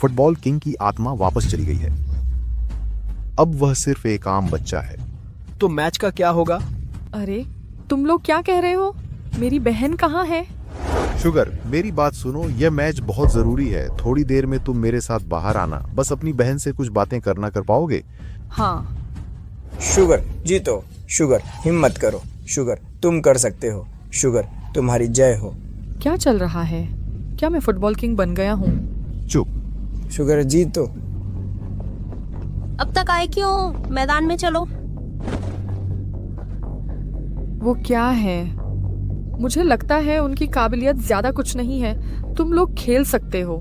फुटबॉल किंग की आत्मा वापस चली गई है। अब वह सिर्फ एक आम बच्चा है। तो मैच का क्या होगा? अरे, तुम लोग क्या कह रहे हो? मेरी बहन कहाँ है? शुगर, मेरी बात सुनो, यह मैच बहुत जरूरी है। थोड़ी देर में तुम मेरे साथ बाहर आना, बस अपनी बहन से कुछ बातें करना कर पाओगे? हाँ। शुगर, जीतो। शुगर, हिम्मत करो। शुगर, तुम कर सकते हो। शुगर, तुम्हारी जय हो। क्या चल रहा है? क्या मैं फुटबॉल किंग बन गया हूँ? चुप। शुगर, जीतो। अब तक आए क्यों? मैदान में चलो। वो क्या है? मुझे लगता है उनकी काबिलियत ज्यादा कुछ नहीं है। तुम लोग खेल सकते हो।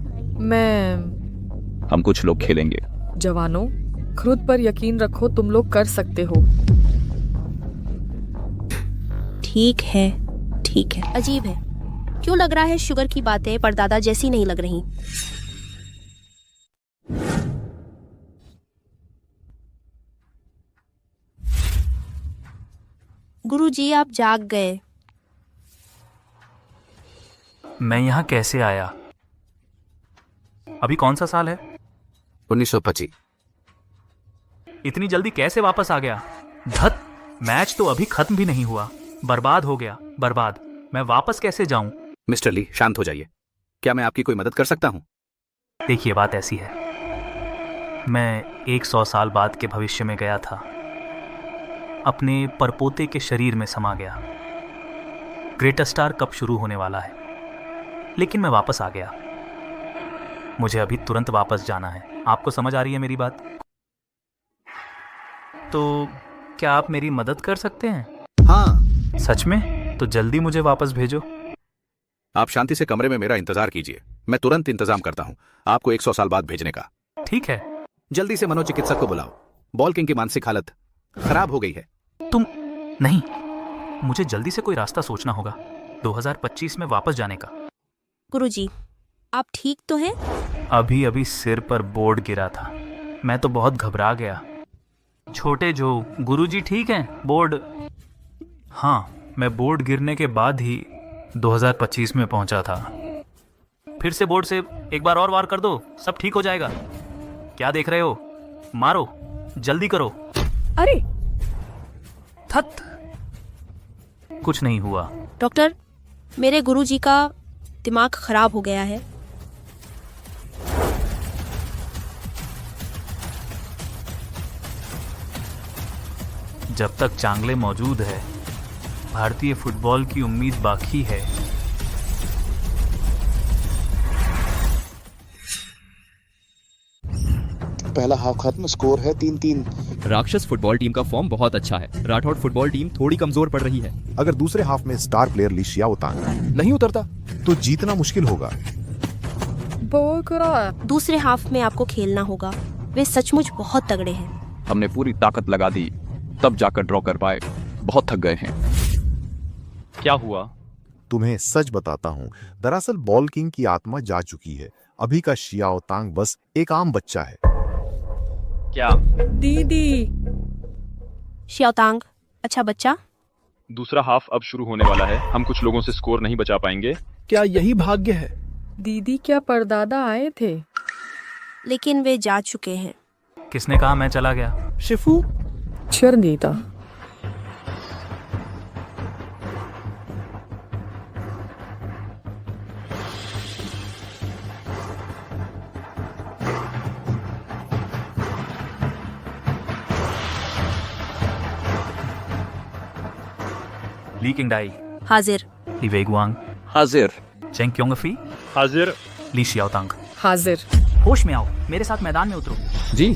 हम कुछ लोग खेलेंगे। जवानों, खुद पर यकीन रखो, तुम लोग कर सकते हो। ठीक है, ठीक है। अजीब है, क्यों लग रहा है शुगर की बातें परदादा जैसी नहीं लग रही? गुरुजी, आप जाग गए। मैं यहाँ कैसे आया? अभी कौन सा साल है? 1925। इतनी जल्दी कैसे वापस आ गया? धत, मैच तो अभी खत्म भी नहीं हुआ। बर्बाद हो गया, बर्बाद। मैं वापस कैसे जाऊं? मिस्टर ली, शांत हो जाइए। क्या मैं आपकी कोई मदद कर सकता हूं? देखिए, बात ऐसी है, मैं 100 साल बाद के भविष्य में गया था। अपने परपोते के शरीर में समा गया। ग्रेटर स्टार कप शुरू होने वाला है, लेकिन मैं वापस आ गया। मुझे अभी तुरंत वापस जाना है। आपको समझ आ रही है मेरी बात? तो क्या आप मेरी मदद कर सकते हैं? हाँ। सच में? तो जल्दी मुझे वापस भेजो। आप शांति से कमरे में मेरा इंतजार कीजिए, मैं तुरंत इंतजाम करता हूं आपको 100 साल बाद भेजने का। ठीक है। जल्दी से मनोचिकित्सक को बुलाओ। बॉल किंग की मानसिक हालत खराब हो गई है। तुम नहीं, मुझे जल्दी से कोई रास्ता सोचना होगा 2025 में वापस जाने का। गुरुजी, आप ठीक तो हैं? अभी अभी सिर पर बोर्ड गिरा था, मैं तो बहुत घबरा गया। छोटे जो, गुरुजी ठीक हैं? बोर्ड? हाँ, मैं बोर्ड गिरने के बाद ही 2025 में पहुंचा था। फिर से बोर्ड से एक बार और वार कर दो, सब ठीक हो जाएगा। क्या देख रहे हो? मारो, जल्दी करो। अरे थत, कुछ नहीं हुआ। डॉक्टर, मेरे गुरुजी का दिमाग खराब हो गया है। जब तक चांगले मौजूद है, भारतीय फुटबॉल की उम्मीद बाकी है। पहला हाफ खत्म, स्कोर है 3-3। राक्षस फुटबॉल टीम का फॉर्म बहुत अच्छा है। राठौड़ फुटबॉल टीम थोड़ी कमजोर पड़ रही है। अगर दूसरे हाफ में स्टार प्लेयर ली शियाओतांग नहीं उतरता तो जीतना मुश्किल होगा। दूसरे हाफ में आपको खेलना होगा। वे सचमुच बहुत तगड़े हैं। हमने पूरी ताकत लगा दी, तब जाकर ड्रॉ कर पाए। बहुत थक गए हैं। क्या हुआ? तुम्हें सच बताता हूँ, दरअसल बॉल किंग की आत्मा जा चुकी है। अभी का शियाओ तांग बस एक आम बच्चा है। क्या? दीदी। श्याओतांग, अच्छा बच्चा। दूसरा हाफ अब शुरू होने वाला है। हम कुछ लोगों से स्कोर नहीं बचा पाएंगे। क्या यही भाग्य है? दीदी, क्या परदादा आए थे? लेकिन वे जा चुके हैं। किसने कहा मैं चला गया? शिफू। चरनीता। ली किंगडाई, हाजिर। ली वेगवांग, हाजिर। चेंग क्योंगफी, हाजिर। ली शियाओतांग, हाजिर। होश में आओ, मेरे साथ मैदान में उतरो। जी।